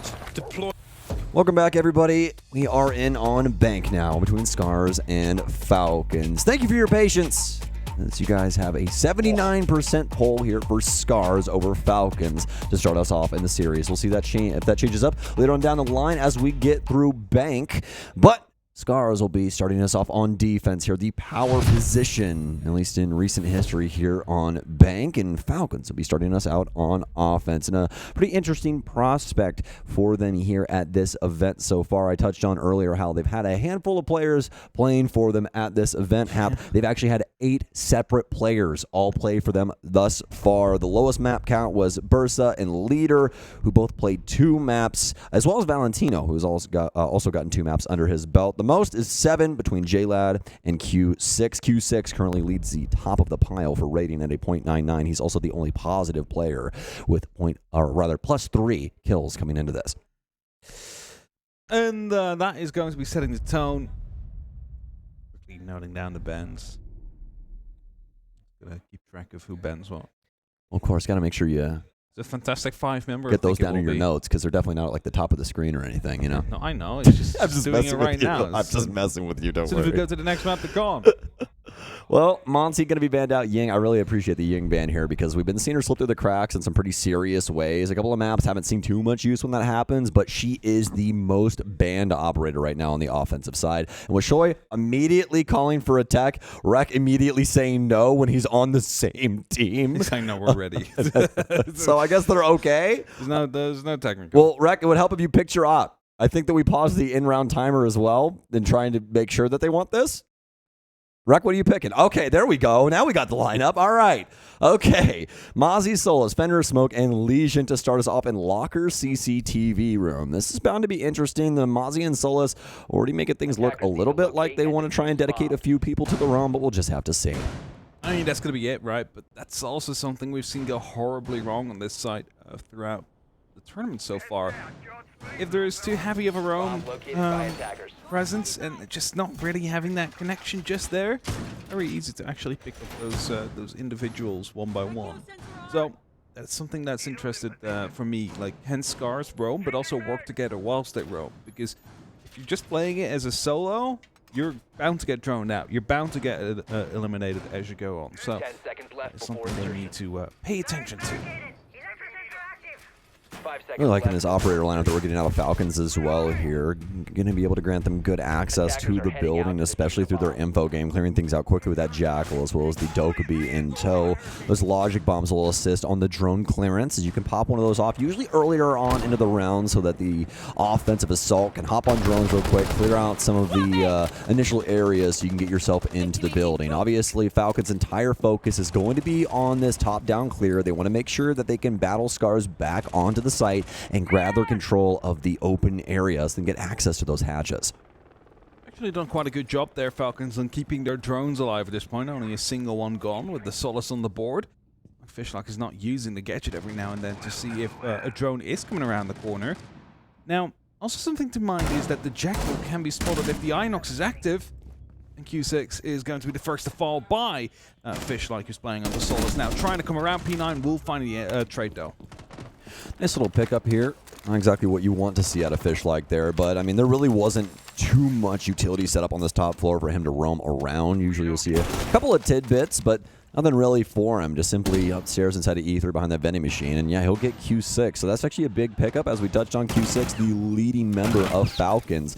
Charge. Deploy. Welcome back, everybody. We are in on bank now between SCARZ and Falcons. Thank you for your patience, as you guys have a 79% poll here for SCARZ over Falcons to start us off in the series. We'll see that if that changes up later on down the line as we get through bank. But SCARZ will be starting us off on defense here, the power position, at least in recent history here on bank, and Falcons will be starting us out on offense. And a pretty interesting prospect for them here at this event so far. I touched on earlier how they've had a handful of players playing for them at this event. They've actually had 8 separate players all play for them thus far. The lowest map count was Bursa and Leader, who both played 2 maps, as well as Valentino, who's also gotten 2 maps under his belt. The most is 7 between JLad and Q6. Q6 currently leads the top of the pile for rating at a .99. He's also the only positive player with +3 kills coming into this. And that is going to be setting the tone. Quickly noting down the bends. Gonna keep track of who bends what. Well, of course, got to make sure you It's a fantastic 5-member. get those down in your notes, because they're definitely not at like the top of the screen or anything, you know. No, I know. It's just, I'm just doing it messing right with you. now. I'm just messing with you. Don't As soon as worry. we go to the next map, they're gone. Well, Monty going to be banned out. Ying, I really appreciate the Ying ban here, because we've been seeing her slip through the cracks in some pretty serious ways. A couple of maps haven't seen too much use when that happens, but she is the most banned operator right now on the offensive side. And with Shoy immediately calling for a tech, Rek immediately saying no when he's on the same team. I know we're ready. So I guess they're okay. There's no technical. Well, Rek, it would help if you picked your op. I think that we pause the in-round timer as well in trying to make sure that they want this. Rek, what are you picking? Okay, there we go. Now we got the lineup. All right. Okay. Mozzie, Solus, Fender, Smoke, and Legion to start us off in Locker CCTV room. This is bound to be interesting. The Mozzie and Solus already making things look a little bit like they want to try and dedicate a few people to the roam, but we'll just have to see. I mean, that's going to be it, right? But that's also something we've seen go horribly wrong on this side throughout the tournament so far. If there is too heavy of a roam presence and just not really having that connection just there, very easy to actually pick up those individuals one by one. So that's something that's interested for me. Like, hence SCARZ roam, but also work together whilst they roam. Because if you're just playing it as a solo, you're bound to get droned out. You're bound to get eliminated as you go on. So it's something they need to pay attention to. Really liking this operator lineup that we're getting out of Falcons as well here. Going to be able to grant them good access to the building, especially through their info game, clearing things out quickly with that Jackal, as well as the Dokkaebi in tow. Those logic bombs will assist on the drone clearance, as you can pop one of those off, usually earlier on into the round, so that the offensive assault can hop on drones real quick, clear out some of the initial areas so you can get yourself into the building. Obviously, Falcons' entire focus is going to be on this top-down clear. They want to make sure that they can battle SCARZ back onto the site and grab their control of the open areas and get access to those hatches. Actually done quite a good job there, Falcons, on keeping their drones alive at this point. Only a single one gone with the Solus on the board. Fishlock is not using the gadget every now and then to see if a drone is coming around the corner. Now, also something to mind is that the Jackal can be spotted if the Inox is active. And Q6 is going to be the first to fall by Fishlock, who's playing on the Solus. Now, trying to come around, P9 will find the trade, though. Nice little pickup here. Not exactly what you want to see out of Fishlock there, but I mean, there really wasn't too much utility set up on this top floor for him to roam around. Usually you'll see a couple of tidbits, but nothing really for him. Just simply upstairs inside of E3 behind that vending machine. And yeah, he'll get Q6. So that's actually a big pickup, as we touched on Q6, the leading member of Falcons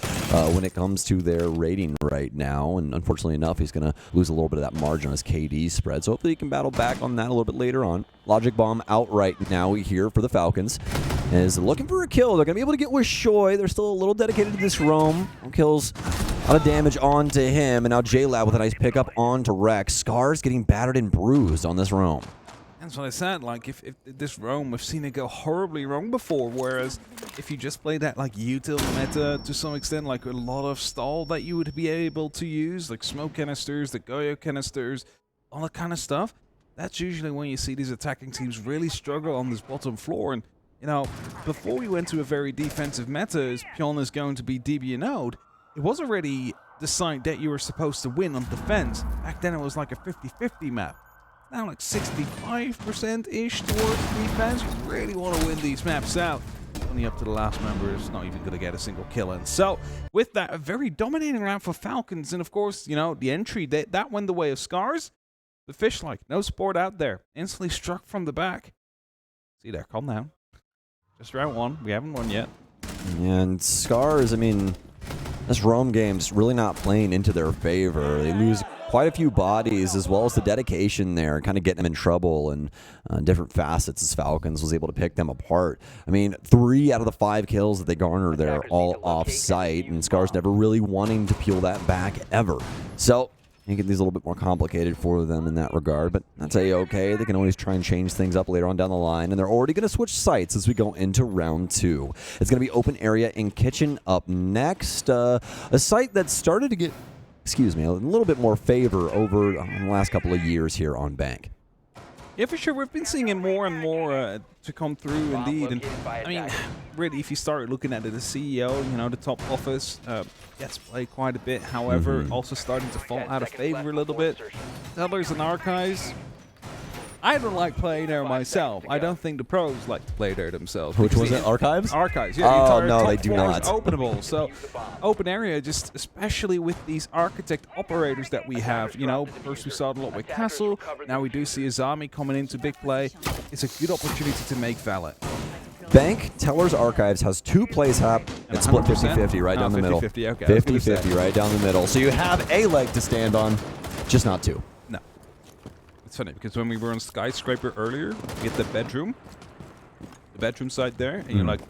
when it comes to their rating right now. And unfortunately enough, he's going to lose a little bit of that margin on his KD spread. So hopefully he can battle back on that a little bit later on. Logic Bomb out right now here for the Falcons. Is looking for a kill. They're going to be able to get with Shoy. They're still a little dedicated to this roam. Kills a lot of damage onto him. And now JLab with a nice pickup onto Rex. SCARZ getting battered and bruised on this roam. That's what I said. Like, if this roam, we've seen it go horribly wrong before. Whereas if you just play that like util meta to some extent, like a lot of stall that you would be able to use, like smoke canisters, the Goyo canisters, all that kind of stuff, that's usually when you see these attacking teams really struggle on this bottom floor. And you know, before we went to a very defensive meta, as Pion is going to be DBNO'd, it was already the side that you were supposed to win on defense. Back then it was like a 50-50 map. Now like 65%-ish towards defense. You really want to win these maps out. only up to the last member. Is not even going to get a single kill in. So, with that, a very dominating round for Falcons. And, of course, you know, the entry, that went the way of SCARZ. The fish-like, no support out there. Instantly struck from the back. See there, calm down. Just round 1. We haven't won yet. And SCARZ, I mean, this Rome game's really not playing into their favor. They lose quite a few bodies, as well as the dedication there, kind of getting them in trouble and different facets as Falcons was able to pick them apart. I mean, 3 out of the 5 kills that they garnered there are all off-site, and SCARZ never really wanting to peel that back ever. So, making these a little bit more complicated for them in that regard, but that's a-okay. They can always try and change things up later on down the line, and they're already going to switch sites as we go into round 2. It's going to be open area in kitchen up next. A site that started to get, excuse me, a little bit more favor over the last couple of years here on Bank. Yeah, for sure. We've been seeing it more and more to come through, indeed. And I mean, really, if you start looking at it, the CEO, you know, the top office gets played quite a bit. However, also starting to fall out of favor a little bit. Tellers and Archives. I don't like playing there myself. I don't think the pros like to play there themselves. Which was it? Archives? Archives, yeah. Oh, no, they do not. Openable. So, open area, just especially with these architect operators that we have. You know, first we saw it a lot with Castle. Now we do see Azami coming into big play. It's a good opportunity to make valid. Bank, Tellers Archives has 2 plays hap. It's split 50-50 right down the middle. 50-50, okay. 50-50 right down the middle. So you have a leg to stand on, just not 2. No. It's funny because when we were on Skyscraper earlier, we get the bedroom side there, and you're like,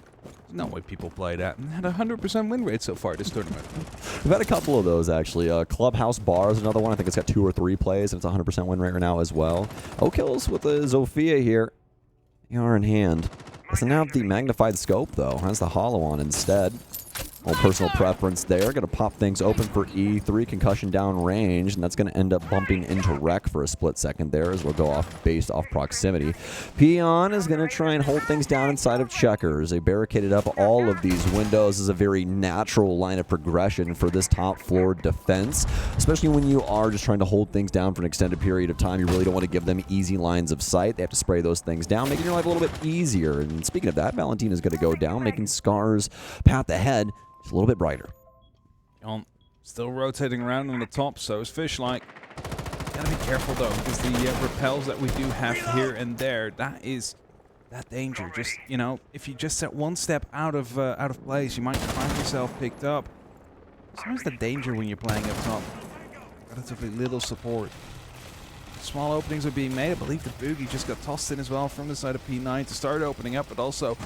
no way people play that. And had a 100% win rate so far this tournament. We've had a couple of those, actually. Clubhouse Bar is another one. I think it's got 2 or 3 plays, and it's 100% win rate right now as well. O-Kills with the Zofia here. AR in hand. Doesn't have the magnified scope, though. Has the hollow on instead. Old personal preference there. Going to pop things open for E3. Concussion down range, and that's going to end up bumping into Wreck for a split second there as we'll go off based off proximity. Peon is going to try and hold things down inside of Checkers. They barricaded up all of these windows as a very natural line of progression for this top floor defense, especially when you are just trying to hold things down for an extended period of time. You really don't want to give them easy lines of sight. They have to spray those things down, making your life a little bit easier. And speaking of that, Valentina's going to go down, making SCARZ path ahead just a little bit brighter. Still rotating around on the top, so is Fish-like. Gotta be careful though, because the repels that we do have here and there, that is that danger. Just, you know, if you just set one step out of place, you might find yourself picked up. Sometimes the danger when you're playing up top. Relatively little support. Small openings are being made. I believe the Boogie just got tossed in as well from the side of P9 to start opening up, but also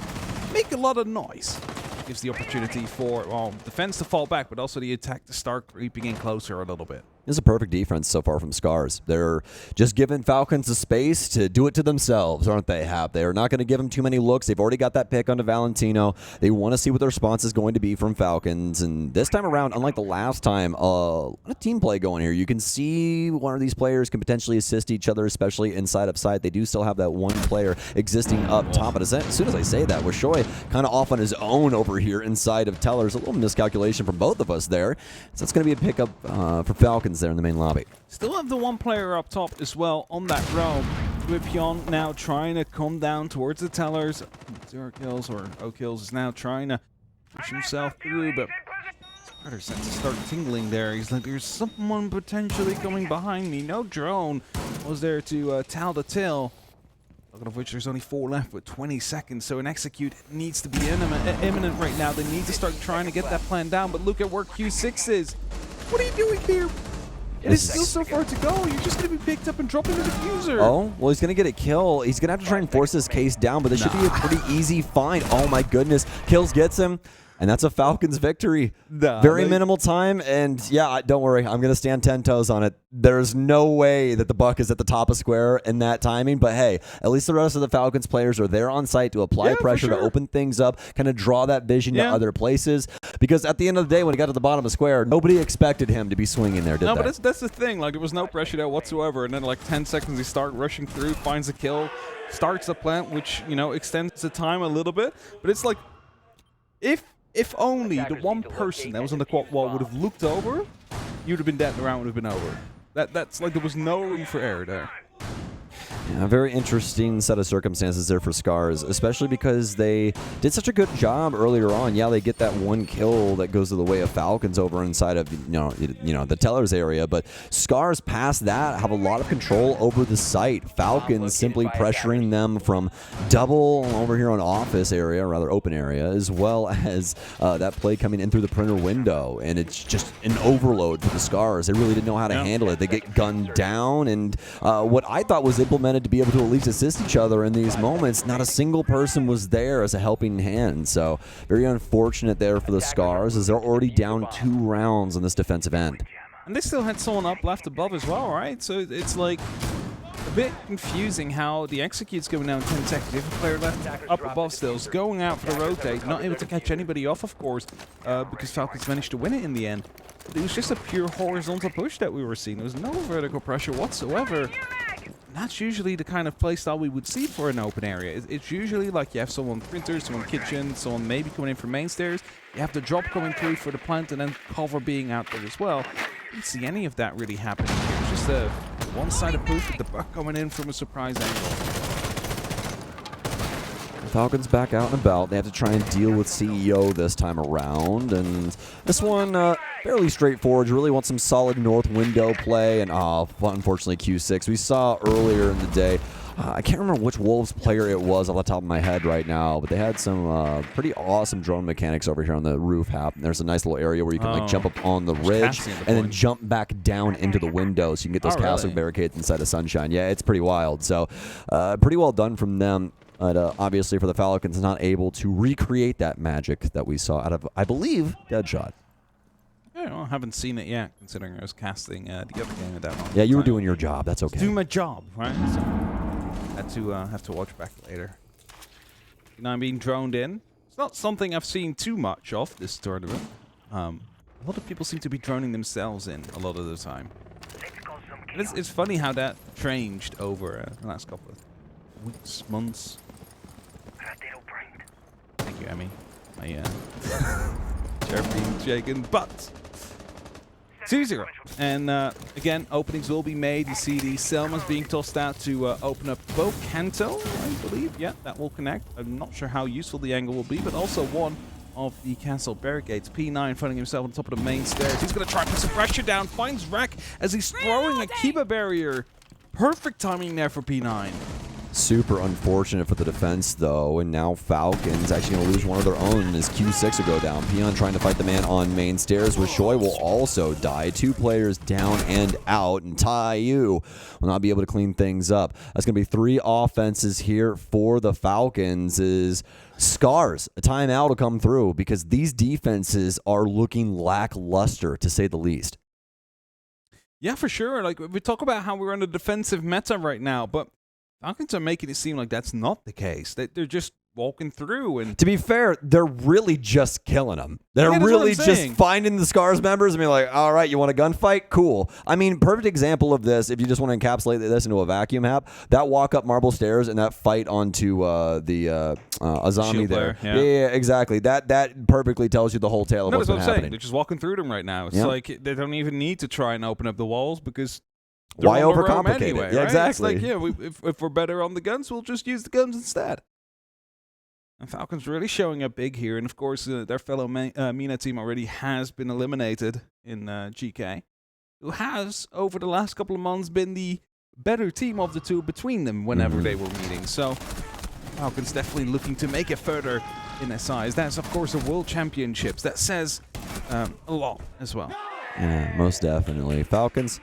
make a lot of noise. Gives the opportunity for, well, defense to fall back, but also the attack to start creeping in closer a little bit. This is a perfect defense so far from SCARZ. They're just giving Falcons the space to do it to themselves, aren't they, Hap? They are not going to give them too many looks. They've already got that pick onto Valentino. They want to see what the response is going to be from Falcons. And this time around, unlike the last time, a lot of team play going here. You can see one of these players can potentially assist each other, especially inside of sight. They do still have that one player existing up top. But as soon as I say that, Wishoy kind of off on his own over here inside of Tellers. A little miscalculation from both of us there. So it's going to be a pickup for Falcons there in the main lobby. Still have the one player up top as well on that row. Whipion now trying to come down towards the Tellers. 0 kills or O-Kills is now trying to push himself through, but Carter senses start tingling there. He's like, there's someone potentially coming behind me. No drone was there to tell the tale. Of which there's only 4 left with 20 seconds, so an execute needs to be imminent right now. They need to start trying to get that plan down, but look at where Q6 is. What are you doing here? It is still so far to go. You're just going to be picked up and dropped in the diffuser. Oh, well, he's going to get a kill. He's going to have to try and force this case down, but this should be a pretty easy find. Oh, my goodness. Kills gets him. And that's a Falcons victory. Very minimal time, and yeah, don't worry. I'm going to stand 10 toes on it. There's no way that the buck is at the top of square in that timing, but hey, at least the rest of the Falcons players are there on site to apply pressure, to open things up, kind of draw that vision to other places, because at the end of the day, when he got to the bottom of square, nobody expected him to be swinging there, did they? No, but that's the thing. Like, there was no pressure there whatsoever, and then like 10 seconds, he starts rushing through, finds a kill, starts the plant, which, you know, extends the time a little bit, but it's like, if only the one person that was on the quad wall would have looked over, you'd have been dead and the round would have been over. That's like, there was no room for error there. Yeah, a very interesting set of circumstances there for SCARZ, especially because they did such a good job earlier on. Yeah, they get that one kill that goes to the way of Falcons over inside of the teller's area, but SCARZ past that have a lot of control over the site. Falcons simply pressuring them from double over here on office area, or rather open area, as well as that play coming in through the printer window, and it's just an overload for the SCARZ. They really didn't know how to handle it. They get gunned down, and what I thought was implemented to be able to at least assist each other in these moments, not a single person was there as a helping hand. So very unfortunate there for the SCARZ, as they're already down 2 rounds on this defensive end. And they still had someone up left above as well, right? So it's like a bit confusing how the execute's going down 10 seconds. You have a player left up above still, going out for the rotate, not able to catch anybody off, of course, because Falcons managed to win it in the end. But it was just a pure horizontal push that we were seeing. There was no vertical pressure whatsoever. That's usually the kind of playstyle we would see for an open area. It's usually like you have someone printer, someone kitchen, someone maybe coming in from main stairs. You have the drop coming through for the plant and then cover being out there as well. Didn't see any of that really happening here. It's just a one-sided push with the buck coming in from a surprise angle. Falcons back out and about. They have to try and deal with CEO this time around, and this one fairly straightforward. You really want some solid north window play, and unfortunately Q6. We saw earlier in the day, I can't remember which Wolves player it was off the top of my head right now, but they had some pretty awesome drone mechanics over here on the roof hap. There's a nice little area where you can like jump up on the ridge and then jump back down into the window, so you can get those castle barricades inside of Sunshine. Yeah, it's pretty wild. So pretty well done from them. But obviously for the Falcons, not able to recreate that magic that we saw out of, I believe, Deadshot. Yeah, well, I haven't seen it yet, considering I was casting the other game at that moment. Yeah, you were doing your job. That's okay. Do my job, right? So have to watch back later. Now I'm being droned in. It's not something I've seen too much of this tournament. A lot of people seem to be droning themselves in a lot of the time. And it's funny how that changed over the last couple of weeks, months. Thank you, Emmy. My chair being shaken, but 2-0. And again, openings will be made. You see the Selmas being tossed out to open up both Kanto, I believe. Yeah, that will connect. I'm not sure how useful the angle will be, but also one of the castle barricades. P9 finding himself on top of the main stairs. He's going to try to put some pressure down. Finds Rack as he's throwing a Kiba barrier. Perfect timing there for P9. Super unfortunate for the defense, though, and now Falcons actually going to lose one of their own as Q6 will go down. Peon trying to fight the man on main stairs, Wishoy will also die. 2 players down and out, and Taiyu will not be able to clean things up. That's going to be 3 offenses here for the Falcons. Is SCARZ, a timeout will come through because these defenses are looking lackluster, to say the least. Yeah, for sure. Like, we talk about how we're on a defensive meta right now, but Falcons are making it seem like that's not the case. They're just walking through. And to be fair, they're really just killing them. They're really just finding the SCARZ members and being like, all right, you want a gunfight? Cool. I mean, perfect example of this, if you just want to encapsulate this into a vacuum map, that walk up marble stairs and that fight onto the Azami there. Yeah, exactly. That perfectly tells you the whole tale of what's been happening. They're just walking through them right now. It's like they don't even need to try and open up the walls because why overcomplicate anyway, it? Yeah, right? exactly. It's like, if we're better on the guns, we'll just use the guns instead. And Falcons really showing up big here. And, of course, their fellow MENA team already has been eliminated in GK, who has, over the last couple of months, been the better team of the two between them whenever they were meeting. So Falcons definitely looking to make it further in their size. That's, of course, the World Championships. That says a lot as well. Yeah, most definitely. Falcons,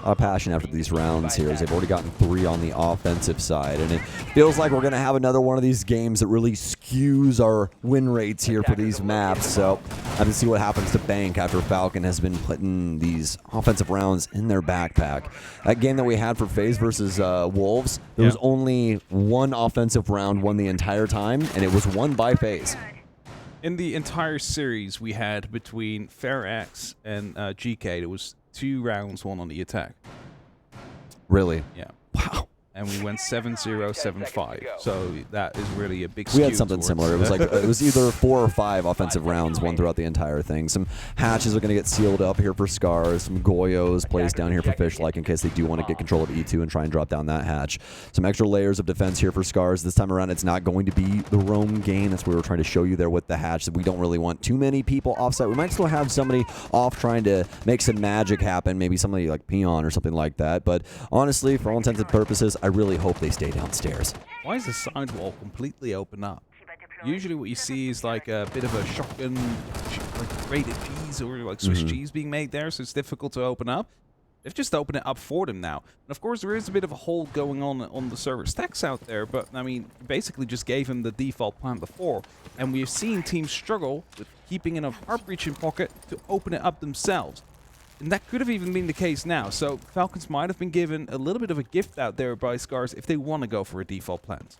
a lot of passion after these rounds here, as they've already gotten 3 on the offensive side, and it feels like we're going to have another one of these games that really skews our win rates here for these maps. So I have to see what happens to Bank after Falcon has been putting these offensive rounds in their backpack. That game that we had for FaZe versus Wolves, there was only 1 offensive round won the entire time, and it was won by FaZe. In the entire series we had between FairX and GK, there was 2 rounds won on the attack. Really? Yeah. Wow. and we went 7-0, 7-5. So that is really a big skew. We had something similar. It was like it was either 4 or 5 offensive rounds won throughout the entire thing. Some hatches are going to get sealed up here for SCARZ. Some Goyos placed down here for Fishlike in case they do want to get control of E2 and try and drop down that hatch. Some extra layers of defense here for SCARZ. This time around, it's not going to be the roam game. That's what we were trying to show you there with the hatch. That we don't really want too many people offsite. We might still have somebody off trying to make some magic happen. Maybe somebody like Peon or something like that. But honestly, for all intents and purposes, I really hope they stay downstairs. Why is the sidewall completely open up? Usually what you see is like a bit of a shotgun, like rated cheese or like Swiss cheese being made there, so it's difficult to open up. They've just opened it up for them now. And of course, there is a bit of a hold going on the server stacks out there, but I mean, basically just gave him the default plan before. And we've seen teams struggle with keeping enough heart breach in pocket to open it up themselves. And that could have even been the case now. So Falcons might have been given a little bit of a gift out there by SCARZ if they want to go for a default plant.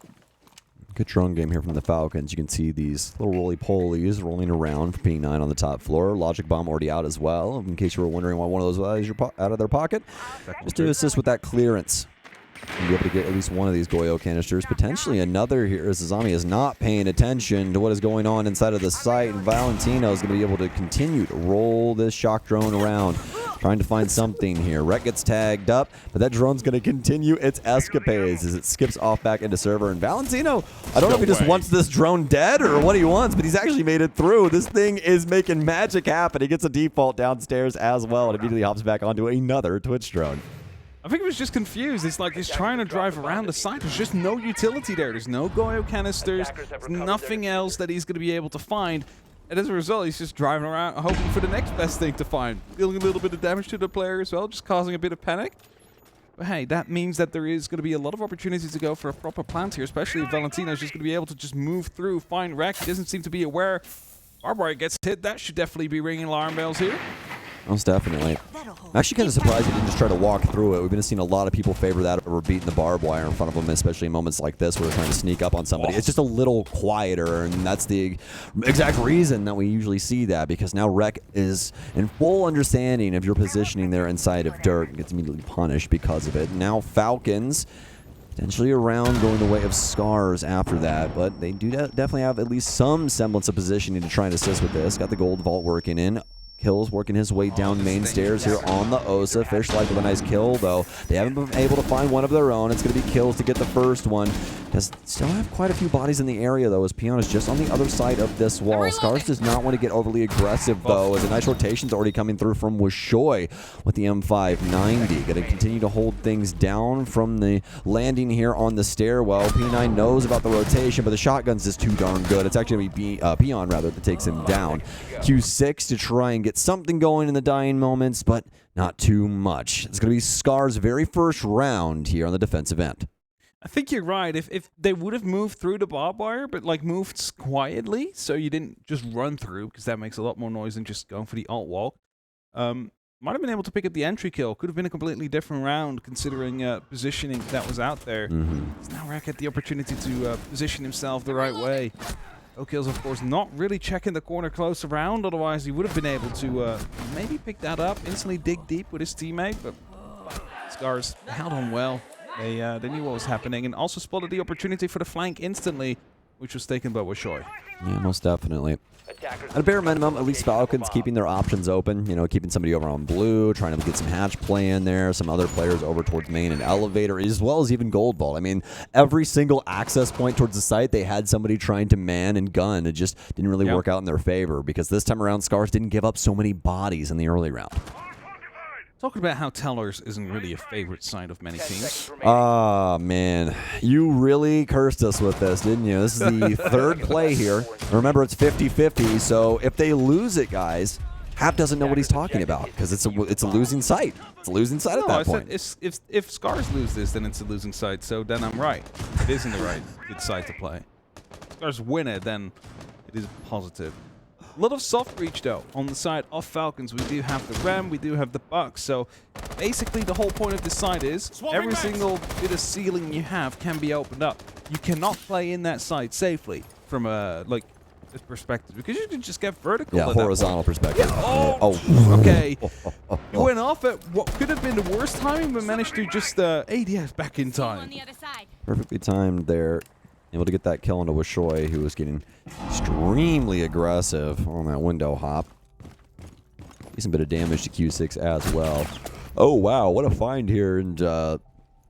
Good drone game here from the Falcons. You can see these little roly-polies rolling around for P9 on the top floor. Logic bomb already out as well, in case you were wondering why one of those was out of their pocket. Just to assist with that clearance. You'll be able to get at least one of these Goyo canisters. Potentially another here as Azami is not paying attention to what is going on inside of the site. And Valentino is going to be able to continue to roll this shock drone around, trying to find something here. Rhett gets tagged up, but that drone's going to continue its escapades as it skips off back into server. And Valentino, I don't know if he just wants this drone dead or what he wants, but he's actually made it through. This thing is making magic happen. He gets a default downstairs as well and immediately hops back onto another Twitch drone. I think he was just confused. It's like he's trying to drive around the site. There's just no utility there. There's no Goyo canisters. There's nothing else that he's going to be able to find. And as a result, he's just driving around hoping for the next best thing to find. Dealing a little bit of damage to the player as well, just causing a bit of panic. But hey, that means that there is going to be a lot of opportunities to go for a proper plant here, especially if Valentino's just going to be able to just move through, find Wreck. He doesn't seem to be aware. Barbed wire gets hit. That should definitely be ringing alarm bells here. Most definitely. I'm actually kind of surprised he didn't just try to walk through it. We've been seeing a lot of people favor that over beating the barbed wire in front of them, especially in moments like this where they're trying to sneak up on somebody. It's just a little quieter, and that's the exact reason that we usually see that, because now Rec is in full understanding of your positioning there inside of dirt and gets immediately punished because of it. Now Falcons potentially around going the way of SCARZ after that, but they do definitely have at least some semblance of positioning to try and assist with this. Got the gold vault working in. Kills working his way down main stairs here on the Osa. Fishlike with a nice kill, though. They haven't been able to find one of their own. It's going to be kills to get the first one. Does still have quite a few bodies in the area, though, as Peon is just on the other side of this wall. SCARZ does not want to get overly aggressive, though, as a nice rotation's already coming through from Wishoy with the M590. Going to continue to hold things down from the landing here on the stairwell. P9 knows about the rotation, but the shotgun's just too darn good. It's actually going to be Peon, rather, that takes him down. Q6 to try and get something going in the dying moments, but not too much. It's going to be SCARZ's very first round here on the defensive end. I think you're right. If they would have moved through the barbed wire, but like moved quietly, so you didn't just run through, because that makes a lot more noise than just going for the alt walk, might have been able to pick up the entry kill. Could have been a completely different round, considering positioning that was out there. Now Rack had the opportunity to position himself the right way. O'Kill's, of course, not really checking the corner close around, otherwise he would have been able to maybe pick that up, instantly dig deep with his teammate, but SCARZ held on well. They knew what was happening, and also spotted the opportunity for the flank instantly, which was taken by Wishoy. Yeah, most definitely. At a bare minimum, at least Falcons keeping their options open, you know, keeping somebody over on blue, trying to get some hatch play in there, some other players over towards main and elevator, as well as even gold vault. I mean, every single access point towards the site, they had somebody trying to man and gun. It just didn't really work out in their favor, because this time around, SCARZ didn't give up so many bodies in the early round. Talking about how Tellers isn't really a favorite side of many teams. Ah, man. You really cursed us with this, didn't you? This is the third play here. Remember, it's 50-50, so if they lose it, guys, Hap doesn't know what he's talking about, because it's a losing site. It's a losing site at that point. If SCARZ lose this, then it's a losing site, so then I'm right. It isn't the right good side to play. If SCARZ win it, then it is positive. A lot of soft reach, though, on the side of Falcons. We do have the Rem, we do have the Bucks, so basically the whole point of this side is every single bit of ceiling you have can be opened up. You cannot play in that side safely from a, this perspective because you can just get vertical. Yeah, horizontal perspective. Yeah. Oh, okay. You went off at what could have been the worst timing, but managed to just ADF back in time. Perfectly timed there. Able to get that kill onto Wishoy, who was getting extremely aggressive on that window hop. Decent bit of damage to Q6 as well. Oh, wow. What a find here. And, I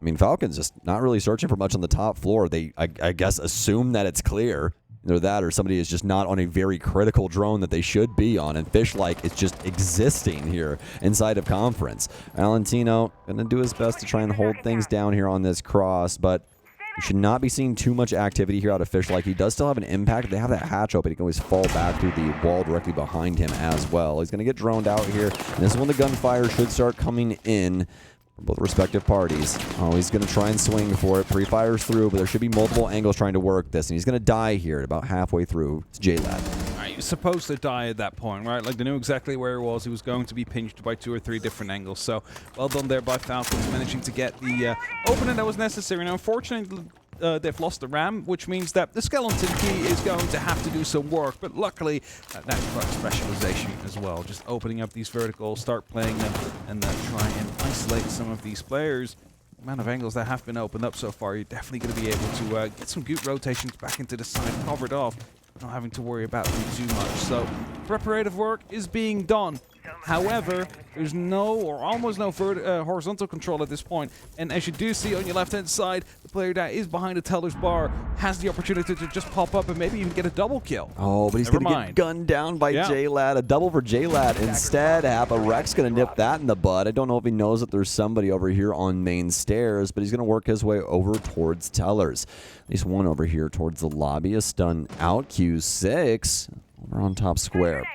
mean, Falcons just not really searching for much on the top floor. They, I guess, assume that it's clear. Either that or somebody is just not on a very critical drone that they should be on. And Fishlike is just existing here inside of conference. Valentino going to do his best to try and hold things down here on this cross, but we should not be seeing too much activity here out of Fishlike. He does still have an impact. They have that hatch open. He can always fall back through the wall directly behind him as well. He's going to get droned out here. And this is when the gunfire should start coming in from both respective parties. Oh, he's going to try and swing for it. Pre-fires through, but there should be multiple angles trying to work this. And he's going to die here at about halfway through. It's J-Lad. He was supposed to die at that point, right? Like, they knew exactly where he was. He was going to be pinched by 2 or 3 different angles. So, well done there by Falcons, managing to get the opening that was necessary. Now, unfortunately, they've lost the ram, which means that the skeleton key is going to have to do some work. But luckily, that's specialization as well. Just opening up these verticals, start playing them, and then try and isolate some of these players. The amount of angles that have been opened up so far, you're definitely going to be able to get some good rotations back into the side, covered off, not having to worry about them too much. So, preparative work is being done. However, there's no or almost no horizontal control at this point. And as you do see on your left-hand side, the player that is behind the teller's bar has the opportunity to just pop up and maybe even get a double kill. Oh, but he's going to get gunned down by J-Lad. A double for J-Lad instead. Rek's going to nip that in the bud. I don't know if he knows that there's somebody over here on main stairs, but he's going to work his way over towards tellers. At least one over here towards the lobby. A stun out. Q6 over on top square.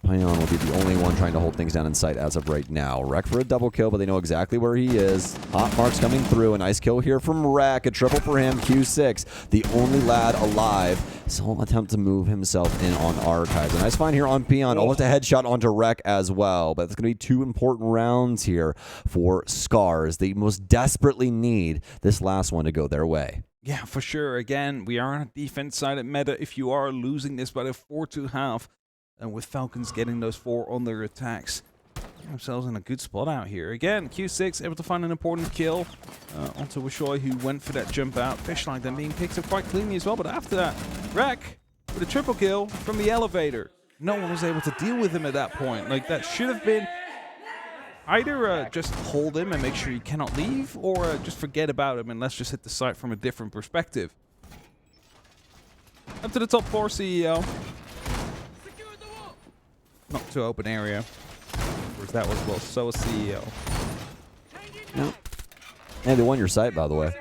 Pion will be the only one trying to hold things down in sight as of right now. Rek for a double kill, but they know exactly where he is. Hot marks coming through. A nice kill here from Rek. A triple for him. Q6, the only lad alive. So he'll attempt to move himself in on Archives. A nice find here on Pion. Almost a headshot onto Rek as well. But it's going to be 2 important rounds here for SCARZ. They most desperately need this last one to go their way. Yeah, for sure. Again, we are on a defense side at meta. If you are losing this by the 4-2 and with Falcons getting those 4 on their attacks, themselves in a good spot out here. Again, Q6 able to find an important kill onto Wishoy, who went for that jump out. Fishlike then being picked up quite cleanly as well, but after that, Rek with a triple kill from the elevator. No one was able to deal with him at that point. Like, that should have been either just hold him and make sure he cannot leave, or just forget about him and let's just hit the site from a different perspective. Up to the top floor, CEO. Not too open area. Whereas that was well, so was CEO. Yep. And they won your site, by the way.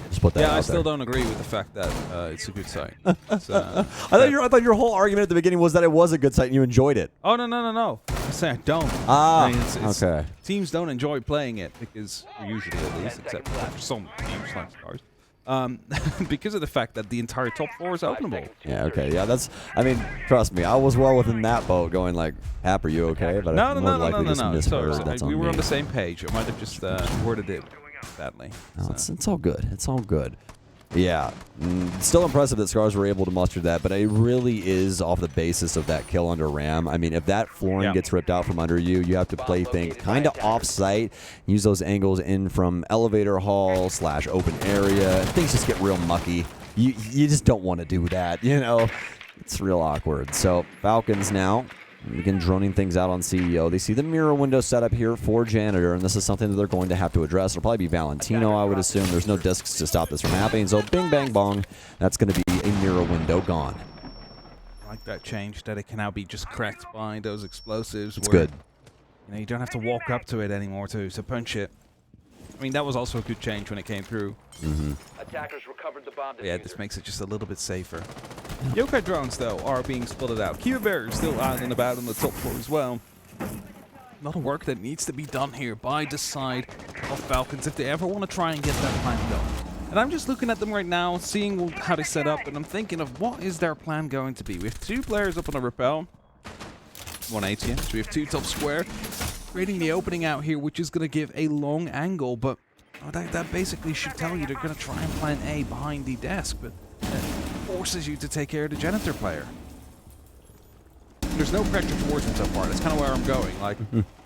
Just put that out I still there. don't agree with the fact that it's a good site. I thought your whole argument at the beginning was that it was a good site and you enjoyed it. Oh, no. I'm saying I don't. Ah, I mean, okay. Teams don't enjoy playing it because, usually at least, except for some teams like SCARZ. Because of the fact that the entire top floor is openable. Yeah, okay. Yeah, that's, I mean, trust me, I was well within that boat going like, Hap, are you okay? But No. We were on the same page. I might have just worded it badly. No, it's all good. It's all good. Yeah, still impressive that SCARZ were able to muster that, but it really is off the basis of that kill under Ram. I mean, if that flooring gets ripped out from under you, you have to play things kind of off-site, use those angles in from elevator hall / open area. Things just get real mucky. You just don't want to do that, you know? It's real awkward. So, Falcons now begin droning things out on CEO. They see the mirror window set up here for Janitor, and this is something that they're going to have to address. It'll probably be Valentino, I would assume. There's no discs to stop this from happening, so bing, bang, bong. That's going to be a mirror window gone. I like that change, that it can now be just cracked by those explosives. It's good. You know, you don't have to walk up to it anymore to punch it. I mean, that was also a good change when it came through. Attackers recovered the bomb. Yeah, this makes it just a little bit safer. Yokai drones, though, are being spotted out. Kiva Bear is still out and about on the top floor as well. A lot of work that needs to be done here by the side of Falcons if they ever want to try and get that plan going. And I'm just looking at them right now, seeing how they set up, and I'm thinking of what is their plan going to be. We have 2 players up on a rappel, 1 ATM, so we have 2 top square, creating the opening out here, which is going to give a long angle, but that basically should tell you they're going to try and plan A behind the desk, but that forces you to take care of the janitor player. there's no pressure towards him so far. That's kind of where I'm going. Like,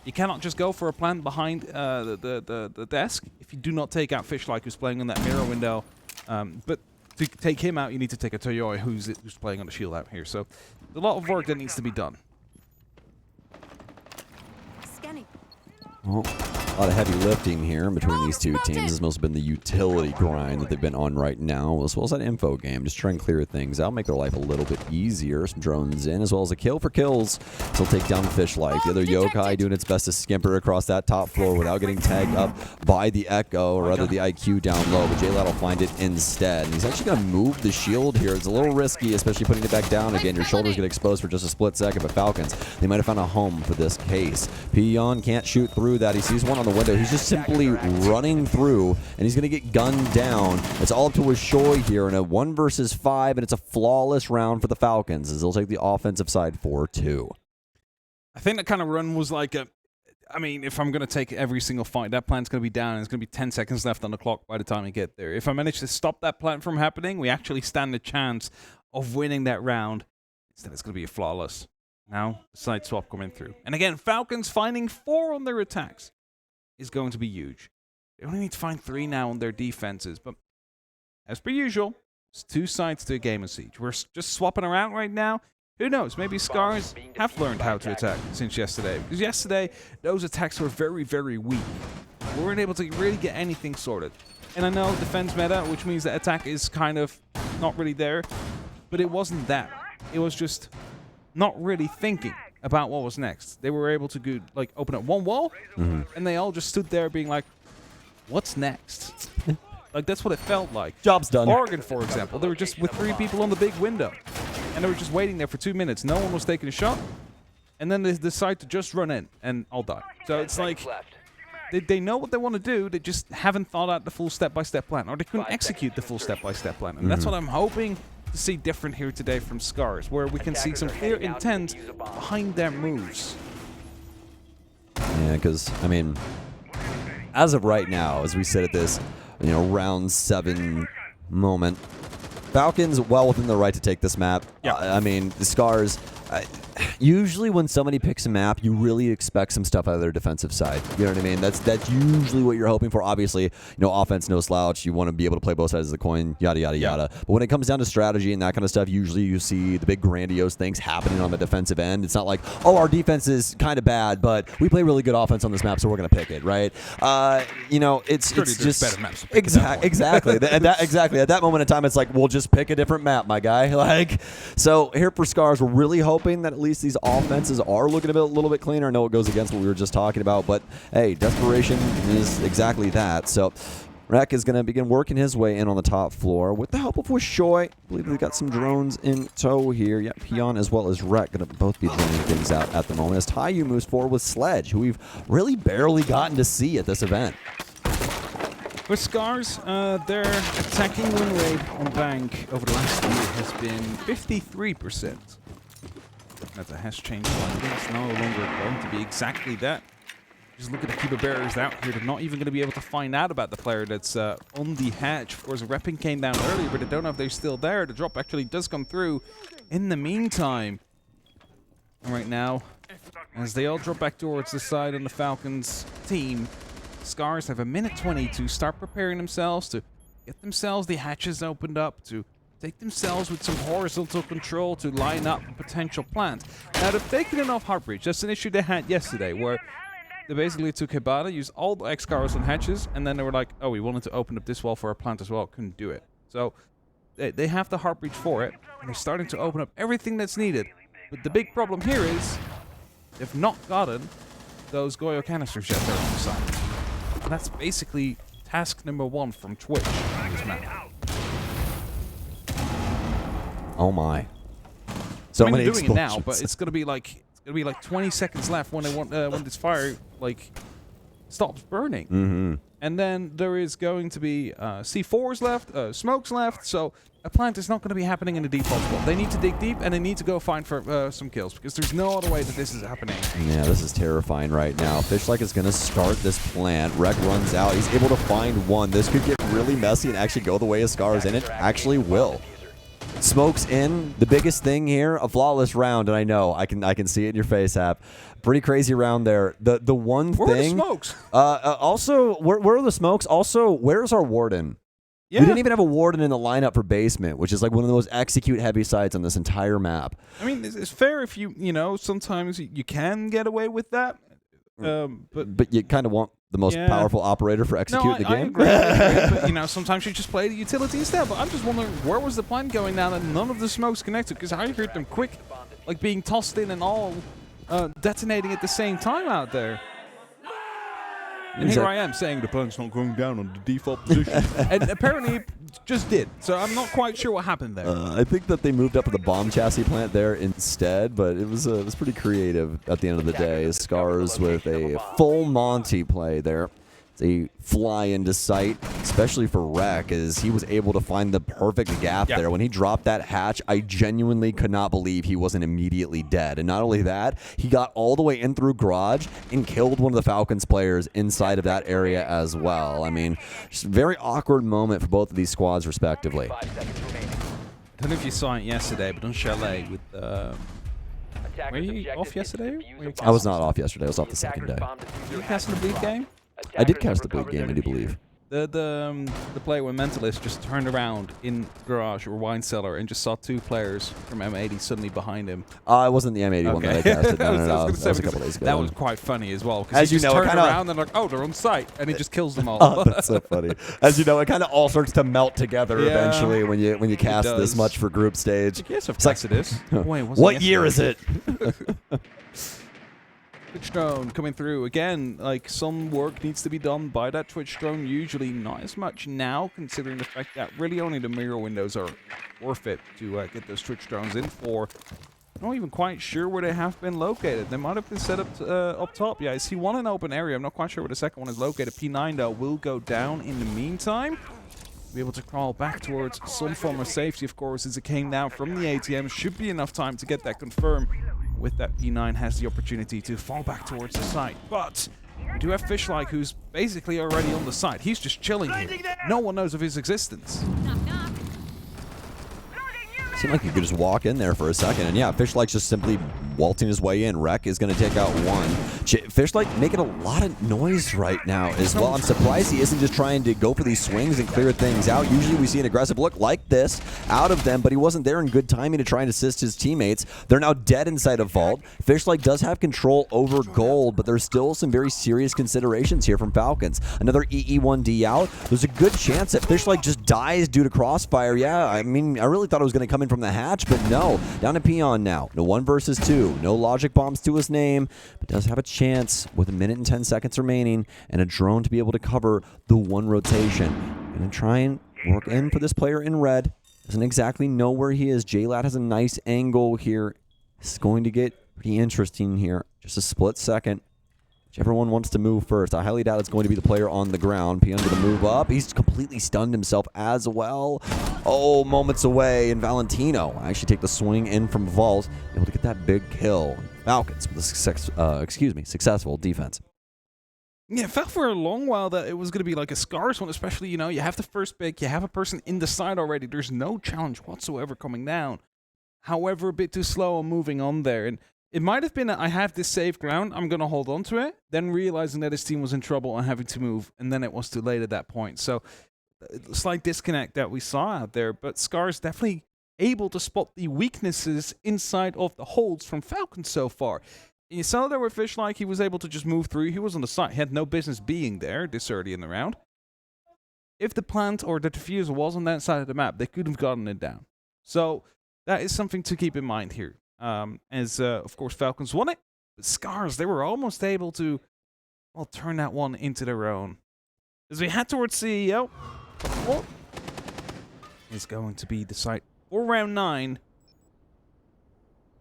you cannot just go for a plant behind the desk if you do not take out Fishlike, who's playing in that mirror window. But to take him out, you need to take a Toyoi who's playing on the shield out here. So, a lot of work that needs to be done. Well, a lot of heavy lifting here between these two teams. This has mostly been the utility grind that they've been on right now, as well as that info game. Just try and clear things out, make their life a little bit easier. Some drones in, as well as a kill for kills. So take down Fishlike. The other Yokai doing its best to skimper across that top floor without getting tagged up by the Echo, or rather the IQ down low. But J-Lad will find it instead. And he's actually going to move the shield here. It's a little risky, especially putting it back down again. Your shoulders get exposed for just a split second. But Falcons, they might have found a home for this case. Peon can't shoot through that. He sees one on the window. He's just simply running through, and he's going to get gunned down. It's all up to Wishoy here in a 1 versus 5, and it's a flawless round for the Falcons as they'll take the offensive side 4-2. I think that kind of run was like a... I mean, if I'm going to take every single fight, that plant's going to be down, and there's going to be 10 seconds left on the clock by the time we get there. If I manage to stop that plant from happening, we actually stand a chance of winning that round. Instead, it's going to be a flawless. Now, side swap coming through. And again, Falcons finding 4 on their attacks is going to be huge. They only need to find 3 now on their defenses. But as per usual, it's 2 sides to a game of Siege. We're just swapping around right now. Who knows? Maybe SCARZ have learned how to attack since yesterday. Because yesterday, those attacks were very, very weak. We weren't able to really get anything sorted. And I know defense meta, which means that attack is kind of not really there. But it wasn't that. It was just not really thinking about what was next. They were able to go, like, open up one wall, and they all just stood there being like, what's next? Like, that's what it felt like. Job's done. Oregon, for example, they were just with 3 people on the big window, and they were just waiting there for 2 minutes. No one was taking a shot, and then they decide to just run in, and all die. So it's like, they know what they want to do, they just haven't thought out the full step-by-step plan, or they couldn't execute the full step-by-step plan, and that's what I'm hoping to see different here today from SCARZ, where we can see some clear intent behind their moves. Yeah, because, I mean, as of right now, as we sit at this, round 7 moment, Falcons well within the right to take this map. Yeah. I mean, the SCARZ, usually when somebody picks a map, you really expect some stuff out of their defensive side. You know what I mean? That's usually what you're hoping for. Obviously, offense, no slouch. You want to be able to play both sides of the coin, yada, yada, yada. But when it comes down to strategy and that kind of stuff, usually you see the big grandiose things happening on the defensive end. It's not like, oh, our defense is kind of bad, but we play really good offense on this map, so we're going to pick it, right? It's just better maps. Exactly. Exactly. At that moment in time, it's like, we'll just pick a different map, my guy. Like, so here for SCARZ, we're really hoping that at least these offenses are looking a little bit cleaner. I know it goes against what we were just talking about, but hey, desperation is exactly that. So Rek is going to begin working his way in on the top floor with the help of Wishoy. I believe they've got some drones in tow here. Yeah, Peon as well as Rek going to both be droning things out at the moment as Taiyu moves forward with Sledge, who we've really barely gotten to see at this event. With SCARZ, their attacking win rate on Bank over the last year has been 53%. That has changed slightly. It's no longer going to be exactly that. Just look at the keeper barriers out here. They're not even going to be able to find out about the player that's on the hatch. Of course, repping came down earlier, but they don't know if they're still there. The drop actually does come through in the meantime. And right now, as they all drop back towards the side on the Falcons team, SCARZ have a minute 20 to start preparing themselves, to get themselves the hatches opened up, to take themselves with some horizontal control to line up a potential plant. Now, they've taken enough Heartbreach. That's an issue they had yesterday, where they basically took Hibata, used all the X-Cars on hatches, and then they were like, oh, we wanted to open up this wall for a plant as well. Couldn't do it. So they have the Heartbreach for it, and they're starting to open up everything that's needed. But the big problem here is they've not gotten those Goyo canisters yet there on the side. And that's basically task number 1 from Twitch on this map. Oh my! So many they're doing it now, explosions. but it's gonna be like 20 seconds left when they want when this fire stops burning. And then there is going to be C4s left, smokes left. So a plant is not going to be happening in the default spot. They need to dig deep and they need to go find for some kills because there's no other way that this is happening. Yeah, this is terrifying right now. Fishlike is going to start this plant. Rek runs out. He's able to find one. This could get really messy and actually go the way of SCARZ, and it actually will. Smokes in. The biggest thing here, a flawless round, and I know I can see it in your face, Hap. Pretty crazy round there. The one Where thing. are the smokes? Also, where are the smokes? Also, where's our warden? Yeah. We didn't even have a warden in the lineup for basement, which is like one of the most execute heavy sites on this entire map. I mean, it's fair if you know, sometimes you can get away with that. But you kind of want the most powerful operator for execute the game. I agree, but you know, sometimes you just play the utility instead. But I'm just wondering, where was the plan going now that none of the smokes connected? Because I heard them quick, like being tossed in and all detonating at the same time out there. And here I am saying the plan's not going down on the default position. And apparently it just did. So I'm not quite sure what happened there. I think that they moved up to the bomb chassis plant there instead, but it was pretty creative at the end of the day. SCARZ with a full Monty play there. They fly into sight, especially for Rek, as he was able to find the perfect gap there. When he dropped that hatch, I genuinely could not believe he wasn't immediately dead. And not only that, he got all the way in through garage and killed one of the Falcons players inside of that area as well. I mean, just a very awkward moment for both of these squads, respectively. I don't know if you saw it yesterday, but on Chalet with... were you off yesterday? I was not off yesterday. I was off the second day. Were you casting the bleed game? I did cast the bleed game, I do believe. The player with Mentalist just turned around in the garage or wine cellar and just saw two players from M80 suddenly behind him. It wasn't the M80 one that I casted. No, I that was a couple days ago. That was quite funny as well. As he you just know, turned around and like, oh, they're on site, and he just kills them all. Oh, that's so funny. As you know, it kind of all starts to melt together eventually when you cast this much for group stage. Yes, of course it is. Wait, what year is it? Twitch drone coming through again. Like, some work needs to be done by that Twitch drone. Usually not as much now, considering the fact that really only the mirror windows are worth it to get those Twitch drones in for. I'm not even quite sure where they have been located. They might have been set up up top. Yeah, I see one in open area. I'm not quite sure where the second one is located. P9 though will go down in the meantime. Be able to crawl back towards some form of safety, of course, as it came down from the ATM. Should be enough time to get that confirmed. With that, P9 has the opportunity to fall back towards the site. But we do have Fishlike, who's basically already on the site. He's just chilling here. No one knows of his existence. Seemed like you could just walk in there for a second. And yeah, Fishlike's just simply waltzing his way in. Rek is going to take out one. Fishlike making a lot of noise right now as well. I'm surprised he isn't just trying to go for these swings and clear things out. Usually we see an aggressive look like this out of them, but he wasn't there in good timing to try and assist his teammates. They're now dead inside of Vault. Fishlike does have control over gold, but there's still some very serious considerations here from Falcons. Another EE1D out. There's a good chance that Fishlike just dies due to crossfire. Yeah, I mean, I really thought it was going to come in from the hatch, but no. Down to Peon now. No 1 versus 2. No logic bombs to his name, but does have a chance with 1 minute and 10 seconds remaining and a drone to be able to cover the one rotation. Gonna try and work in for this player in red. Doesn't exactly know where he is. JLAD has a nice angle here. It's going to get pretty interesting here. Just a split second. Whichever one wants to move first. I highly doubt it's going to be the player on the ground. Peon going to move up. He's completely stunned himself as well. Oh, moments away. And Valentino actually take the swing in from Vault. Able to get that big kill. Falcons with a successful defense. Yeah, it felt for a long while that it was going to be like a SCARZ one, especially, you know, you have the first pick, you have a person in the side already. There's no challenge whatsoever coming down. However, a bit too slow on moving on there. And it might have been, I have this safe ground, I'm going to hold on to it, then realizing that his team was in trouble and having to move, and then it was too late at that point. So, slight disconnect that we saw out there, but SCARZ definitely able to spot the weaknesses inside of the holds from Falcons so far. And you saw there with Fishlike, he was able to just move through. He was on the site. He had no business being there this early in the round. If the plant or the diffuser was on that side of the map, they could have gotten it down. So, that is something to keep in mind here. Of course, Falcons won it. But SCARZ, they were almost able to, well, turn that one into their own. As we head towards CEO, what is going to be the site for round 9.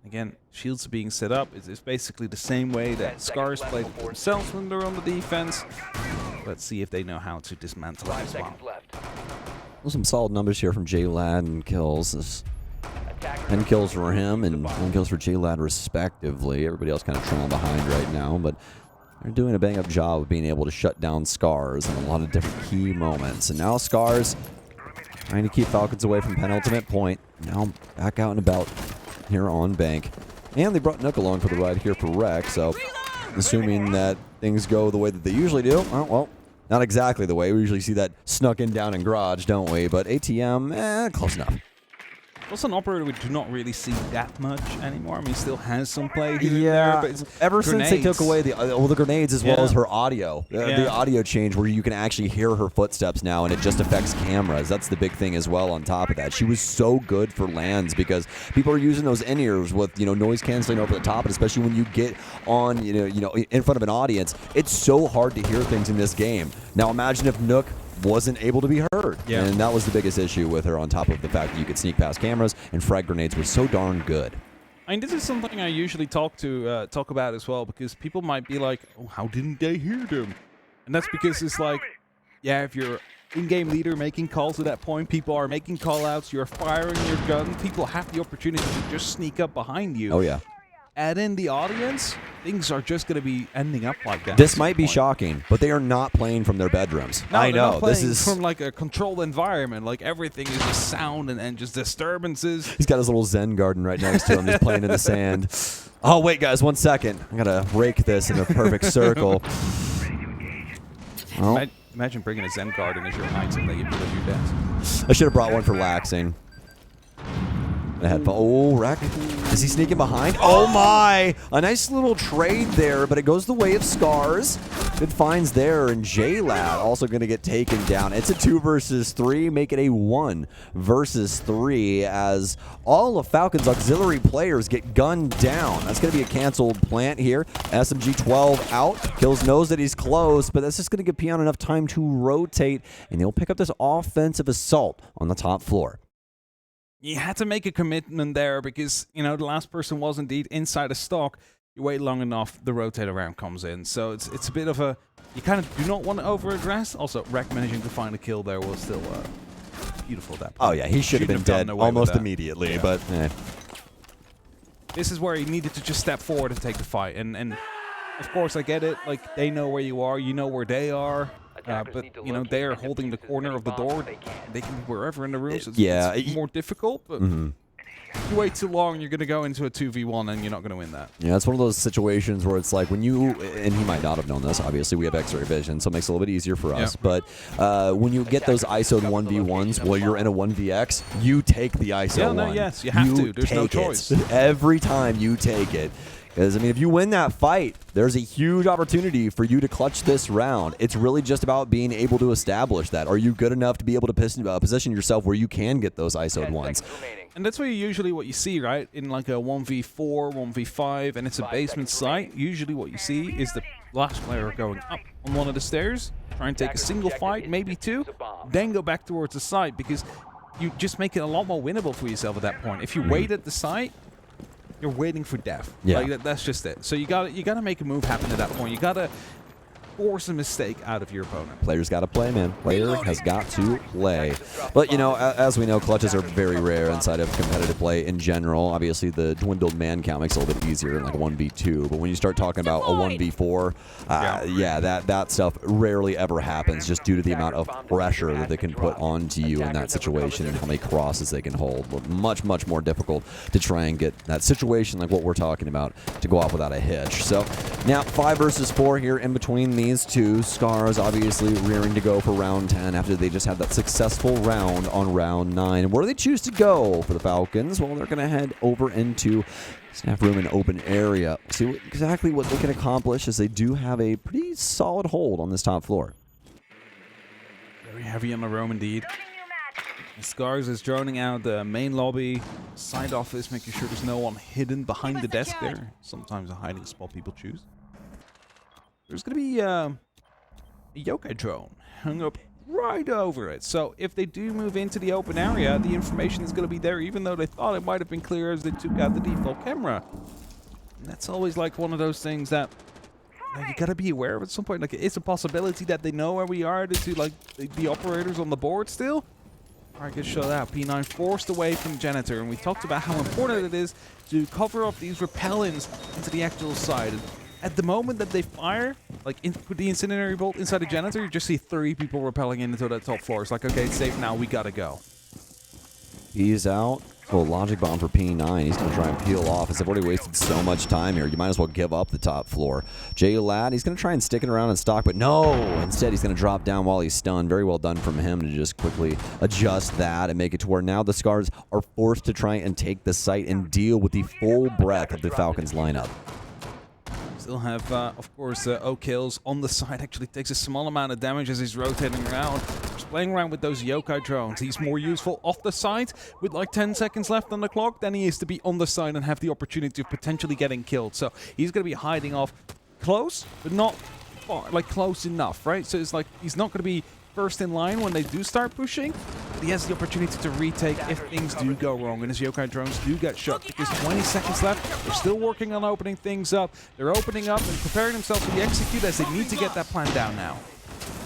Again, shields are being set up. It's basically the same way that SCARZ played themselves when they're on the defense. Let's see if they know how to dismantle it as well. Well, some solid numbers here from JLAD and kills. 10 kills for him and 1 kills for JLAD respectively. Everybody else kind of trailing behind right now, but they're doing a bang-up job of being able to shut down SCARZ in a lot of different key moments. And now SCARZ trying to keep Falcons away from penultimate point. Now back out and about here on bank. And they brought Nook along for the ride here for Rex, so assuming that things go the way that they usually do, well, not exactly the way. We usually see that snuck in down in garage, don't we? But ATM, close enough. Also an operator we do not really see that much anymore. I mean, he still has some play here Yeah, and there, but it's ever grenades. since they took away the grenades as well as her audio. The Yeah. audio change where you can actually hear her footsteps now and it just affects cameras. That's the big thing as well on top of that. She was so good for lands because people are using those in-ears with, noise canceling over the top, and especially when you get on, in front of an audience, it's so hard to hear things in this game. Now imagine if Nook wasn't able to be heard. Yeah. And that was the biggest issue with her, on top of the fact that you could sneak past cameras, and frag grenades were so darn good. I mean, this is something I usually talk about as well, because people might be like, oh, how didn't they hear them? And that's because it's like, yeah, if you're in-game leader making calls at that point, people are making call-outs, you're firing your gun, people have the opportunity to just sneak up behind you. Oh, yeah. Add in the audience, things are just going to be ending up like that. This might be shocking, but they are not playing from their bedrooms. No, I they're know. not playing This is from like a controlled environment. Like everything is just sound and just disturbances. He's got his little Zen garden right next to him. He's playing in the sand. Oh, wait, guys, 1 second. I got to rake this in a perfect circle. Oh, Imagine bringing a Zen garden as your item that you put on your desk. I should have brought one for laxing. Oh, Wreck. Is he sneaking behind? Oh, my! A nice little trade there, but it goes the way of SCARZ. Good finds there, and J-Lad also going to get taken down. It's a 2 versus 3. Make it a 1 versus 3 as all of Falcons' auxiliary players get gunned down. That's going to be a canceled plant here. SMG-12 out. Kills knows that he's close, but that's just going to give Peon enough time to rotate, and they'll pick up this offensive assault on the top floor. You had to make a commitment there because, the last person was indeed inside a stock. You wait long enough, the rotator round comes in. So it's a bit of a... You kind of do not want to over-aggress. Also, Rek managing to find a kill there was still beautiful at that point. Oh, yeah, he should have been dead almost immediately, yeah. But... This is where he needed to just step forward and take the fight. And of course, I get it. Like, they know where you are. You know where they are. But, they are holding the corner of the door. They can be wherever in the room, so it's more difficult. But if you wait too long, you're going to go into a 2v1, and you're not going to win that. Yeah, it's one of those situations where it's like when you, and he might not have known this, obviously we have X-ray vision, so it makes it a little bit easier for us. But when you get those ISO'd 1v1s while you're in a 1vx, you take the ISO 1. Yes, you have to. There's no choice. Every time you take it. Because, if you win that fight, there's a huge opportunity for you to clutch this round. It's really just about being able to establish that. Are you good enough to be able to position yourself where you can get those ISO'd ones? And that's usually what you see, right? In like a 1v4, 1v5, and it's a basement site. Usually what you see is the last player going up on one of the stairs, try and take a single fight, maybe 2, then go back towards the site, because you just make it a lot more winnable for yourself at that point. If you wait at the site, you're waiting for death. Yeah. Like that's just it. So you gotta make a move happen at that point. You gotta force a mistake out of your opponent. Player's got to play, man. Player has got to play. But, as we know, clutches are very rare inside of competitive play in general. Obviously, the dwindled man count makes it a little bit easier in like a 1v2. But when you start talking about a 1v4, that stuff rarely ever happens just due to the amount of pressure that they can put onto you in that situation and how many crosses they can hold. But much, much more difficult to try and get that situation like what we're talking about to go off without a hitch. So now 5 versus 4 here in between these two. SCARZ obviously rearing to go for round 10 after they just had that successful round on round 9. And where do they choose to go for the Falcons? Well, they're going to head over into staff room and open area. See exactly what they can accomplish, as they do have a pretty solid hold on this top floor. Very heavy on the roam indeed. SCARZ is droning out the main lobby, side office, making sure there's no one hidden behind the desk there. Sometimes a hiding spot people choose. There's going to be a yokai drone hung up right over it. So if they do move into the open area, the information is going to be there, even though they thought it might have been clear as they took out the default camera. And that's always like one of those things that you got to be aware of at some point. Like, it's a possibility that they know where we are to like the operators on the board still. All right, good shot out. P9 forced away from the janitor, and we talked about how important it is to cover up these repellents into the actual side. And at the moment that they fire, like put the incendiary bolt inside the janitor, you just see 3 people rappelling into that top floor. It's like, okay, it's safe now, we gotta go. He's out. Well, logic bomb for P9. He's going to try and peel off. As I've already wasted so much time here, you might as well give up the top floor. J-Lad, he's going to try and stick it around in stock, but no! Instead, he's going to drop down while he's stunned. Very well done from him to just quickly adjust that and make it to where now the SCARZ are forced to try and take the site and deal with the full breadth of the Falcons lineup. Still have, of course, O-Kills on the side. Actually takes a small amount of damage as he's rotating around. Just playing around with those yokai drones. He's more useful off the side with like 10 seconds left on the clock than he is to be on the side and have the opportunity of potentially getting killed. So he's going to be hiding off close, but not far, like close enough, right? So it's like he's not going to be first in line when they do start pushing, but he has the opportunity to retake if things do go wrong and his yokai drones do get shot, because 20 seconds left. They're still working on opening things up. They're opening up and preparing themselves for the execute as they need to get that plan down now.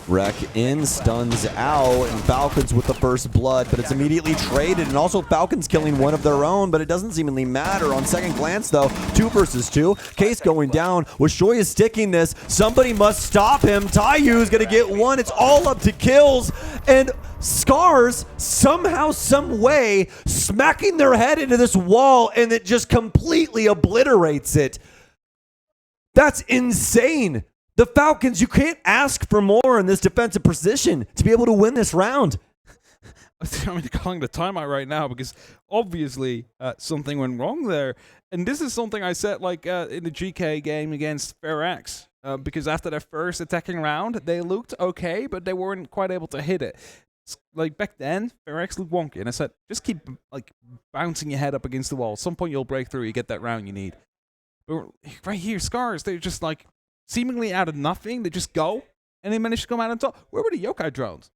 Wreck in, stuns out, and Falcons with the first blood, but it's immediately traded, and also Falcons killing one of their own, but it doesn't seemingly matter. On second glance, though, 2 versus 2. Case going down. Wishoy is sticking this. Somebody must stop him. Taiyu's going to get one. It's all up to kills, and SCARZ somehow, some way, smacking their head into this wall, and it just completely obliterates it. That's insane. The Falcons, you can't ask for more in this defensive position to be able to win this round. I'm calling the timeout right now because obviously something went wrong there. And this is something I said like in the GK game against FairX. Because after their first attacking round, they looked okay, but they weren't quite able to hit it. Like back then, FairX looked wonky. And I said, just keep like bouncing your head up against the wall. At some point you'll break through, you get that round you need. But right here, SCARZ, they're just like seemingly out of nothing. They just go, and they manage to come out on top. Where were the yokai drones?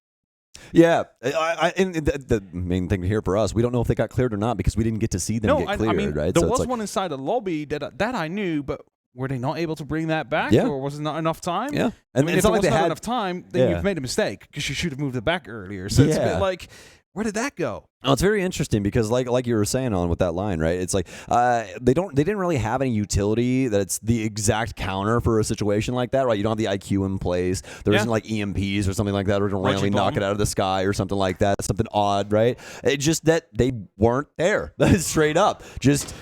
Yeah, and the main thing here for us, we don't know if they got cleared or not because we didn't get to see them get cleared, I mean, right? There so was like, one inside the lobby that I knew, but were they not able to bring that back, or was it not enough time? Yeah, I mean, it's if not it like was they not had enough time, then you've made a mistake because you should have moved it back earlier. So it's a bit like, where did that go? Oh, it's very interesting because like you were saying on with that line, right? It's like they didn't really have any utility that's the exact counter for a situation like that, right? You don't have the IQ in place. There isn't like EMPs or something like that, or to randomly knock it out of the sky or something like that. Something odd, right? It's just that they weren't there. Straight up. Just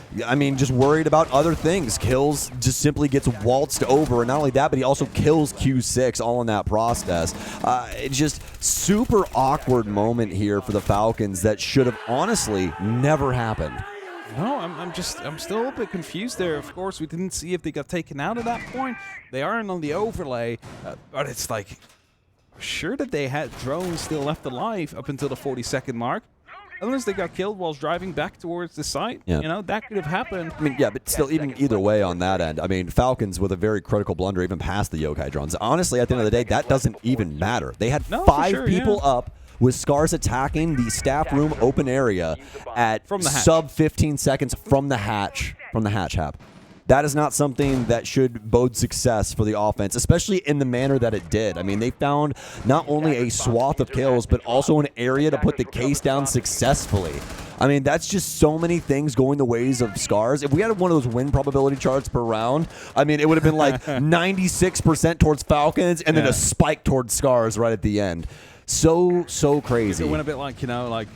worried about other things. Kills just simply gets waltzed over, and not only that, but he also kills Q6 all in that process. It's just super awkward moment here for the Falcons that should have honestly never happened. No, I'm still a bit confused there. Of course, we didn't see if they got taken out at that point. They aren't on the overlay, but it's like, sure that they had drones still left alive up until the 40-second mark. Unless they got killed whilst driving back towards the site, you know, that could have happened. I mean, yeah, but still, even either way on that end, I mean, Falcons with a very critical blunder even past the yokai drones. Honestly, at the end of the day, that doesn't even matter. They had 5 people up with SCARZ attacking the staff room open area at sub 15 seconds from the hatch. Hap. That is not something that should bode success for the offense, especially in the manner that it did. I mean, they found not only a swath of kills, but also an area to put the case down successfully. I mean, that's just so many things going the ways of SCARZ. If we had one of those win probability charts per round, I mean, it would have been like 96% towards Falcons and then a spike towards SCARZ right at the end. So crazy. It went a bit like, you know, like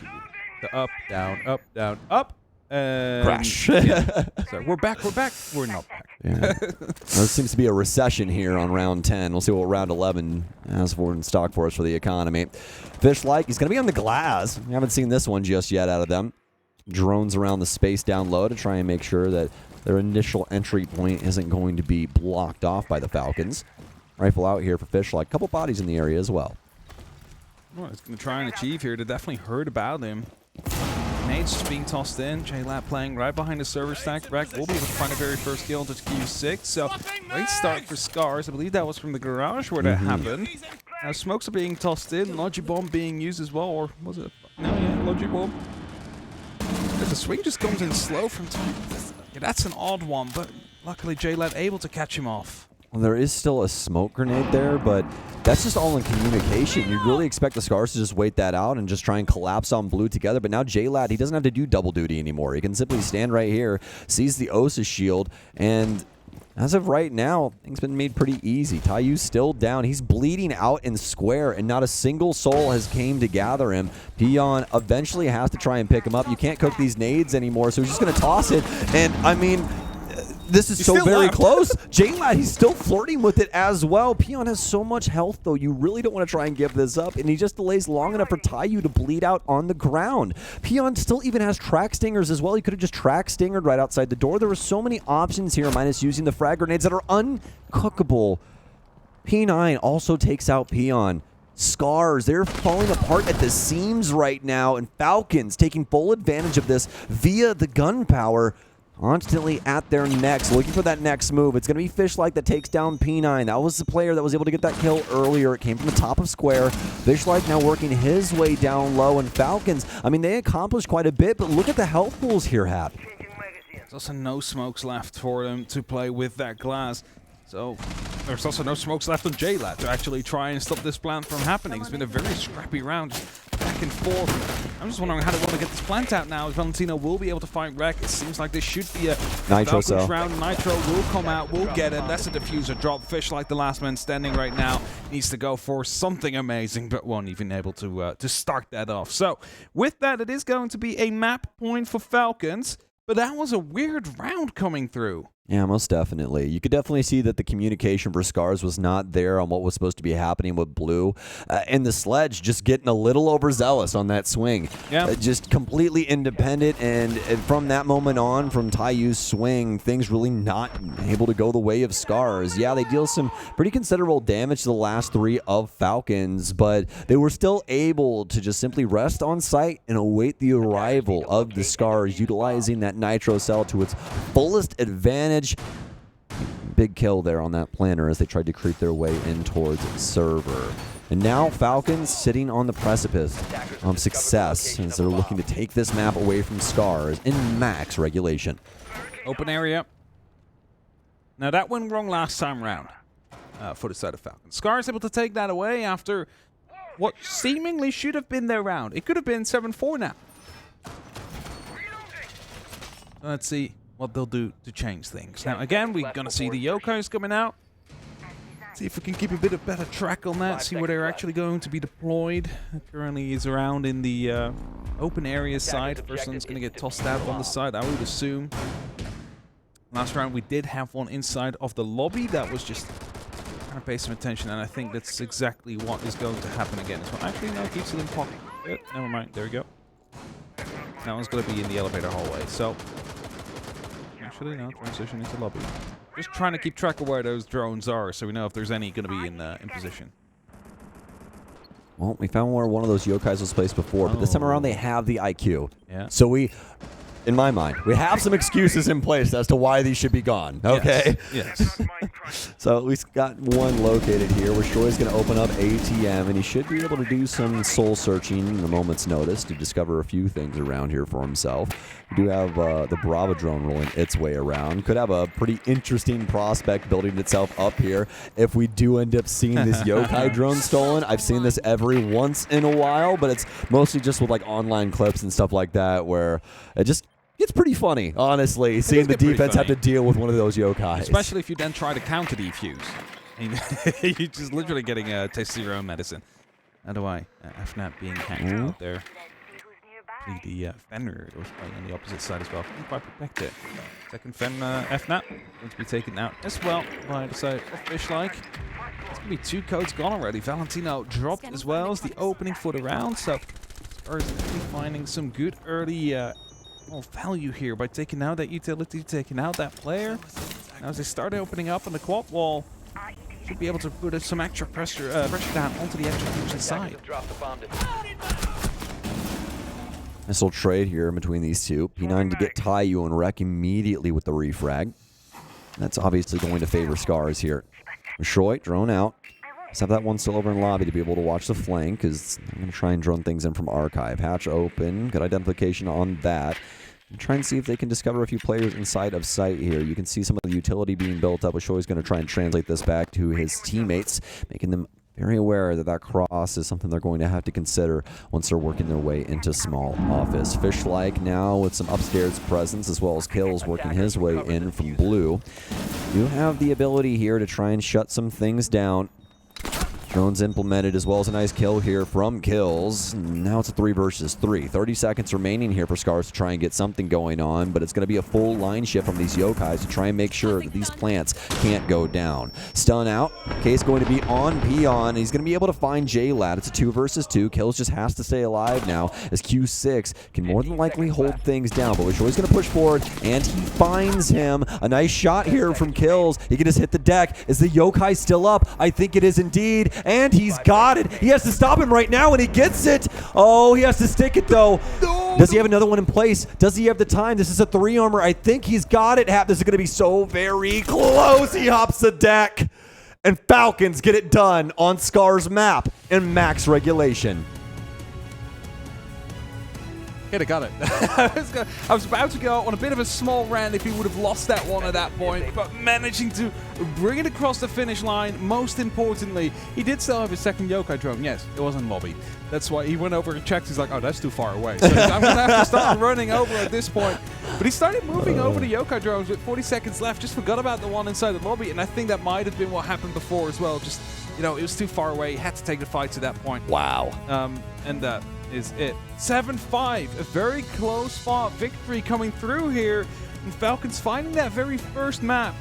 the up, down, up. Crash. So we're back. We're not back. There seems to be a recession here on round 10. We'll see what round 11 has for in stock for us for the economy. Fish-like, he's going to be on the glass. We haven't seen this one just yet out of them. Drones around the space down low to try and make sure that their initial entry point isn't going to be blocked off by the Falcons. Rifle out here for Fish-like. Couple bodies in the area as well. Well, he's going to try and achieve here. They definitely heard about him. Nades just being tossed in. J-Lab playing right behind the server stack. Wreck will be able to find the very first kill into Q6. So, great start for SCARZ. I believe that was from the garage where that happened. Now, smokes are being tossed in. Logi Bomb being used as well. Or was it? No, yeah, Logi Bomb. The swing just comes in slow from time. Yeah, that's an odd one, but luckily J-Lab able to catch him off. Well, there is still a smoke grenade there, but that's just all in communication. You'd really expect the SCARZ to just wait that out and just try and collapse on blue together. But now J-Lad, he doesn't have to do double duty anymore. He can simply stand right here, sees the Osa shield, and As of right now, things been made pretty easy. Taiyu's still down. He's bleeding out in square, and not a single soul has came to gather him. Peon eventually has to try and pick him up. You can't cook these nades anymore, so he's just going to toss it. And, I mean, this is so very close. J-Lad, he's still flirting with it as well. Peon has so much health, though. You really don't want to try and give this up, and he just delays long enough for Taiyu to bleed out on the ground. Peon still even has track stingers as well. He could have just track stingered right outside the door. There were so many options here, minus using the frag grenades that are uncookable. P9 also takes out Peon. SCARZ, they're falling apart at the seams right now, and Falcons taking full advantage of this via the gunpowder. Constantly at their necks, looking for that next move. It's going to be Fishlike that takes down P9. That was the player that was able to get that kill earlier. It came from the top of square. Fishlike now working his way down low, and Falcons, I mean, they accomplished quite a bit, but look at the health pools here, Hap. There's also no smokes left for them to play with that glass. So there's also no smokes left on J-Lad to actually try and stop this plant from happening. It's been a very scrappy round, just back and forth. I'm just wondering how they want to get this plant out now. Valentino will be able to find Wreck. It seems like this should be a Nitro cell round. Nitro will come out, will get it. That's a diffuser drop. Fishlike, the last man standing right now, needs to go for something amazing, but won't even able to start that off. So with that, it is going to be a map point for Falcons, but that was a weird round coming through. Yeah, most definitely. You could definitely see that the communication for SCARZ was not there on what was supposed to be happening with Blue. And the Sledge just getting a little overzealous on that swing. Yeah. Just completely independent. And from that moment on, from Taiyu's swing, things really not able to go the way of SCARZ. Yeah, they deal some pretty considerable damage to the last three of Falcons, but they were still able to just simply rest on site and await the arrival of the SCARZ, utilizing that Nitro Cell to its fullest advantage. Big kill there on that planter as they tried to creep their way in towards server. And now Falcons sitting on the precipice of success as they're looking to take this map away from SCARZ in max regulation. Open area. Now that went wrong last time round for the side of Falcons. SCARZ able to take that away after what seemingly should have been their round. It could have been 7-4 now. Let's see what they'll do to change things. Now, again, we're going to see the Yokais coming out. See if we can keep a bit of better track on that, see where they're actually going to be deployed. Currently is around in the open area side. First one's going to get tossed out on the side, I would assume. Last round, we did have one inside of the lobby. That was just trying to pay some attention, and I think that's exactly what is going to happen again. So actually, no, keeps it in pocket. Never mind, there we go. That one's going to be in the elevator hallway, so... Actually, no, transition into lobby. Just trying to keep track of where those drones are so we know if there's any going to be in position. Well, we found where one of those Yokais was placed before, but this time around they have the IQ. Yeah. So we, in my mind, we have some excuses in place as to why these should be gone. Okay? Yes. So at least got one located here where Shoy's going to open up ATM, and he should be able to do some soul searching in a moment's notice to discover a few things around here for himself. We do have the Bravo drone rolling its way around. Could have a pretty interesting prospect building itself up here if we do end up seeing this Yokai drone stolen. I've seen this every once in a while, but it's mostly just with like online clips and stuff like that where it just... It's pretty funny, honestly, seeing the defense have to deal with one of those Yokais. Especially if you then try to counter defuse. I mean, you're just literally getting a taste of your own medicine. How do I? FNAP being hacked out there. The Fenrir was playing on the opposite side as well. Couldn't quite protect it. Second FNAP going to be taken out as well by the side of Fishlike. It's going to be 2 codes gone already. Valentino dropped as well as the opening for the round. So, SCARZ is definitely finding some good early... value here by taking out that utility, taking out that player. Now as they start opening up on the quad wall, should be able to put some extra pressure down onto the execution side. Missile trade here between these two. P9 to get Taiyu and Wreck immediately with the refrag. That's obviously going to favor SCARZ here. Shoy, drone out. Let's have that one still over in lobby to be able to watch the flank, because I'm going to try and drone things in from archive. Hatch open. Good identification on that. And try and see if they can discover a few players inside of sight here. You can see some of the utility being built up. Shoy's going to try and translate this back to his teammates, making them very aware that that cross is something they're going to have to consider once they're working their way into small office. Fishlike now with some upstairs presence, as well as kills working his way in from Blue. You have the ability here to try and shut some things down. Drones implemented, as well as a nice kill here from Kills. Now it's a 3 versus 3. 30 seconds remaining here for SCARZ to try and get something going on, but it's going to be a full line shift from these Yokais to try and make sure that these plants can't go down. Stun out. Case going to be on Peon. He's going to be able to find J-Lad. It's a 2 versus 2. Kills just has to stay alive now, as Q6 can more than likely hold things down, but Wishoy's going to push forward, and he finds him. A nice shot here from Kills. He can just hit the deck. Is the Yokai still up? I think it is indeed. And he's got it. He has to stop him right now, and he gets it. Oh, he has to stick it, though. Does he have another one in place? Does he have the time? This is a 3 armor. I think he's got it. This is going to be so very close. He hops the deck. And Falcons get it done on SCARZ map in max regulation. He'd have got it. I was about to go on a bit of a small rant if he would have lost that one at that point, but managing to bring it across the finish line. Most importantly, he did still have his second Yokai drone. Yes, it was in lobby. That's why he went over and checked. He's like, oh, that's too far away. So I'm going to have to start running over at this point. But he started moving over the Yokai drones with 40 seconds left. Just forgot about the one inside the lobby, and I think that might have been what happened before as well. Just, you know, it was too far away. He had to take the fight to that point. Wow. And that is it. 7-5, a very close fought victory coming through here. And Falcons finding that very first map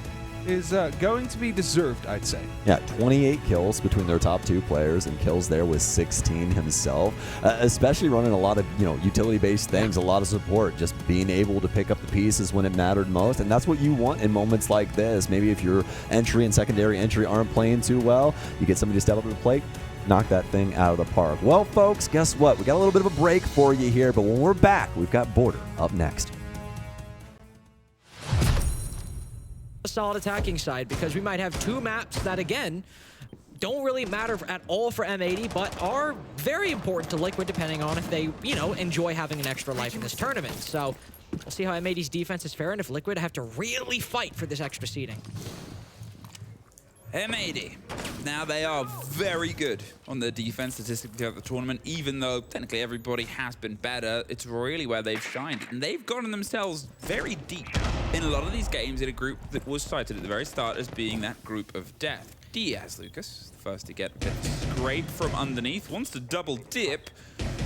is going to be deserved, I'd say. Yeah, 28 kills between their top 2 players, and Kills there with 16 himself. Especially running a lot of, utility-based things, a lot of support, just being able to pick up the pieces when it mattered most. And that's what you want in moments like this. Maybe if your entry and secondary entry aren't playing too well, you get somebody to step up to the plate, knock that thing out of the park. Well, folks, guess what? We got a little bit of a break for you here, but when we're back, we've got Border up next. A solid attacking side, because we might have 2 maps that, again, don't really matter at all for M80, but are very important to Liquid depending on if they, enjoy having an extra life in this tournament. So we'll see how M80's defense is fair and if Liquid have to really fight for this extra seeding. M80. Now, they are very good on their defense statistically throughout the tournament, even though technically everybody has been better. It's really where they've shined. And they've gotten themselves very deep in a lot of these games in a group that was cited at the very start as being that group of death. Diaz Lucas, the first to get a bit scrape from underneath, wants to double dip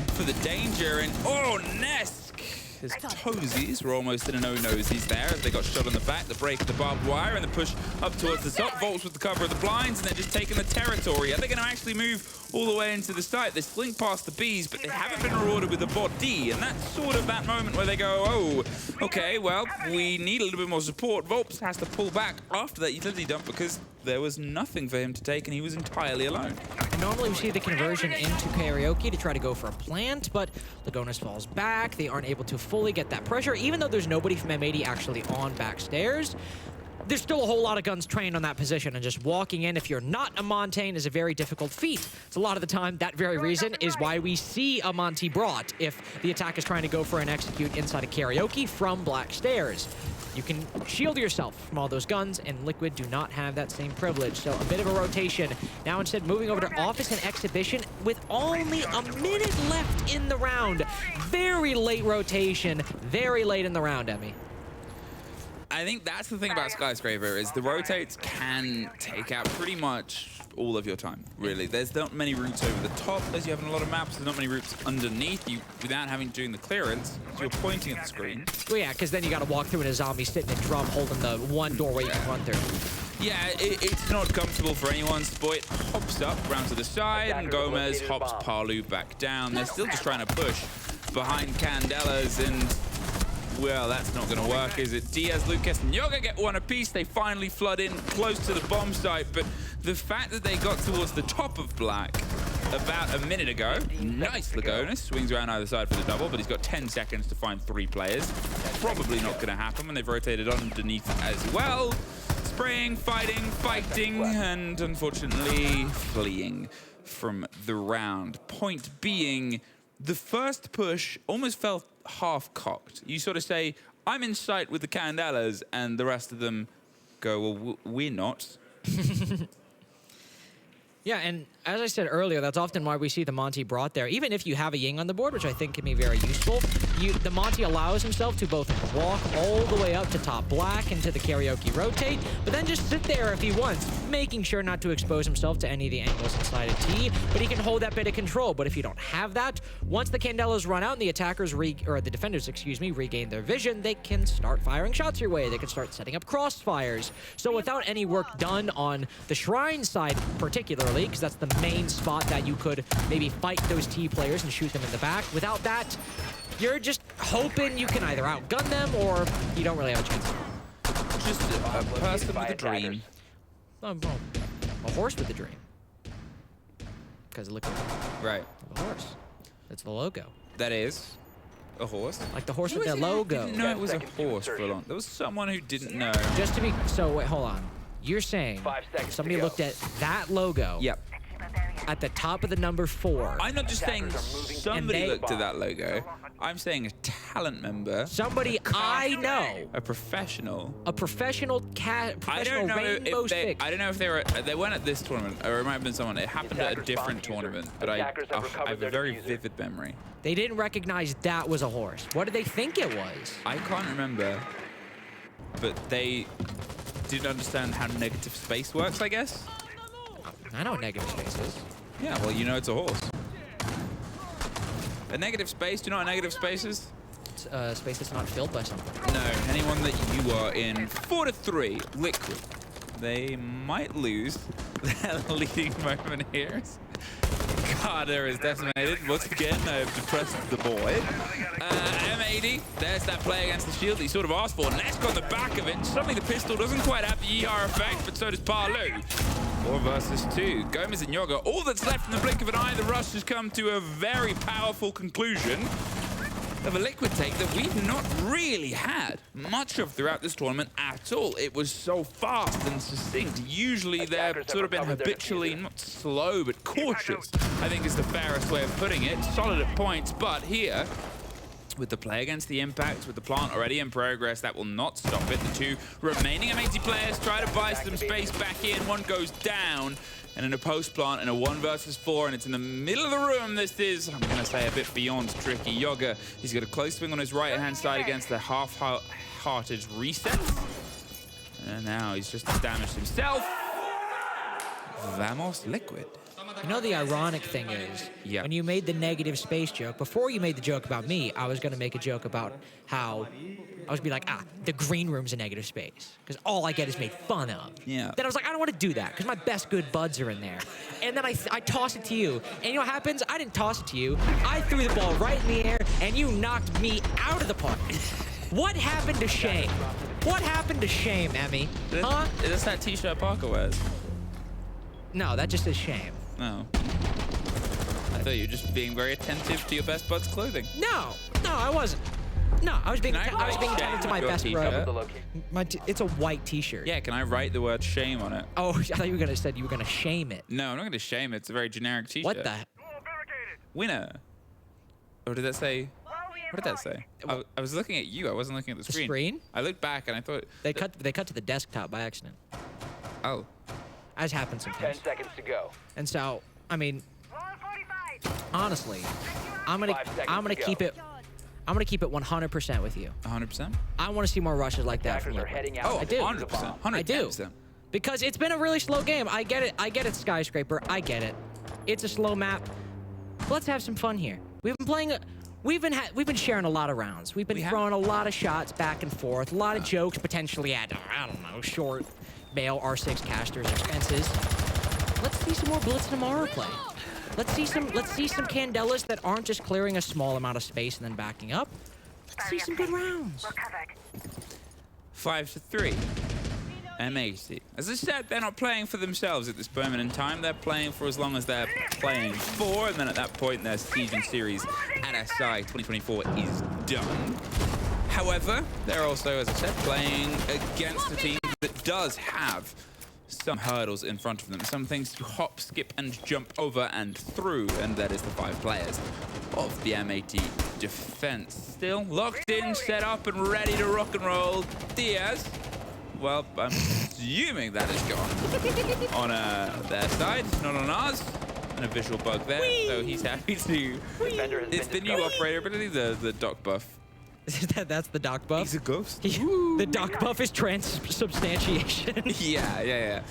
for the danger, and oh, Nesk! His toesies were almost in a no-nosies there as they got shot on the back, the break of the barbed wire, and the push up towards the top. Volts with the cover of the blinds, and they're just taking the territory. Are they going to actually move all the way into the site? They slink past the Bs, but they haven't been rewarded with the body, and that's sort of that moment where they go, oh, okay, well, we need a little bit more support. Volps has to pull back after that utility dump because there was nothing for him to take, and he was entirely alone. Normally we see the conversion into Karaoke to try to go for a plant, but Lagonis falls back. They aren't able to fully get that pressure, even though there's nobody from M80 actually on backstairs. There's still a whole lot of guns trained on that position, and just walking in if you're not a Montaigne is a very difficult feat. So a lot of the time, that very reason is why we see a Monty brought if the attack is trying to go for an execute inside of Karaoke from Black Stairs. You can shield yourself from all those guns, and Liquid do not have that same privilege. So a bit of a rotation. Now instead moving over to Office and Exhibition with only a minute left in the round. Very late rotation, very late in the round, Emmy. I think that's the thing about Skyscraper is the rotates can take out pretty much all of your time, really. There's not many routes over the top as you have in a lot of maps. There's not many routes underneath you without having to do the clearance. So you're pointing at the screen. Well, yeah, because then you got to walk through in a zombie sitting in a drum holding the one doorway you can run through. Yeah, it's not comfortable for anyone. Spoit hops up round to the side, and Gomez hops Palu back down. They're still just trying to push behind Candelas, and well, that's not going to work, is it? Diaz, Lucas, and Yoga get one apiece. They finally flood in close to the bomb site, but the fact that they got towards the top of Black about a minute ago, nice Lagonis, swings around either side for the double, but he's got 10 seconds to find 3 players. Probably not going to happen when they've rotated underneath as well. Spraying, fighting, and unfortunately fleeing from the round. Point being, the first push almost felt half-cocked. You sort of say, I'm in sight with the Candelas, and the rest of them go, well, we're not. Yeah, and as I said earlier, that's often why we see the Monty brought there. Even if you have a Ying on the board, which I think can be very useful, the Monty allows himself to both walk all the way up to top black into the karaoke rotate, but then just sit there if he wants, making sure not to expose himself to any of the angles inside of T, but he can hold that bit of control. But if you don't have that, once the Candelas run out and the attackers, or the defenders, excuse me, regain their vision, they can start firing shots your way. They can start setting up crossfires. So without any work done on the Shrine side particularly, because that's the main spot that you could maybe fight those T players and shoot them in the back, without that, you're just hoping you can either outgun them or you don't really have a chance. Just a person with a dream. Well, a horse with a dream. Because look at Right. the horse. That's the logo. That is a horse. Like the horse Who with was the it who logo. didn't know it was a horse for long. There was someone who didn't know. Just to be, so wait, hold on. You're saying 5 seconds somebody to go. looked at that logo Yep. at the top of the number 4. I'm not just saying Attackers are moving somebody and they- looked at that logo. I'm saying a talent member, Somebody I know, a professional. a professional I professional don't know rainbow if they. stick. I don't know if they weren't at this tournament, or it might have been someone. It happened at a Attackers different spawn user. tournament, but I Attackers have have recovered a their very diffuser. vivid memory. They didn't recognize that was a horse. What did they think it was? I can't remember, but they didn't understand how negative space works, I guess. I know what negative space is. Yeah, well, you know it's a horse. A negative space, do you know what a negative space is? It's a space that's not filled by something. No, anyone that you are in 4 to 3, Liquid. They might lose their leading moment here. Carter is decimated. Once again, I've depressed the boy. M80, there's that play against the shield that he sort of asked for. Nesk on the back of it. Suddenly the pistol doesn't quite have the ER effect, but so does Parlu. 4 versus 2. Gomez and Yoga. All that's left in the blink of an eye. The rush has come to a very powerful conclusion of a Liquid take that we've not really had much of throughout this tournament at all. It was so fast and succinct. Usually they've Attackers have sort of been recovered their habitually diffuser. not slow but cautious, I think is the fairest way of putting it. Solid at points, but here, with the play against the impact, with the plant already in progress, that will not stop it. The 2 remaining M80 players try to buy some space back in. One goes down. And in a post plant in a 1 versus 4, and it's in the middle of the room. This is, I'm going to say, a bit beyond tricky. Yoga, he's got a close swing on his right-hand side against the half-hearted reset. And now he's just damaged himself. Vamos Liquid. You know, the ironic thing is, Yeah. when you made the negative space joke, before you made the joke about me, I was going to make a joke about how I was be like, the green room's a negative space, because all I get is made fun of. Yeah. Then I was like, I don't want to do that, because my best good buds are in there. And then I toss it to you. And you know what happens? I didn't toss it to you. I threw the ball right in the air, and you knocked me out of the park. What happened to shame? What happened to shame, Emmy? Huh? Is this that t-shirt Parker wears? No, that just is shame. No. I thought you were just being very attentive to your best bud's clothing. No, I wasn't. No, I was being Can I write attentive to my shame on best your bro. t-shirt? The location. It's a white T-shirt. Yeah, can I write the word shame on it? Oh, I thought you were gonna said you were gonna shame it. No, I'm not going to shame it. It's a very generic t-shirt. What the? Winner. Or did that say? What did that say? I was looking at you. I wasn't looking at the The screen. screen? I looked back and I thought. They cut to the desktop by accident. Oh. As happens 10 sometimes. seconds to go. And so, I mean, honestly, I'm gonna 5 seconds to go. keep it. I'm gonna keep it 100% with you. 100%? I want to see more rushes like that from Attackers are Liquid. heading out. Oh, I do. 100%. I do. 110%. Because it's been a really slow game. I get it. I get it, Skyscraper. I get it. It's a slow map. Let's have some fun here. We've been playing. We've been sharing a lot of rounds. We've been We have. throwing a lot of shots back and forth. A lot of jokes potentially at I don't know short bail R6 casters expenses. Let's see some more Blitz tomorrow play. Let's see some Candelas that aren't just clearing a small amount of space and then backing up. Let's see some good rounds. 5 to 3. M80. As I said, they're not playing for themselves at this moment in time. They're playing for as long as they're playing for, and then at that point, their season series at SI 2024 is done. However, they're also, as I said, playing against a team that does have some hurdles in front of them, some things to hop, skip, and jump over and through, and that is the 5 players of the M80 defense. Still locked in, set up, and ready to rock and roll. Diaz, well, I'm assuming that is gone on their side, not on ours. and a visual bug there, so he's happy to. Defender has It's been the new discovered. operator ability, the doc buff. That's the doc buff. He's a ghost. The doc buff is transubstantiation. Yeah.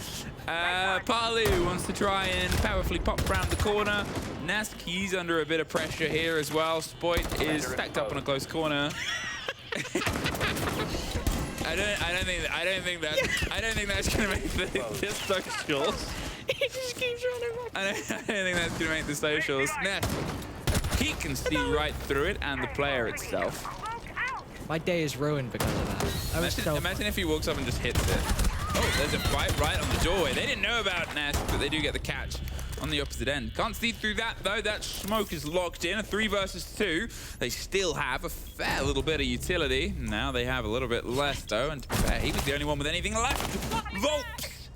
Palu wants to try and powerfully pop around the corner. Nask, he's under a bit of pressure here as well. Spoit is stacked up on a close corner. I don't think that's gonna make the socials. He just keeps running. I don't think that's gonna make the socials. Nask, he can see right through it and the player itself. My day is ruined because of that. Imagine if he walks up and just hits it. Oh, there's a fight right on the doorway. They didn't know about Nask, but they do get the catch on the opposite end. Can't see through that, though. That smoke is locked in. A 3 versus 2. They still have a fair little bit of utility. Now they have a little bit less, though. And to be fair, he was the only one with anything left. Volps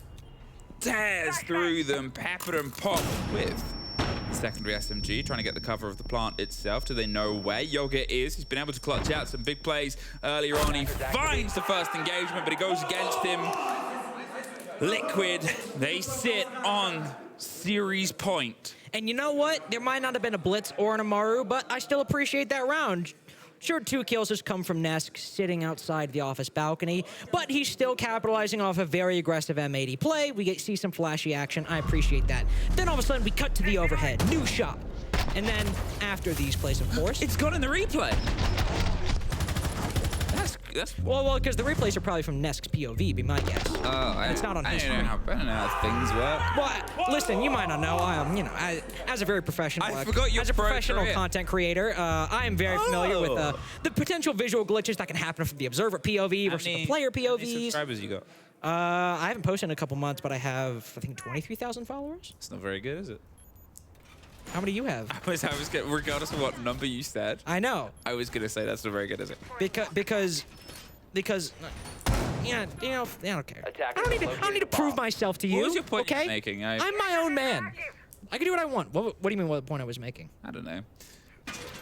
tears through them. Pepper and Pop with secondary SMG, trying to get the cover of the plant itself. Do they know where Yoga is? He's been able to clutch out some big plays earlier on. He finds the first engagement, but it goes against him. Liquid, they sit on series point. And you know what? There might not have been a blitz or an Amaru, but I still appreciate that round. Sure, 2 kills has come from Nesk sitting outside the office balcony, but he's still capitalizing off a very aggressive M80 play. We see some flashy action. I appreciate that. Then all of a sudden, we cut to the overhead. New shot. And then after these plays, of course. It's gone in the replay. That's Well, because the replays are probably from Nesk's POV, be my guess. It's not on his I don't know how things work. Well, listen, you might not know. As a very professional, I forgot your as a pro professional career. content creator, I am very familiar with the potential visual glitches that can happen from the observer POV versus the player How many POVs. subscribers you got? I haven't posted in a couple months, but I have, I think, 23,000 followers. It's not very good, is it? How many do you have? I was gonna, regardless of what number you said, I know, I was gonna say that's not very good, is it? because, yeah, you know, I don't care. I don't need to prove myself to you. What was your point you okay? were making? I'm my own man. I can do what I want. What do you mean? What the point I was making? I don't know.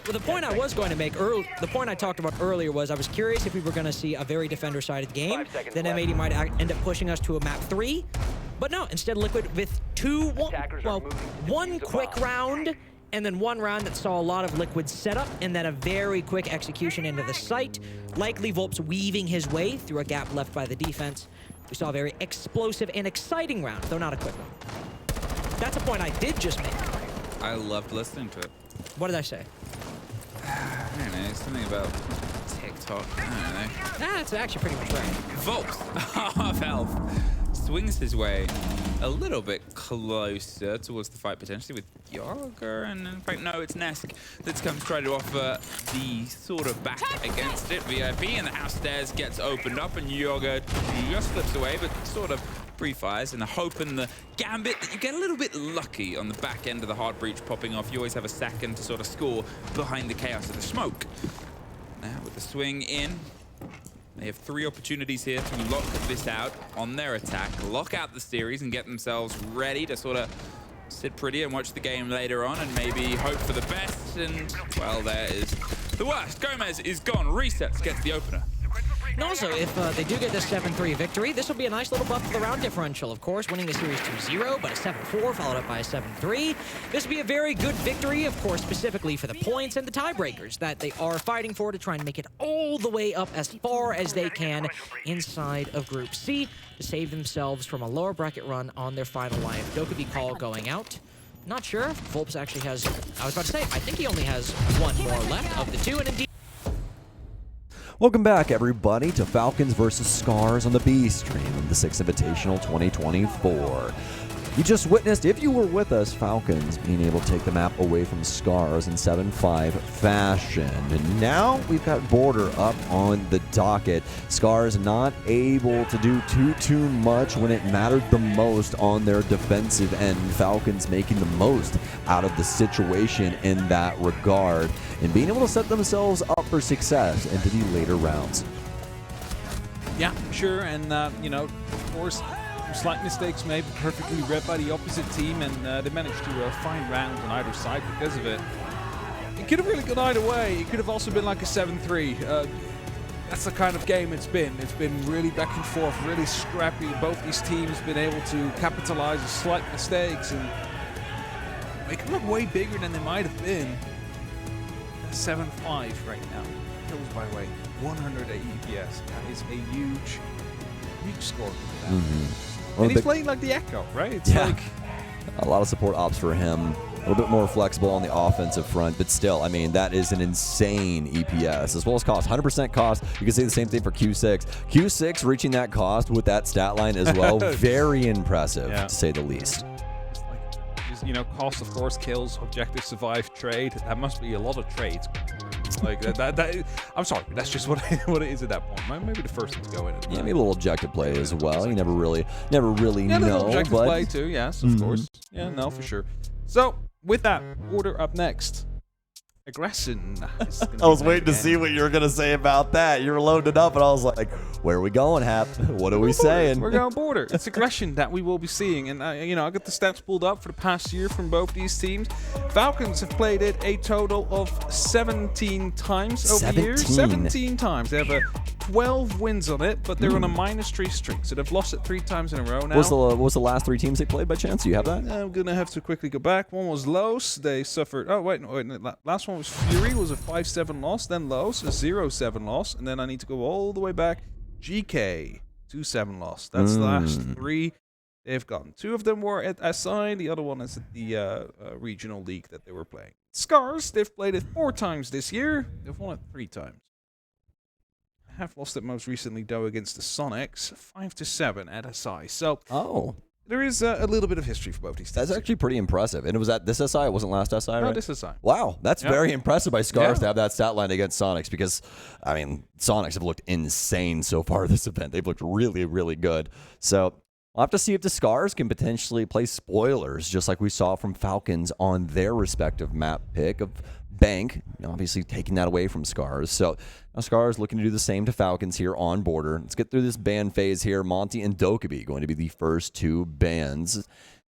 Well, the point I was going to make, the point I talked about earlier was I was curious if we were going to see a very defender-sided game. 5 seconds Then left. M80 might end up pushing us to a map 3. But no, instead Liquid with one quick round, and then 1 round that saw a lot of Liquid setup, and then a very quick execution into the site. Likely Volps weaving his way through a gap left by the defense. We saw a very explosive and exciting round, though not a quick one. That's a point I did just make. I loved listening to it. What did I say? I don't know, something about TikTok. I don't know. That's actually pretty much right. Volks, half health, swings his way a little bit closer towards the fight potentially with Yoga, and in fact, no, it's Nesk that's come to try to offer the sort of back against it. VIP, and the house stairs gets opened up, and Yoga just slips away, but sort of pre-fires in the hope and the gambit that you get a little bit lucky on the back end of the hard breach popping off. You always have a second to sort of score behind the chaos of the smoke. Now with the swing in, they have 3 opportunities here to lock this out on their attack, lock out the series and get themselves ready to sort of sit pretty and watch the game later on and maybe hope for the best. And, well, there is the worst. Gomez is gone. Resets, gets the opener. And also, if they do get this 7-3 victory, this will be a nice little buff to the round differential. Of course, winning the series 2-0, but a 7-4 followed up by a 7-3. This will be a very good victory, of course, specifically for the points and the tiebreakers that they are fighting for to try and make it all the way up as far as they can inside of Group C to save themselves from a lower bracket run on their final line. Dokubi call going out. Not sure. Volps actually has, I was about to say, I think he only has 1 more left of the 2, and indeed. Welcome back, everybody, to Falcons versus SCARZ on the B stream of the 6 Invitational 2024. You just witnessed, if you were with us, Falcons being able to take the map away from SCARZ in 7-5 fashion. And now we've got Border up on the docket. SCARZ not able to do too much when it mattered the most on their defensive end. Falcons making the most out of the situation in that regard and being able to set themselves up for success into the later rounds. Yeah, sure, and you know, of course, slight mistakes made, perfectly read by the opposite team, and they managed to find rounds on either side because of it. It could have really gone either way. It could have also been like a 7-3. That's the kind of game it's been. It's been really back and forth, really scrappy. Both these teams been able to capitalize on slight mistakes and They can look way bigger than they might have been. 7-5 right now. Kills by weight, 108 EPS. That is a huge score for that. Well, And he's playing like the Echo, right? It's Yeah. like a lot of support ops for him. A little bit more flexible on the offensive front, but still, I mean, that is an insane EPS as well as cost. 100% cost. You can say the same thing for Q6. Q6 reaching that cost with that stat line as well. Very impressive, Yeah. to say the least. It's like, just, you know, cost of course kills, objective survive, trade. That must be a lot of trades. Like that I'm sorry, but that's just what it is at that point. Maybe the first one's going. Yeah, maybe a little objective play as well. You never really Yeah, know. objective But play too. Yes, of course. Yeah, no, for sure. So with that, order up next. Aggression. I was waiting to see what you were going to say about that. You were loaded up, and I was like, where are we going, Hap? What are we saying? We're going border. It's aggression that we will be seeing. And, you know, I got the stats pulled up for the past year from both these teams. Falcons have played it a total of 17 times over the years. 17 times. They have a 12 wins on it, but they're on a -3 streak. So they've lost it 3 times in a row now. What was the last 3 teams they played by chance? Do you have that? I'm going to have to quickly go back. One was Los. They suffered... Oh, wait. No, last one was Fury. Was a 5-7 loss. Then Los, a 0-7 loss. And then I need to go all the way back. GK, 2-7 loss. That's the last 3 they've gotten. 2 of them were at SI. The other one is at the regional league that they were playing. SCARZ, they've played it 4 times this year. They've won it 3 times. Have lost it most recently, though, against the Sonics, 5-7 at SI. So, there is a little bit of history for both these teams. That's actually pretty impressive. And it was at this SI? It wasn't last SI, right? No, this SI. Wow, that's very impressive by SCARZ to have that stat line against Sonics because, I mean, Sonics have looked insane so far this event. They've looked really, really good. So, we'll have to see if the SCARZ can potentially play spoilers, just like we saw from Falcons on their respective map pick of Bank, obviously taking that away from SCARZ. So now SCARZ looking to do the same to Falcons here on border. Let's get through this ban phase here. Monty and Dokkaebi going to be the first 2 bans.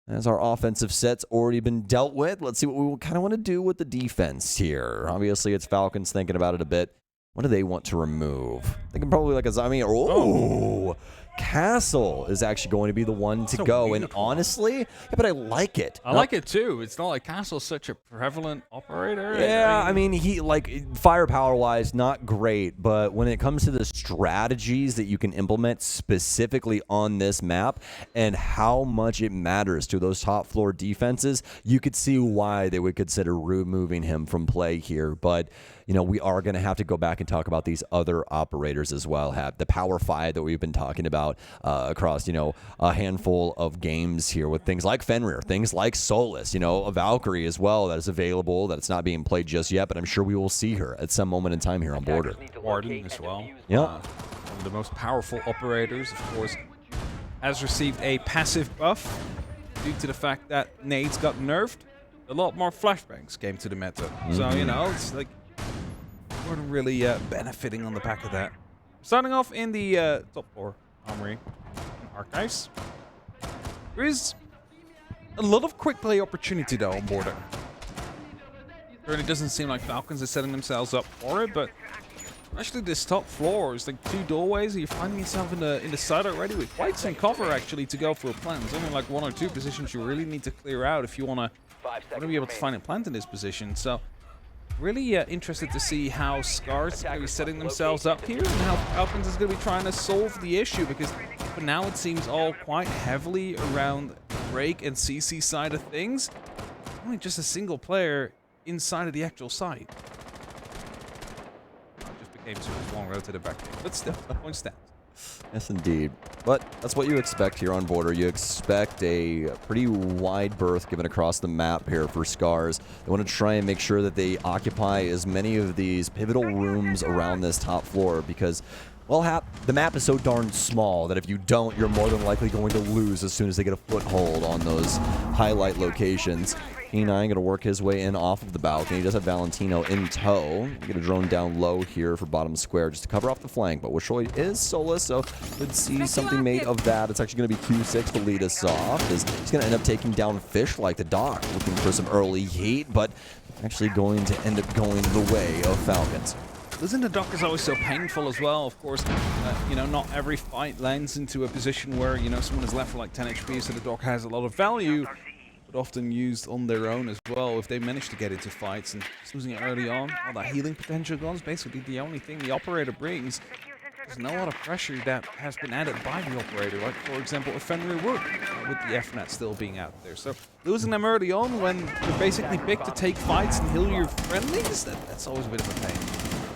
As our offensive set's already been dealt with, let's see what we kind of want to do with the defense here. Obviously, it's Falcons thinking about it a bit. What do they want to remove? They can probably like a zombie. Oh, Castle is actually going to be the one to go. And honestly, yeah, but I like it. I like it too. It's not like Castle's such a prevalent operator. Yeah, I mean, he like firepower wise, not great, but when it comes to the strategies that you can implement specifically on this map and how much it matters to those top floor defenses, you could see why they would consider removing him from play here. But you know, we are going to have to go back and talk about these other operators as well. Have the Power 5 that we've been talking about across, you know, a handful of games here with things like Fenrir, things like Solus, you know, a Valkyrie as well that is available, that it's not being played just yet, but I'm sure we will see her at some moment in time here on border. Warden as well. Yeah. One of the most powerful operators, of course, has received a passive buff due to the fact that nades got nerfed. A lot more flashbangs came to the meta. So, you know, it's like we're really benefiting on the back of that. Starting off in the top 4 Armory and Archives. There is a lot of quick play opportunity though on border. Really doesn't seem like Falcons are setting themselves up for it, but actually this top floor is like 2 doorways and you're finding yourself in the side already with quite some cover actually to go for a plant. There's only like 1 or 2 positions you really need to clear out if you want to be able to find a plant in this position. So really interested to see how SCARZ is going to be setting themselves up here and how Falcons is going to be trying to solve the issue, because for now it seems all quite heavily around Break and CC side of things. Only just a single player inside of the actual site. Just became too long road to the back gate, but still, point stands. Yes, indeed. But that's what you expect here on border. You expect a pretty wide berth given across the map here for SCARZ. They want to try and make sure that they occupy as many of these pivotal rooms around this top floor because, well, the map is so darn small that if you don't, you're more than likely going to lose as soon as they get a foothold on those highlight locations. E9 going to work his way in off of the balcony. He does have Valentino in tow. Get a drone down low here for bottom square just to cover off the flank. But Wishoy is Solus, so could see something made of that. It's actually going to be Q6 to lead us off. He's going to end up taking down Fish like the Doc, looking for some early heat, but actually going to end up going the way of Falcons. Losing the Doc is always so painful as well. Of course, you know, not every fight lands into a position where, you know, someone is left for like 10 HP, so the Doc has a lot of value. but often used on their own as well if they manage to get into fights. And just losing it early on, all that healing potential gone is basically the only thing the operator brings. There's no lot of pressure that has been added by the operator, like for example, if Fenrir would, with the FNAT still being out there. So losing them early on when you're basically picked to take fights and heal your friendlies, that's always a bit of a pain.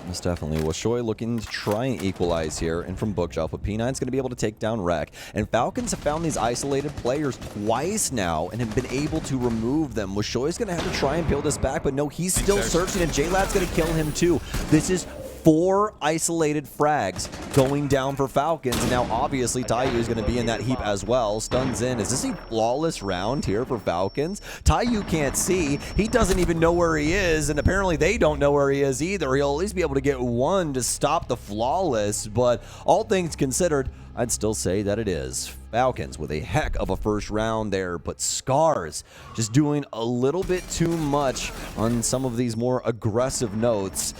Most definitely. Wishoy looking to try and equalize here, and from Bookshelf, but P9's going to be able to take down Rek. And Falcons have found these isolated players twice now and have been able to remove them. Wishoy's going to have to try and peel this back, but no, he's still searching, and J-Lad's going to kill him too. This is 4 isolated frags going down for Falcons, and now obviously Taiyu is going to be in that heap as well. Stuns in. Is this a flawless round here for Falcons? Taiyu can't see. He doesn't even know where he is, and apparently they don't know where he is either. He'll at least be able to get one to stop the flawless, but all things considered, I'd still say that it is Falcons with a heck of a first round there, but SCARZ just doing a little bit too much on some of these more aggressive notes.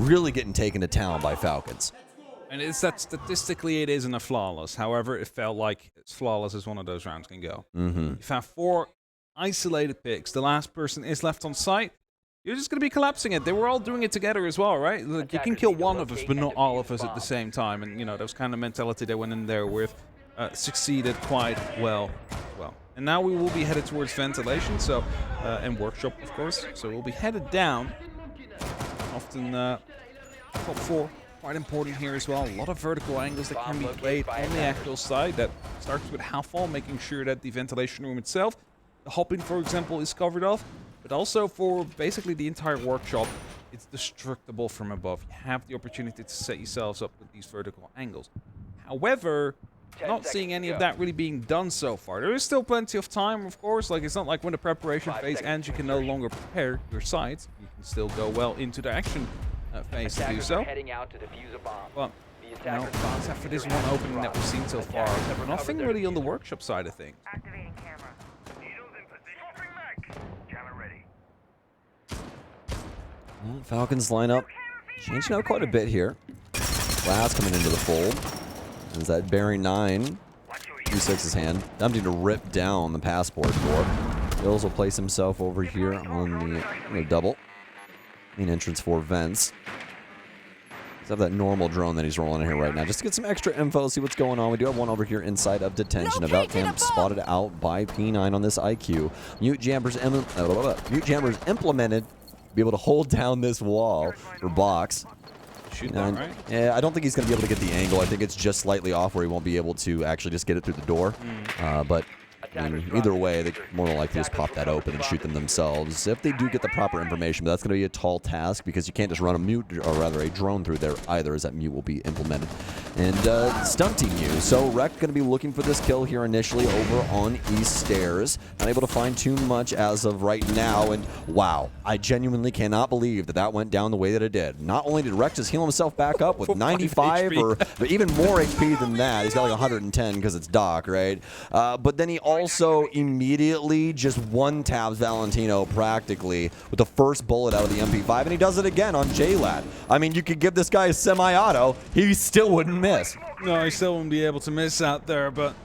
Really getting taken to town by Falcons. And it's that statistically it isn't a flawless. However, it felt like it's flawless as one of those rounds can go. You've had 4 isolated picks. The last person is left on site. You're just going to be collapsing it. They were all doing it together as well, right? Like, you can kill one of us, but not all of us at the same time. And, you know, that was kind of mentality they went in there with. Succeeded quite well. And now we will be headed towards ventilation, so and workshop, of course. So we'll be headed down. Often top 4, quite important here as well. A lot of vertical angles that can be played on the actual side. That starts with half-fall, making sure that the ventilation room itself, the hopping, for example, is covered off. But also for basically the entire workshop, it's destructible from above. You have the opportunity to set yourselves up with these vertical angles. However, not seeing any of that really being done so far. There is still plenty of time, of course. Like, it's not like when the preparation phase ends, you can no longer prepare your sites. You can still go well into the action phase to do so. But, you know, except for this one opening that we've seen so far, nothing really on the workshop side of things. Well, Falcons lineup changing out quite a bit here. Glass coming into the fold. Is that bearing 9? Q6's hand. Attempting to rip down the passport door. Bills will place himself over here on the double. Main entrance for vents. Let's have that normal drone that he's rolling in here right now, just to get some extra info, see what's going on. We do have one over here inside of detention. About camp spotted out by P9 on this IQ. Mute jammers implemented. Be able to hold down this wall for box. Shoot that, right? Yeah, I don't think he's going to be able to get the angle. I think it's just slightly off where he won't be able to actually just get it through the door. But I mean, either way, they more than likely just pop that open and shoot them themselves if they do get the proper information. But that's going to be a tall task because you can't just run a mute, or rather a drone through there either, as that mute will be implemented and stunting you. So Rek going to be looking for this kill here initially over on East Stairs. Not able to find too much as of right now. And wow, I genuinely cannot believe that that went down the way that it did. Not only did Rek just heal himself back up with 95 or even more HP than that. He's got like 110 because it's Doc, right? But then he also immediately just one-taps Valentino practically with the first bullet out of the MP5, and he does it again on J-Lad. I mean, you could give this guy a semi-auto, he still wouldn't miss. No, he still wouldn't be able to miss out there, but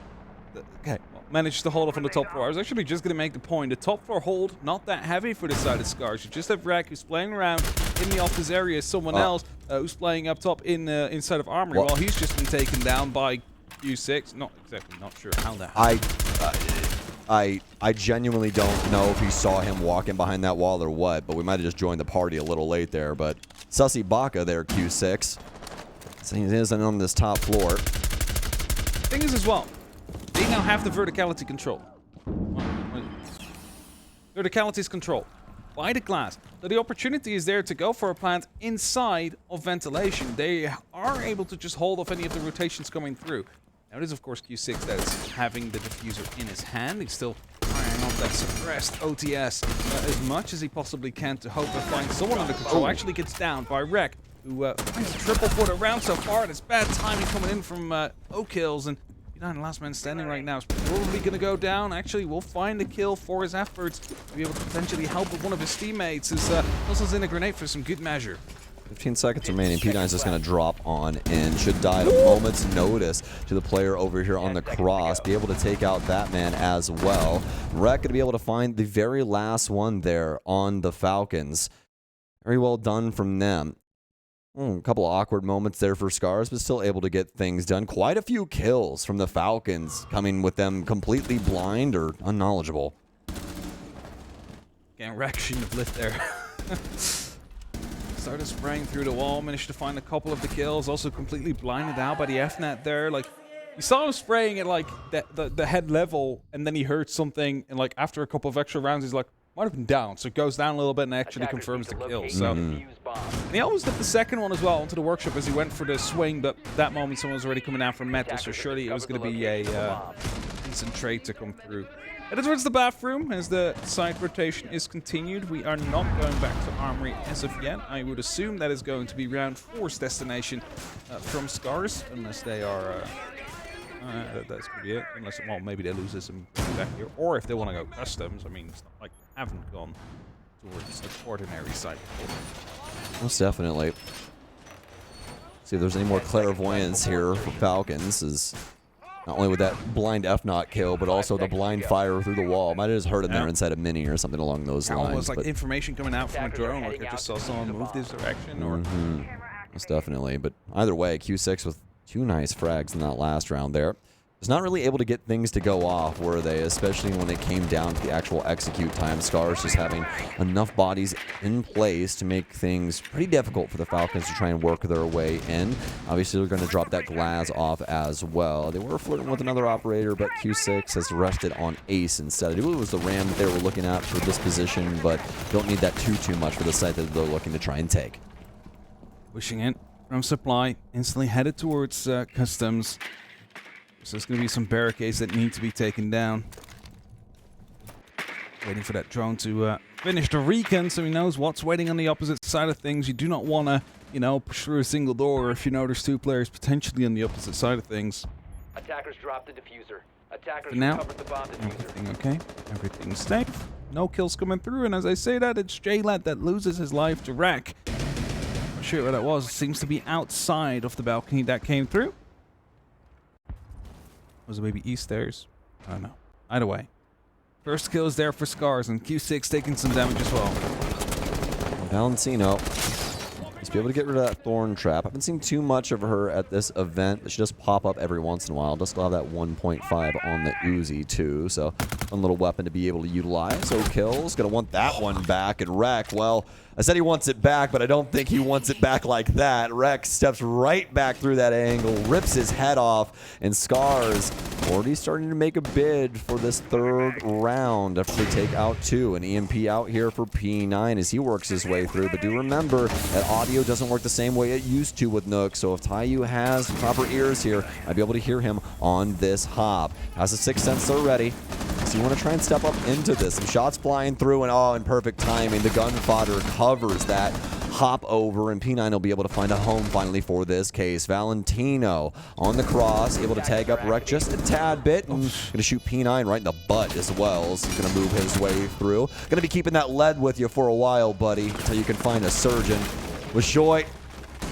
okay, well, managed to hold off on the top floor. I was actually just going to make the point. The top floor hold, not that heavy for this side of SCARZ. You just have Rek who's playing around in the office area, someone else who's playing up top in inside of Armory, while he's just been taken down by Q6. Not exactly, not sure how that happened. I genuinely don't know if he saw him walking behind that wall or what, but we might have just joined the party a little late there. But Sussy Baka there, Q6. So he isn't on this top floor. Thing is as well, they now have the verticality control. Verticality is controlled by the glass. So the opportunity is there to go for a plant inside of ventilation. They are able to just hold off any of the rotations coming through. Now it is, of course, Q6 that is having the diffuser in his hand. He's still firing off that suppressed OTS as much as he possibly can to hope to find someone under control. Actually gets down by Rek, who finds a triple for the round so far. It's bad timing coming in from O-kills, and the last man standing right now is probably going to go down. Actually, we'll find a kill for his efforts to be able to potentially help with one of his teammates. As Nuzzle's in a grenade for some good measure. 15 seconds remaining. P9's just going to drop on in. Should die at a moment's notice to the player over here on the cross. Be able to take out that man as well. Rek going to be able to find the very last one there on the Falcons. Very well done from them. A couple of awkward moments there for SCARZ, but still able to get things done. Quite a few kills from the Falcons, coming with them completely blind or unknowledgeable. Again, Rek shouldn't have lived there. Started spraying through the wall, managed to find a couple of the kills, also completely blinded out by the FNet there. Like, you saw him spraying at like the head level, and then he heard something, and like after a couple of extra rounds, he's like, might have been down, so it goes down a little bit and actually confirms the kill. So, and he almost did the second one as well onto the workshop as he went for the swing, but that moment someone was already coming down from metal, so surely it was going to be a decent trade to come through. Headed towards the bathroom as the side rotation is continued. We are not going back to Armory as of yet. I would assume that is going to be round 4's destination from SCARZ, unless they are... that's going to be it. Unless, well, maybe they lose this and bring it back here. Or if they want to go customs, I mean, it's not like they haven't gone towards the ordinary side before. Most definitely. See if there's any more clairvoyance here for Falcons. Is not only with that blind F0 kill, but also the blind fire through the wall. Might have just hurt him there inside a mini or something along those lines. Almost like information coming out from a drone, like I just saw someone move this direction. Or Most definitely. But either way, Q6 with 2 nice frags in that last round there. Was not really able to get things to go off, were they? Especially when it came down to the actual execute time. SCARZ just having enough bodies in place to make things pretty difficult for the Falcons to try and work their way in. Obviously, they're going to drop that glass off as well. They were flirting with another operator, but Q6 has rested on Ace instead. I knew it was the Ram that they were looking at for this position, but don't need that too much for the site that they're looking to try and take. Pushing it from supply, instantly headed towards customs. So there's going to be some barricades that need to be taken down. Waiting for that drone to finish the recon so he knows what's waiting on the opposite side of things. You do not want to, you know, push through a single door if you know there's 2 players potentially on the opposite side of things. Attackers dropped the diffuser. Attackers For now, recovered the bomb diffuser. everything okay. Everything's safe. No kills coming through, and as I say that, it's J-Lad that loses his life to Rek. Not sure where that was. It seems to be outside of the balcony that came through. Was it maybe east stairs? I don't know. Either way. First kill is there for SCARZ, and Q6 taking some damage as well. Valentino. Just be able to get rid of that thorn trap. I haven't seen too much of her at this event. She does pop up every once in a while. Does still have that 1.5 on the Uzi too, so one little weapon to be able to utilize. So kills. Gonna want that one back, and Rek, well, I said he wants it back, but I don't think he wants it back like that. Rek steps right back through that angle, rips his head off, and SCARZ already starting to make a bid for this 3rd round after they take out 2. An EMP out here for P9 as he works his way through, but do remember that audio doesn't work the same way it used to with Nook, so if Taiyu has proper ears here, I'd be able to hear him on this hop. Has a 6th sense already. So you want to try and step up into this. Some shots flying through, and in perfect timing, the gun fodder covers that hop over, and P9 will be able to find a home finally for this case. Valentino on the cross, able to tag up Rek just a tad bit, and going to shoot P9 right in the butt as well. So he's going to move his way through. Going to be keeping that lead with you for a while, buddy, until you can find a surgeon. With Shoy,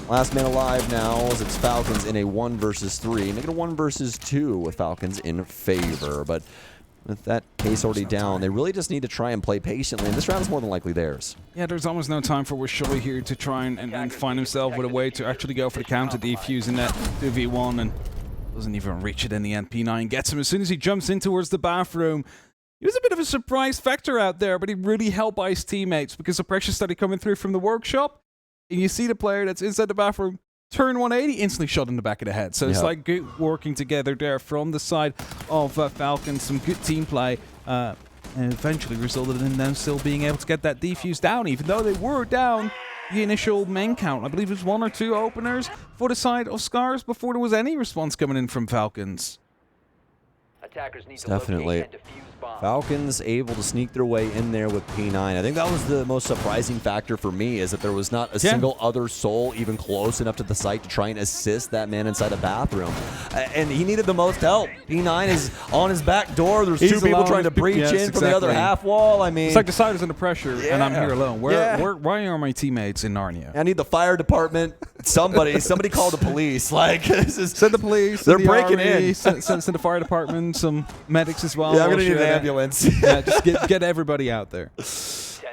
last man alive now, as it's Falcons in a 1 versus 3. Make it a 1 versus 2 with Falcons in favor, but with that case already down, they really just need to try and play patiently, and this round is more than likely theirs. Yeah, there's almost no time for Wishoy here to try and find himself with a way to actually go for the counter defuse in that 2v1, and doesn't even reach it in the end. P9 gets him as soon as he jumps in towards the bathroom. He was a bit of a surprise factor out there, but he really helped by his teammates because the pressure started coming through from the workshop, and you see the player that's inside the bathroom turn 180, instantly shot in the back of the head. So it's like good working together there from the side of Falcons. Some good team play and eventually resulted in them still being able to get that defuse down, even though they were down the initial main count. I believe it was 1 or 2 openers for the side of SCARZ before there was any response coming in from Falcons. Attackers need to Definitely. locate and defuse bomb. Falcons able to sneak their way in there with P9. I think that was the most surprising factor for me, is that there was not a single other soul even close enough to the site to try and assist that man inside a bathroom. And he needed the most help. P9 is on his back door. There's two people trying to breach in from the other half wall. I mean, it's like the side is under pressure, and I'm here alone. Why are my teammates in Narnia? I need the fire department. Somebody call the police. Like, this is, send the police. They're the breaking army, in. Send the fire department, some medics as well. Yeah, I'm gonna need an ambulance. Yeah, just get everybody out there.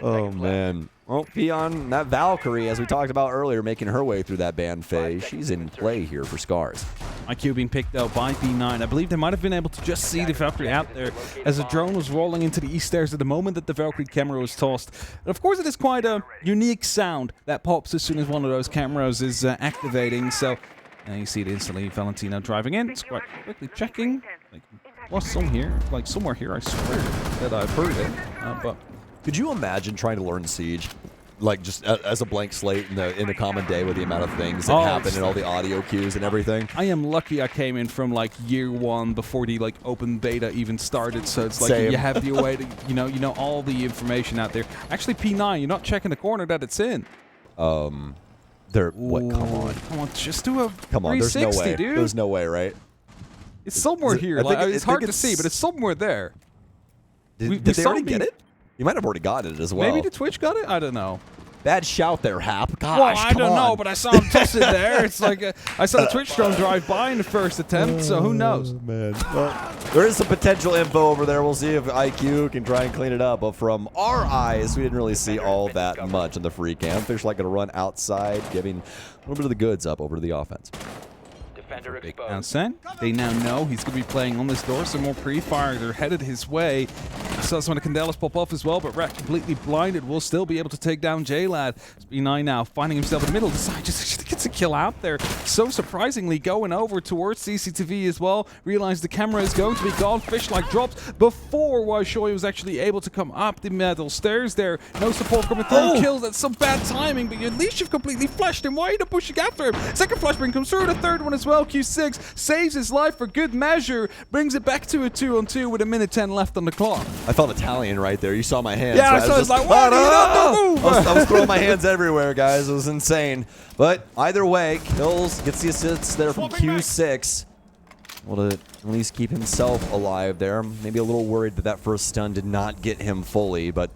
Oh man. Well, Peon, that Valkyrie, as we talked about earlier, making her way through that ban phase. She's in play here for SCARZ. IQ being picked out by B9. I believe they might have been able to just see the Valkyrie out there as the drone was rolling into the east stairs at the moment that the Valkyrie camera was tossed. And of course, it is quite a unique sound that pops as soon as one of those cameras is activating. So you see it instantly. Valentino driving in. It's quite quickly checking. Like, was some here? Like somewhere here, I swear that I've heard it. But could you imagine trying to learn Siege, like just as a blank slate in the common day with the amount of things that happen and all the audio cues and everything? I am lucky I came in from like year one before the open beta even started, so it's like you have the way to you know all the information out there. Actually, P9, you're not checking the corner that it's in. There. What? Come on, just do a Come on. There's 360, no way. dude. There's no way, right? It's somewhere here. It's hard to see, but it's somewhere there. Did they already get it? You might have already gotten it as well. Maybe the Twitch got it? I don't know. Bad shout there, Hap. Gosh, well, I don't know, but I saw him toss it there. It's like I saw the Twitch drone drive by in the first attempt, so who knows? Man. Well, there is some potential info over there. We'll see if IQ can try and clean it up. But from our eyes, we didn't really see all that much in the free cam. Fish like going to run outside, giving a little bit of the goods up over to the offense. Big consent. They now know he's going to be playing on this door. Some more pre-fire. They're headed his way. Saw some of the Candelas pop off as well, but Rat completely blinded. Will still be able to take down J-Lad. B9 now finding himself in the middle. Decides just gets a kill out there. So surprisingly going over towards CCTV as well. Realized the camera is going to be gone. Fish like drops before Shoy was actually able to come up the metal stairs there. No support coming through. Kills. That's some bad timing, but at least you've completely flashed him. Why are you not pushing after him? Second flashbang comes through. The third one as well. Q6 saves his life for good measure. Brings it back to a 2-on-2 with 1:10 left on the clock. I felt Italian right there. You saw my hands. Yeah, right? I was like, what? I was throwing my hands everywhere, guys. It was insane. But either way, Kills gets the assists there from Q6. Able to at least keep himself alive there. Maybe a little worried that that first stun did not get him fully, but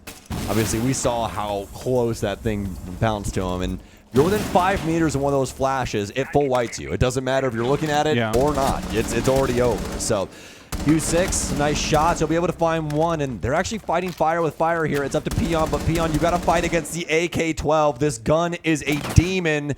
obviously we saw how close that thing bounced to him. And you're within 5 meters of one of those flashes, it full whites you. It doesn't matter if you're looking at it or not. It's already over. So Q6, nice shots. He'll be able to find one, and they're actually fighting fire with fire here. It's up to Peon, but Peon, you got to fight against the AK-12. This gun is a demon.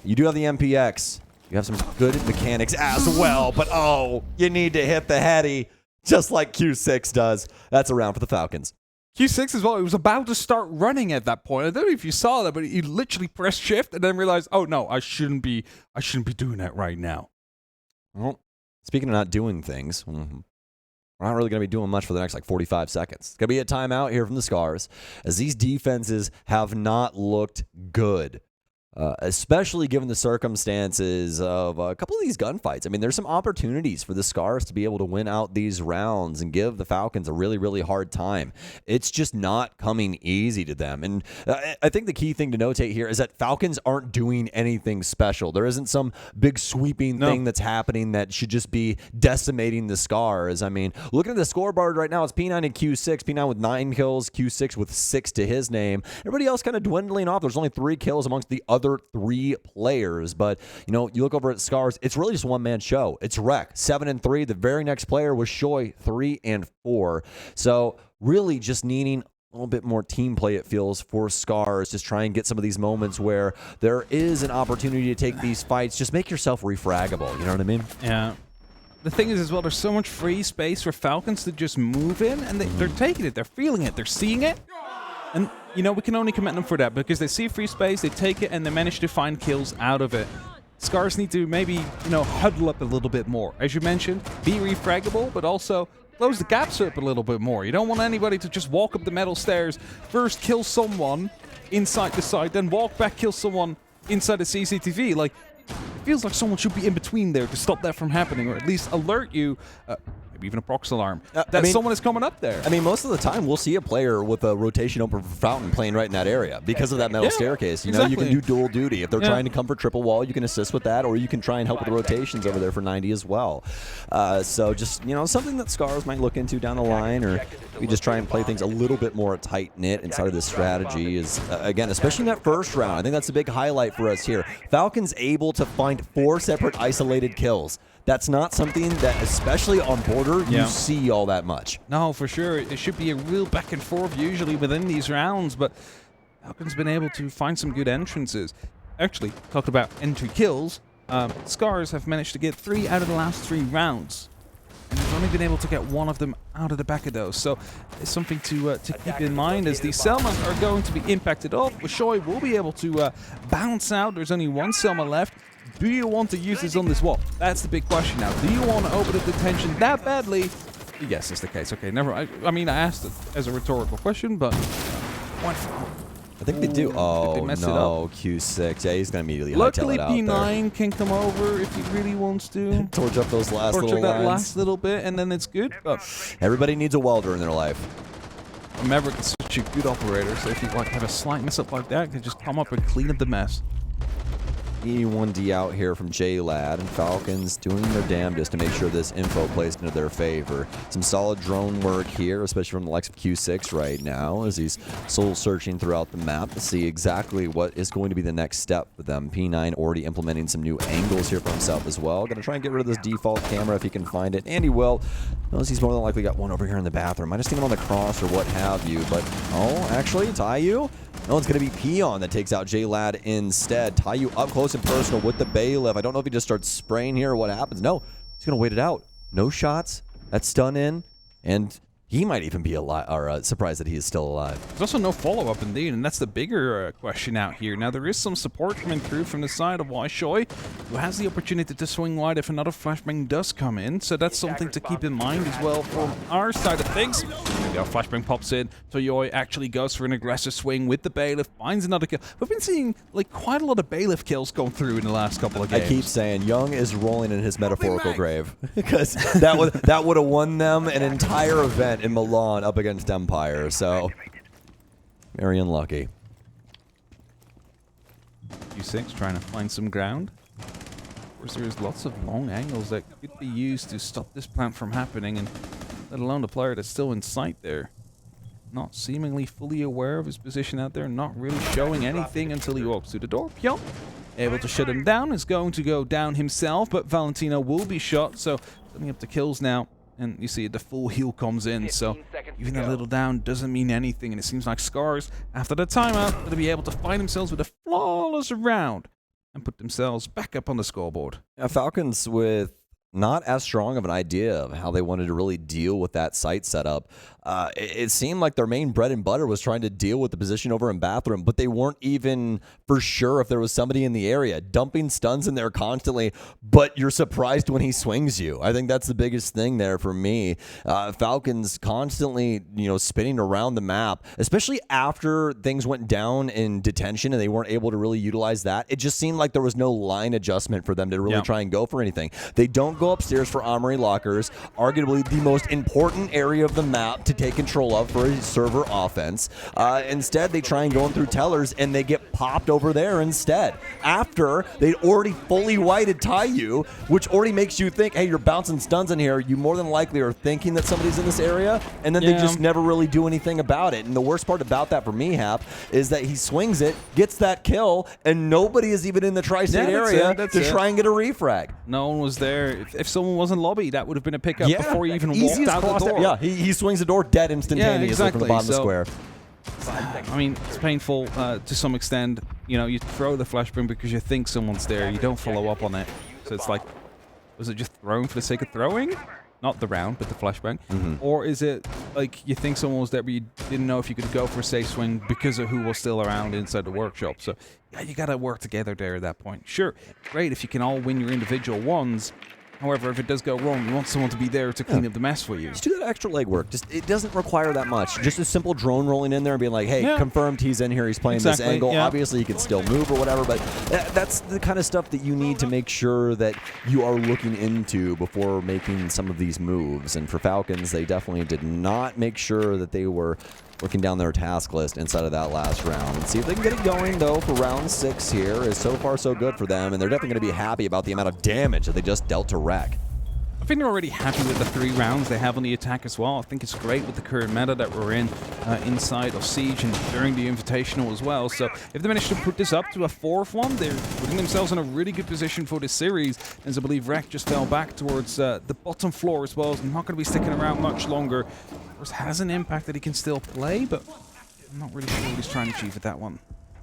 You do have the MPX. You have some good mechanics as well, but oh, you need to hit the heady just like Q6 does. That's a round for the Falcons. Q6 as well, he was about to start running at that point. I don't know if you saw that, but he literally pressed shift and then realized, oh no, I shouldn't be doing that right now. Well, speaking of not doing things, we're not really going to be doing much for the next 45 seconds. It's going to be a timeout here from the SCARZ as these defenses have not looked good. Especially given the circumstances of a couple of these gunfights. I mean, there's some opportunities for the SCARZ to be able to win out these rounds and give the Falcons a really, really hard time. It's just not coming easy to them. And I think the key thing to notate here is that Falcons aren't doing anything special. There isn't some big sweeping thing that's happening that should just be decimating the SCARZ. I mean, looking at the scoreboard right now, it's P9 and Q6. P9 with 9 kills, Q6 with 6 to his name. Everybody else kind of dwindling off. There's only 3 kills amongst the other 3 players, but you know, you look over at SCARZ, it's really just a one-man show. It's Rec 7-3. The very next player was Shoy 3-4. So really just needing a little bit more team play, it feels, for SCARZ. Just try and get some of these moments where there is an opportunity to take these fights. Just make yourself refraggable. You know what I mean? Yeah. The thing is as well, there's so much free space for Falcons to just move in, and they're taking it, they're feeling it, they're seeing it. And, you know, we can only commend them for that because they see free space, they take it, and they manage to find kills out of it. SCARZ need to maybe, you know, huddle up a little bit more. As you mentioned, be refraggable, but also close the gaps up a little bit more. You don't want anybody to just walk up the metal stairs, first kill someone inside the site, then walk back, kill someone inside the CCTV. Like, it feels like someone should be in between there to stop that from happening, or at least alert you. maybe even a prox alarm, I that mean- someone is coming up there. I mean, most of the time we'll see a player with a rotation open for Fountain playing right in that area because of that metal staircase. You know, you can do dual duty. If they're trying to come for triple wall, you can assist with that, or you can try and help with the rotations over there for 90 as well. So just, you know, something that SCARZ might look into down the line, or we just try and play things a little bit more tight-knit inside of this strategy is, again, especially in that first round. I think that's a big highlight for us here. Falcons able to find 4 separate isolated kills. That's not something that, especially on border, you see all that much. No, for sure. It should be a real back and forth usually within these rounds, but Falcons been able to find some good entrances. Actually, talked about entry kills. SCARZ have managed to get 3 out of the last 3 rounds. And they've only been able to get 1 of them out of the back of those. So it's something to keep in mind as these Selmas are going to be impacted off. Wishoy will be able to bounce out. There's only 1 Selma left. Do you want to use this on this wall? That's the big question now. Do you want to open the detention that badly? Yes, that's the case. Okay, never. I mean, I asked it as a rhetorical question, but what? I think they do. Oh, they mess it no, up? Q6. Yeah, he's going to immediately Luckily, hightail it out P9 can come over if he really wants to. Torch up those last Torture little that lines. last little bit, and then it's good. But Everybody needs a welder in their life. Maverick is such a good operator, so if you like have a slight mess up like that, you can just come up and clean up the mess. E1D out here from J-Lad, and Falcons doing their damnedest to make sure this info plays into their favor. Some solid drone work here, especially from the likes of Q6 right now, as he's soul searching throughout the map to see exactly what is going to be the next step for them. P9 already implementing some new angles here for himself as well. Gonna try and get rid of this default camera if he can find it, and he will. Notice he's more than likely got one over here in the bathroom. Might have seen him on the cross or what have you, but oh, actually, Taiyu? No, it's going to be Peon that takes out J-Lad instead. Taiyu up close and personal with the bailiff. I don't know if he just starts spraying here or what happens. No, he's going to wait it out. No shots. That's stun in. And he might even be alive, or surprised that he is still alive. There's also no follow-up indeed, and that's the bigger question out here. Now, there is some support coming through from the side of Wishoy, who has the opportunity to swing wide if another flashbang does come in, so that's something to keep in mind as well from our side of things. There we go, flashbang pops in, Toyoi actually goes for an aggressive swing with the bailiff, finds another kill. We've been seeing like quite a lot of bailiff kills going through in the last couple of games. I keep saying Young is rolling in his metaphorical grave, because that would have won them an entire event in Milan up against Empire, so very unlucky. U6 trying to find some ground. Of course, there's lots of long angles that could be used to stop this plant from happening, and let alone the player that's still in sight there. Not seemingly fully aware of his position out there, not really showing anything until he walks through the door. Pyeong, able to shut him down, is going to go down himself, but Valentino will be shot, so setting up the kills now. And you see the full heal comes in, so even a little down doesn't mean anything. And it seems like SCARZ, after the timeout, going to be able to find themselves with a flawless round and put themselves back up on the scoreboard. Falcons with not as strong of an idea of how they wanted to really deal with that site setup. It seemed like their main bread and butter was trying to deal with the position over in bathroom, but they weren't even for sure if there was somebody in the area. Dumping stuns in there constantly, but you're surprised when he swings you. I think that's the biggest thing there for me. Falcons constantly, spinning around the map, especially after things went down in detention and they weren't able to really utilize that. It just seemed like there was no line adjustment for them to really try and go for anything. They don't go upstairs for armory lockers, arguably the most important area of the map to take control of for a server offense. Instead, they try and go in through tellers, and they get popped over there instead. After they'd already fully whited Taiyu, which already makes you think, hey, you're bouncing stuns in here. You more than likely are thinking that somebody's in this area, and then they just never really do anything about it. And the worst part about that for me, Hap, is that he swings it, gets that kill, and nobody is even in the tri-state area to try and get a refrag. No one was there. If someone was in lobby, that would have been a pickup before he even walked out the door. Yeah, he swings the door dead instantaneously from the bottom of the square. I mean, it's painful to some extent. You throw the flashbang because you think someone's there. You don't follow up on it. So it's like, was it just thrown for the sake of throwing? Not the round, but the flashbang. Or is it like you think someone was there, but you didn't know if you could go for a safe swing because of who was still around inside the workshop? So yeah, you got to work together there at that point. Sure, great if you can all win your individual ones, However, if it does go wrong, you want someone to be there to clean up the mess for you. Just do that extra legwork. Just it doesn't require that much. Just a simple drone rolling in there and being like, hey, confirmed he's in here, he's playing this angle. Obviously, he can still move or whatever, but that's the kind of stuff that you need to make sure that you are looking into before making some of these moves. And for Falcons, they definitely did not make sure that they were looking down their task list inside of that last round. And see if they can get it going, though, for round 6 here. Is so far so good for them, and they're definitely going to be happy about the amount of damage that they just dealt to Wreck. I think they're already happy with the 3 rounds they have on the attack as well. I think it's great with the current meta that we're in inside of Siege and during the Invitational as well. So if they manage to put this up to a 4th one, they're putting themselves in a really good position for this series, as I believe Wreck just fell back towards the bottom floor as well. He's not going to be sticking around much longer. Of course, has an impact that he can still play, but I'm not really sure what he's trying to achieve with that one.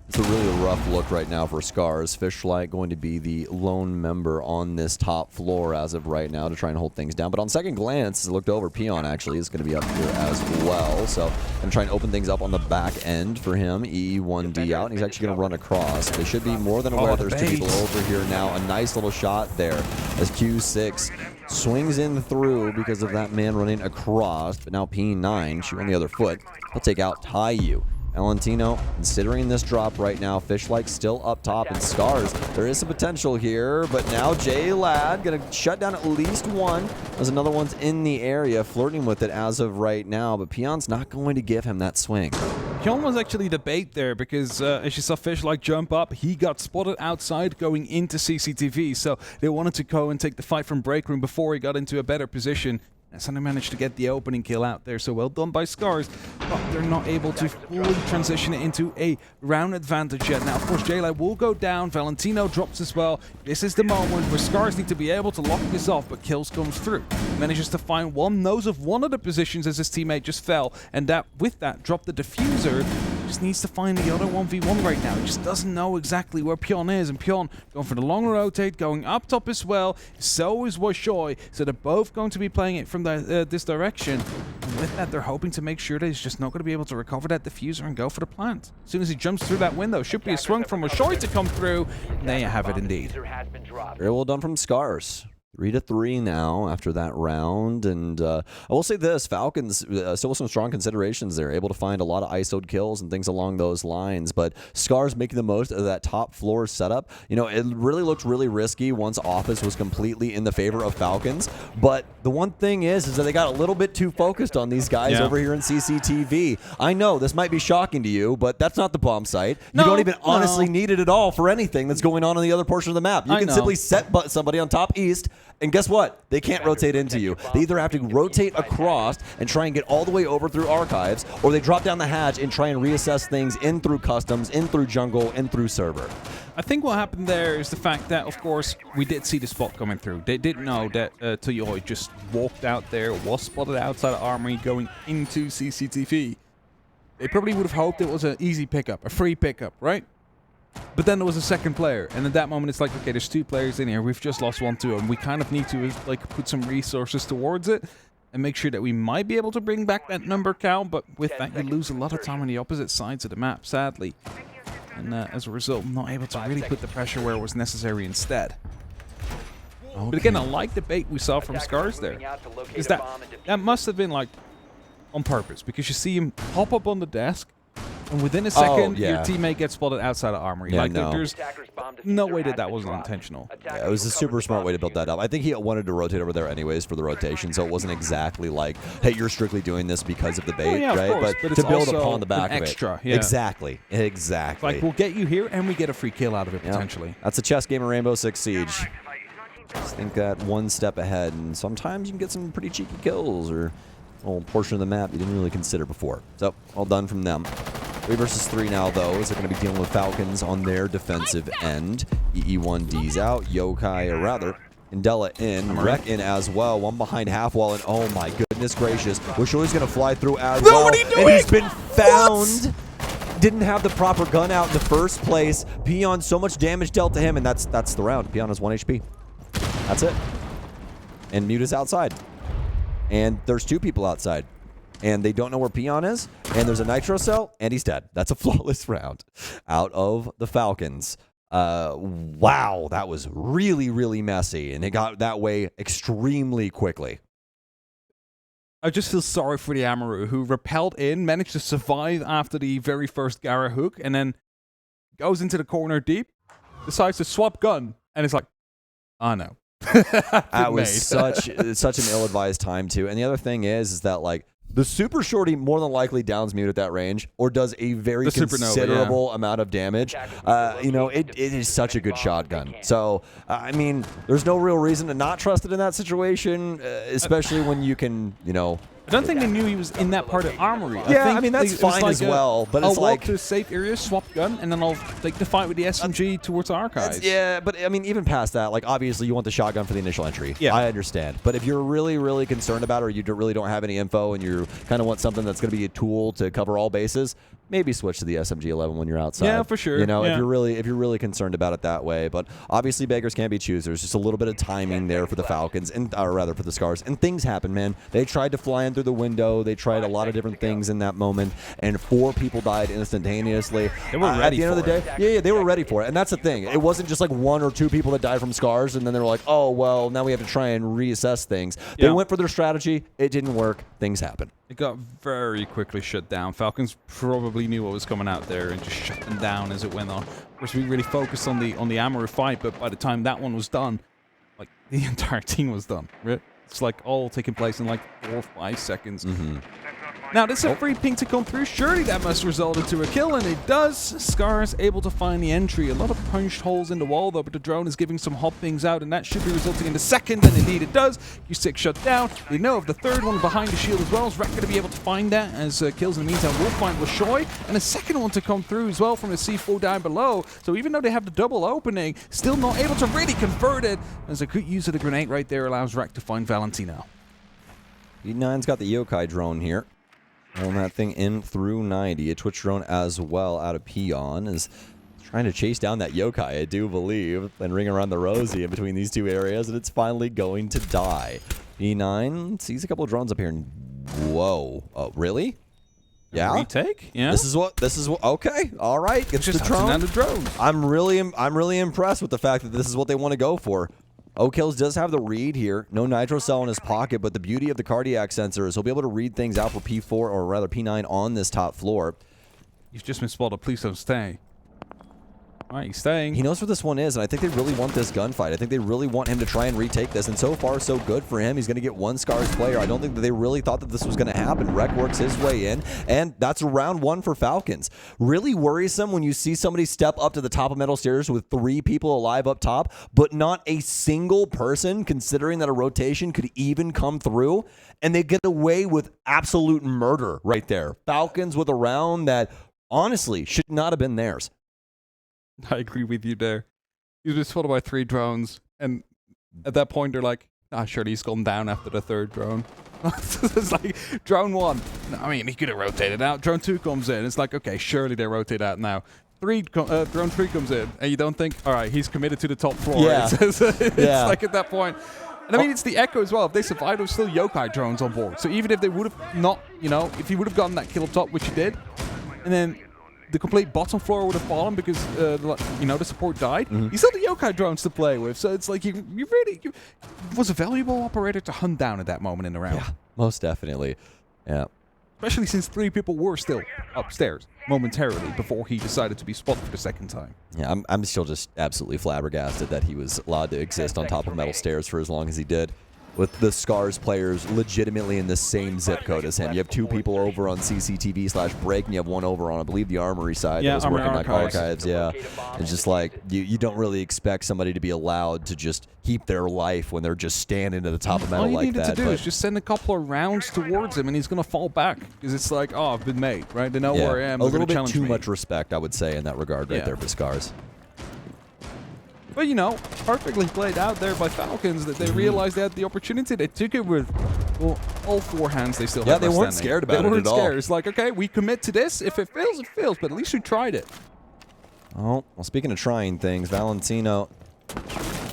It's a really rough look right now for SCARZ. Fishlight going to be the lone member on this top floor as of right now to try and hold things down. But on second glance, I looked over, Peon actually is going to be up here as well. So I'm going to try and open things up on the back end for him. E1D out, and he's actually going to run across. They should be more than aware there's 2 people over here now. A nice little shot there as Q6 swings in through because of that man running across. But now P9, shoot on the other foot. He'll take out Taiyu. Valentino considering this drop right now. Fishlight still up top, and SCARZ, there is some potential here, but now J-Lad gonna shut down at least one. There's another one's in the area flirting with it as of right now, but Peon's not going to give him that swing. Peon was actually the bait there because as you saw Fishlight jump up, he got spotted outside going into CCTV, so they wanted to go and take the fight from break room before he got into a better position. And Sunday managed to get the opening kill out there, so well done by SCARZ, but they're not able to fully transition it into a round advantage yet. Now, of course, J-Lab will go down, Valentino drops as well. This is the moment where SCARZ need to be able to lock this off, but kills comes through. Manages to find one, knows of one of the positions as his teammate just fell, and that with that, dropped the diffuser. Just needs to find the other 1v1 right now. He just doesn't know exactly where Peon is, and Peon going for the long rotate, going up top as well. So is Washoy, so they're both going to be playing it from this direction. And with that, they're hoping to make sure that he's just not going to be able to recover that diffuser and go for the plant. As soon as he jumps through that window, should be a swing from Washoy to come through. And there you have it indeed. Very well done from SCARZ. 3-3 now after that round, and I will say this, Falcons still with some strong considerations. They're able to find a lot of ISO'd kills and things along those lines, but SCARZ making the most of that top floor setup. You know, it really looked really risky once Office was completely in the favor of Falcons, but the one thing is that they got a little bit too focused on these guys over here in CCTV. I know this might be shocking to you, but that's not the bomb site. You don't even honestly need it at all for anything that's going on the other portion of the map. You can simply set somebody on top east, and guess what? They can't rotate into you. They either have to rotate across and try and get all the way over through archives, or they drop down the hatch and try and reassess things in through customs, in through jungle, in through server. I think what happened there is the fact that, of course, we did see the spot coming through. They didn't know that Toyoi just walked out there, was spotted outside of Armory going into CCTV. They probably would have hoped it was an easy pickup, a free pickup, right? But then there was a second player, and at that moment it's like, okay, there's 2 players in here. We've just lost 1-2, and we kind of need to like put some resources towards it and make sure that we might be able to bring back that number count. But with that, you lose a lot of time on the opposite sides of the map, sadly. And as a result, not able to really put the pressure where it was necessary instead. But again, I like the bait we saw from SCARZ there. Is that must have been like on purpose, because you see him pop up on the desk, and within a second, your teammate gets spotted outside of Armory. Yeah, like, there's no way that wasn't intentional. Yeah, it was a super smart way to build that up. I think he wanted to rotate over there anyways for the rotation, so it wasn't exactly like, hey, you're strictly doing this because of the bait, right? But to build upon the back of it. Yeah. Exactly. Like, we'll get you here, and we get a free kill out of it, potentially. That's a chess game of Rainbow Six Siege. Just think that one step ahead, and sometimes you can get some pretty cheeky kills or a little portion of the map you didn't really consider before. So, well done from them. 3 versus 3 now, though, as they're going to be dealing with Falcons on their defensive end. EE1D's out, Yokai, or rather, Indela in, Wreck in as well, one behind half wall, and oh my goodness gracious, Washoy's going to fly through as well, and he's been found. Didn't have the proper gun out in the first place. Peon, so much damage dealt to him, and that's the round. Peon has 1 HP. That's it. And Mute is outside. And there's 2 people outside. And they don't know where Peon is. And there's a Nitro cell, and he's dead. That's a flawless round out of the Falcons. Wow, that was really, really messy, and it got that way extremely quickly. I just feel sorry for the Amaru, who rappelled in, managed to survive after the very first Gara hook, and then goes into the corner deep, decides to swap gun, and it's like, oh no. That was such an ill-advised time too. And the other thing is that like the super shorty more than likely downs mute at that range, or does a very considerable amount of damage. You know, it is such a good shotgun. So I mean, there's no real reason to not trust it in that situation, especially when you can, you know. I don't think they knew he was in that part of Armory. Yeah, I mean, that's fine as well, but I'll it's like... walk to a safe area, swap gun, and then I'll take the fight with the SMG towards Archives. Yeah, but I mean, even past that, like, obviously you want the shotgun for the initial entry. Yeah. I understand. But if you're really, really concerned about it, or you really don't have any info, and you kind of want something that's going to be a tool to cover all bases, maybe switch to the SMG-11 when you're outside. Yeah, for sure. You know, if you're really concerned about it that way. But obviously, beggars can't be choosers. Just a little bit of timing there for the Falcons, or rather for the SCARZ. And things happen, man. They tried to fly in through the window. They tried a lot of different things in that moment, and 4 people died instantaneously. They were ready at the end of the day. Yeah, they were ready for it. And that's the thing. It wasn't just like 1 or 2 people that died from SCARZ, and then they were like, oh, well, now we have to try and reassess things. They went for their strategy. It didn't work. Things happen. It got very quickly shut down. Falcons probably knew what was coming out there and just shut them down as it went on. Of course, we really focused on the Amaru fight, but by the time that one was done, like, the entire team was done. Right? It's like all taking place in like 4 or 5 seconds. Now, this is a free ping to come through. Surely that must result into a kill, and it does. SCARZ able to find the entry. A lot of punched holes in the wall, though, but the drone is giving some hot pings out, and that should be resulting in the second, and indeed it does. Q6 shut down. They know of the third one behind the shield as well. Is Rek going to be able to find that as kills in the meantime will find Lashoy, and a second one to come through as well from the C4 down below. So even though they have the double opening, still not able to really convert it, as a good use of the grenade right there allows Rek to find Valentino. E9's got the Yokai drone here. Pulling that thing in through 90. A Twitch drone as well out of Peon is trying to chase down that Yokai, I do believe, and ring around the rosy in between these 2 areas, and it's finally going to die. E9 sees a couple of drones up here, and whoa. Oh, really? Yeah. Retake? Yeah. This is what. Okay. All right. It's just the drone. Down the drones. I'm really impressed with the fact that this is what they want to go for. O'Kills does have the read here. No nitro cell in his pocket, but the beauty of the cardiac sensor is he'll be able to read things out for P4, or rather P9 on this top floor. You've just been spotted. Please don't stay. All right, he's staying. He knows where this one is, and I think they really want this gunfight. I think they really want him to try and retake this, and so far, so good for him. He's going to get 1 SCARZ player. I don't think that they really thought that this was going to happen. Rek works his way in, and that's round 1 for Falcons. Really worrisome when you see somebody step up to the top of metal stairs with 3 people alive up top, but not a single person, considering that a rotation could even come through, and they get away with absolute murder right there. Falcons with a round that, honestly, should not have been theirs. I agree with you there. He's been spotted by 3 drones, and at that point they're like, surely he's gone down after the 3rd drone. It's like, drone 1, I mean, he could have rotated out. Drone 2 comes in. It's like, okay, surely they rotate out now. Drone 3 comes in, and you don't think, all right, he's committed to the top floor. Yeah. It's like at that point. And I mean, it's the Echo as well. If they survived, there's still Yokai drones on board. So even if they would have not, if he would have gotten that kill up top, which he did, and then the complete bottom floor would have fallen because, the support died. You still had the Yokai drones to play with. So it's like you was a valuable operator to hunt down at that moment in the round. Yeah, most definitely. Yeah. Especially since 3 people were still upstairs momentarily before he decided to be spotted for the 2nd time. Yeah, I'm still just absolutely flabbergasted that he was allowed to exist on top of metal stairs for as long as he did. With the SCARZ players legitimately in the same zip code as him. You have 2 people over on CCTV/break, and you have 1 over on, I believe, the Armory side that was working like Archives. Yeah, it's just like you don't really expect somebody to be allowed to just keep their life when they're just standing at the top of metal like that. All you needed to do is just send a couple of rounds towards him, and he's going to fall back because it's like, oh, I've been made, right? They know where I am. A little bit too much respect, I would say, in that regard, right there for SCARZ. But, perfectly played out there by Falcons that they realized they had the opportunity. They took it with, all 4 hands they still had. Yeah, they weren't scared about it at all. They weren't scared. It's like, okay, we commit to this. If it fails, it fails. But at least we tried it. Oh, well, speaking of trying things, Valentino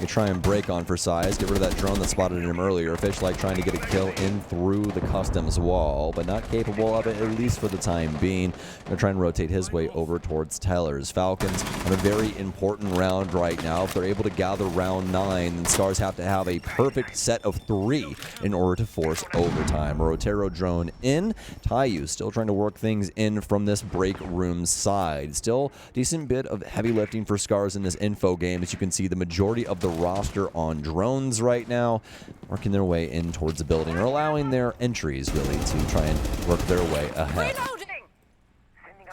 They try and break on for size, get rid of that drone that spotted him earlier. Fish like trying to get a kill in through the customs wall, but not capable of it, at least for the time being. Gonna try and rotate his way over towards Tellers. Falcons on a very important round right now. If they're able to gather round 9, then SCARZ have to have a perfect set of 3 in order to force overtime. Rotero drone in. Tayu still trying to work things in from this break room side. Still decent bit of heavy lifting for SCARZ in this info game. As you can see, the majority of the roster on drones right now, working their way in towards the building, or allowing their entries really to try and work their way ahead.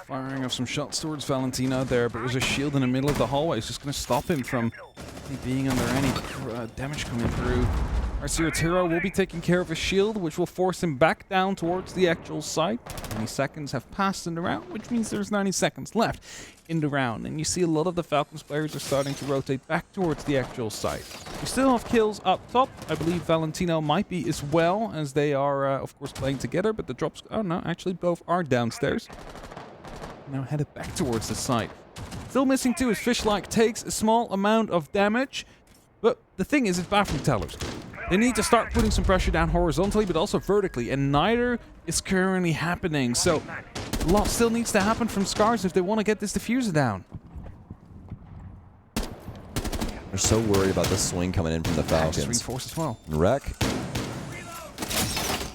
Firing of some shots towards Valentino there, but there's a shield in the middle of the hallway. It's just going to stop him from being under any damage coming through. Rotero will be taking care of a shield, which will force him back down towards the actual site. 90 seconds have passed in the round, which means there's 90 seconds left in the round. And you see a lot of the Falcons players are starting to rotate back towards the actual site. We still have kills up top. I believe Valentino might be as well, as they are, of course, playing together. But the drops... Oh, no, actually, both are downstairs. Now headed back towards the site. Still missing 2 as Fishlike takes a small amount of damage. But the thing is, it's bathroom tellers. They need to start putting some pressure down horizontally, but also vertically, and neither is currently happening. So a lot still needs to happen from SCARZ if they want to get this diffuser down. They're so worried about the swing coming in from the Falcons. Reinforced as well. Wreck.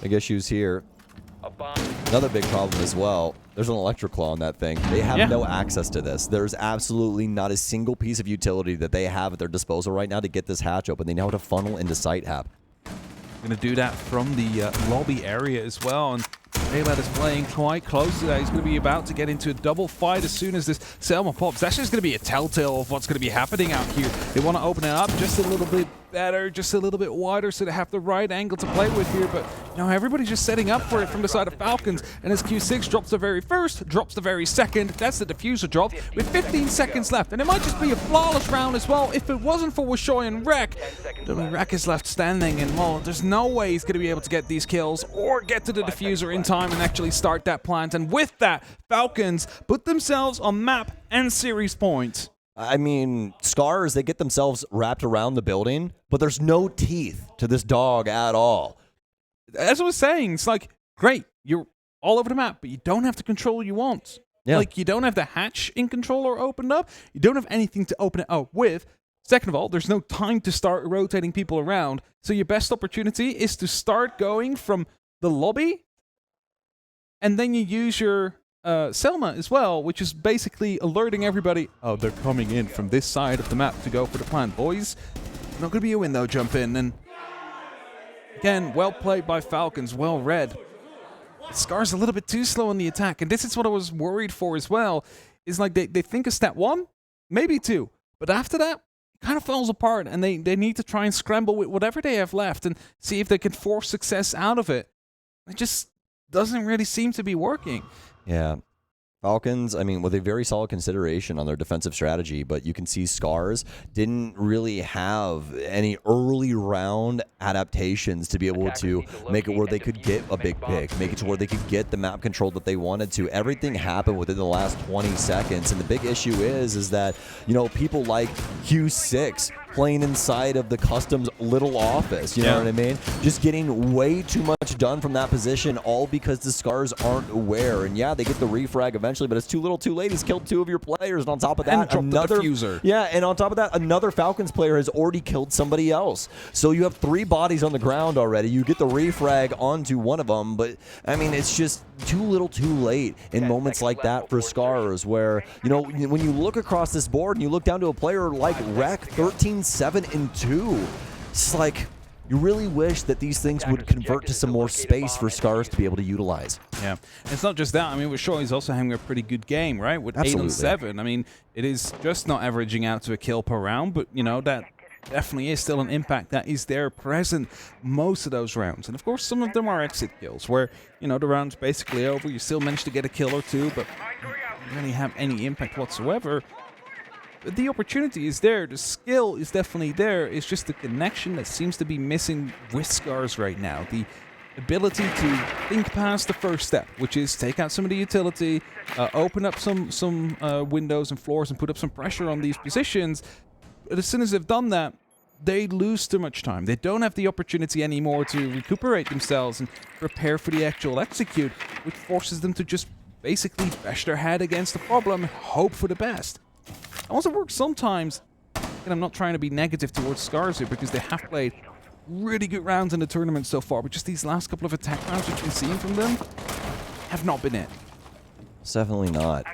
Big issues here. Another big problem as well. There's an electroclaw on that thing. They have no access to this. There's absolutely not a single piece of utility that they have at their disposal right now to get this hatch open. They know how to funnel into site hap. Going to do that from the lobby area as well. And Daylight is playing quite close to that. He's going to be about to get into a double fight as soon as this Selma pops. That's just going to be a telltale of what's going to be happening out here. They want to open it up just a little bit better, just a little bit wider, so they have the right angle to play with here. But now everybody's just setting up for it from the side of Falcons. And as Q6 drops the very first, drops the very second, that's the diffuser drop with 15 seconds left. And it might just be a flawless round as well if it wasn't for Wishoy and Rek. Rek is left standing, and well, there's no way he's going to be able to get these kills or get to the diffuser in time and actually start that plant. And with that, Falcons put themselves on map and series points. I mean, SCARZ, they get themselves wrapped around the building, but there's no teeth to this dog at all. As I was saying, it's like, great, you're all over the map, but you don't have the control you want. Yeah. Like, you don't have the hatch in control or opened up. You don't have anything to open it up with. Second of all, there's no time to start rotating people around. So your best opportunity is to start going from the lobby, and then you use your Selma as well, which is basically alerting everybody, oh, they're coming in from this side of the map to go for the plant. Boys, not going to be a window jump in. And again, well played by Falcons, well read. SCARZ a little bit too slow on the attack, and this is what I was worried for as well, is like they think of step 1, maybe 2, but after that, it kind of falls apart, and they need to try and scramble with whatever they have left and see if they can force success out of it. It just doesn't really seem to be working. Yeah. Falcons, I mean, with a very solid consideration on their defensive strategy, but you can see SCARZ didn't really have any early round adaptations to be able to make it where they could get a big pick, make it to where they could get the map control that they wanted to. Everything happened within the last 20 seconds, and the big issue is that, you know, people like Q6 playing inside of the customs little office, you know what I mean? Just getting way too much done from that position, all because the SCARZ aren't aware. And yeah, they get the refrag eventually, but it's too little too late. He's killed 2 of your players, and on top of that, another diffuser. Yeah, and on top of that, another Falcons player has already killed somebody else. So you have 3 bodies on the ground already. You get the refrag onto one of them, but I mean, it's just too little too late in moments like that for SCARZ, where, you know, when you look across this board and you look down to a player like Rek, 13-7-2, it's like, you really wish that these things would convert to some more space for SCARZ to be able to utilize. Yeah, and it's not just that. I mean, Wishoy is also having a pretty good game, right? With 8 on 7. I mean, it is just not averaging out to a kill per round, but, you know, that definitely is still an impact that is there present most of those rounds. And, of course, some of them are exit kills, where, you know, the round's basically over. You still manage to get a kill or 2, but you don't really have any impact whatsoever. The opportunity is there, the skill is definitely there, it's just the connection that seems to be missing with SCARZ right now. The ability to think past the first step, which is take out some of the utility, open up some windows and floors and put up some pressure on these positions. But as soon as they've done that, they lose too much time. They don't have the opportunity anymore to recuperate themselves and prepare for the actual execute, which forces them to just basically bash their head against the problem and hope for the best. It also works sometimes, and I'm not trying to be negative towards SCARZ here because they have played really good rounds in the tournament so far, but just these last couple of attack rounds we've been seeing from them have not been it. It's definitely not.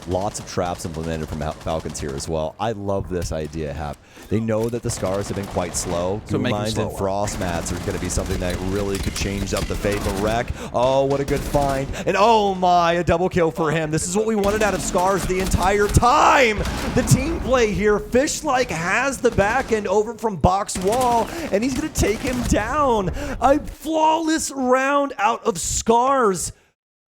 Lots of traps implemented from Falcons here as well. I love this idea, Hap. They know that the SCARZ have been quite slow. So make them Mines and slower. Frost Mats are going to be something that really could change up the fate of Wreck. Oh, what a good find. And oh my, a double kill for him. This is what we wanted out of SCARZ the entire time. The team play here. Fishlike has the back end over from box wall, and he's going to take him down. A flawless round out of SCARZ.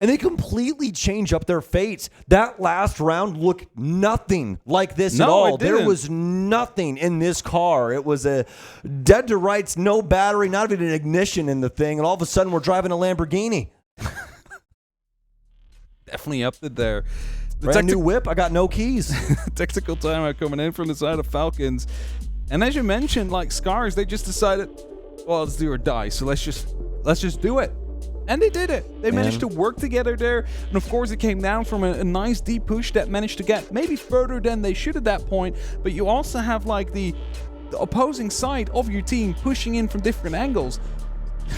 And they completely change up their fate. That last round looked nothing like this at all. There was nothing in this car. It was a dead to rights, no battery, not even an ignition in the thing. And all of a sudden, we're driving a Lamborghini. Definitely upped it there. Brand new whip. I got no keys. Tactical timeout coming in from the side of Falcons. And as you mentioned, like SCARZ, they just decided, well, let's do or die. So let's just do it. And they did it. They managed to work together there. And of course, it came down from a nice deep push that managed to get maybe further than they should at that point. But you also have like the opposing side of your team pushing in from different angles.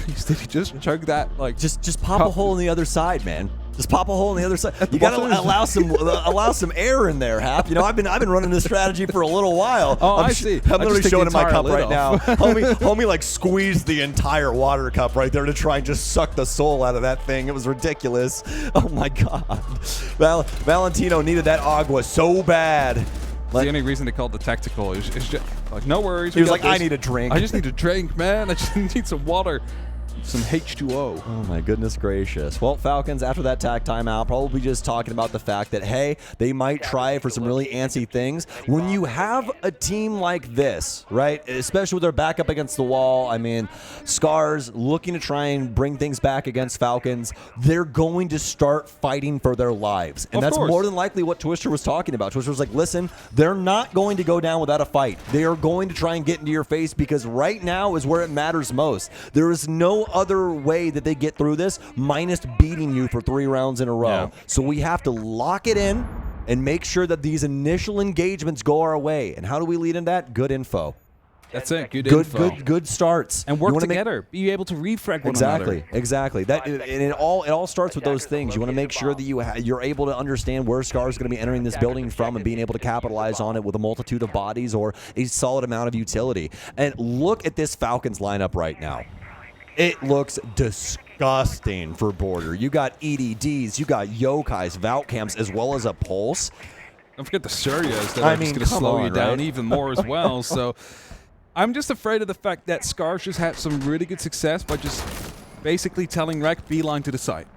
Instead, you just chug that like just pop a hole in the other side, man. Just pop a hole in the other side. You gotta allow some air in there, Hap. You know, I've been running this strategy for a little while. Oh, I see. I'm literally showing in my cup right off. now. homie, like squeezed the entire water cup right there to try and just suck the soul out of that thing. It was ridiculous. Oh my god. Valentino needed that agua so bad. The only reason they called it tactical is just like, no worries. He was like, I need a drink. I just need a drink, man. I just need some water. Some H2O. Oh my goodness gracious. Well, Falcons, after that tack timeout, probably just talking about the fact that, hey, they might try for some really antsy things. When you have a team like this, right, especially with their back up against the wall, I mean, SCARZ looking to try and bring things back against Falcons, they're going to start fighting for their lives. And that's more than likely what Twister was talking about. Twister was like, listen, they're not going to go down without a fight. They are going to try and get into your face because right now is where it matters most. There is no other way that they get through this minus beating you for 3 rounds in a row. Yeah. So we have to lock it in and make sure that these initial engagements go our way. And how do we lead in that? Good info. That's it. Good info. Good starts. And work together. Be able to refrag one another. Exactly. That and it all starts with those things. You want to make sure that you're able to understand where SCARZ is going to be entering this building from and being able to capitalize on it with a multitude of bodies or a solid amount of utility. And look at this Falcons lineup right now. It looks disgusting for Border. You got EDDs, you got Yokais, Valcams, as well as a Pulse. Don't forget the Suryas that are just going to slow you down even more as well. So I'm just afraid of the fact that SCARZ just had some really good success by just basically telling Rek beeline to the side.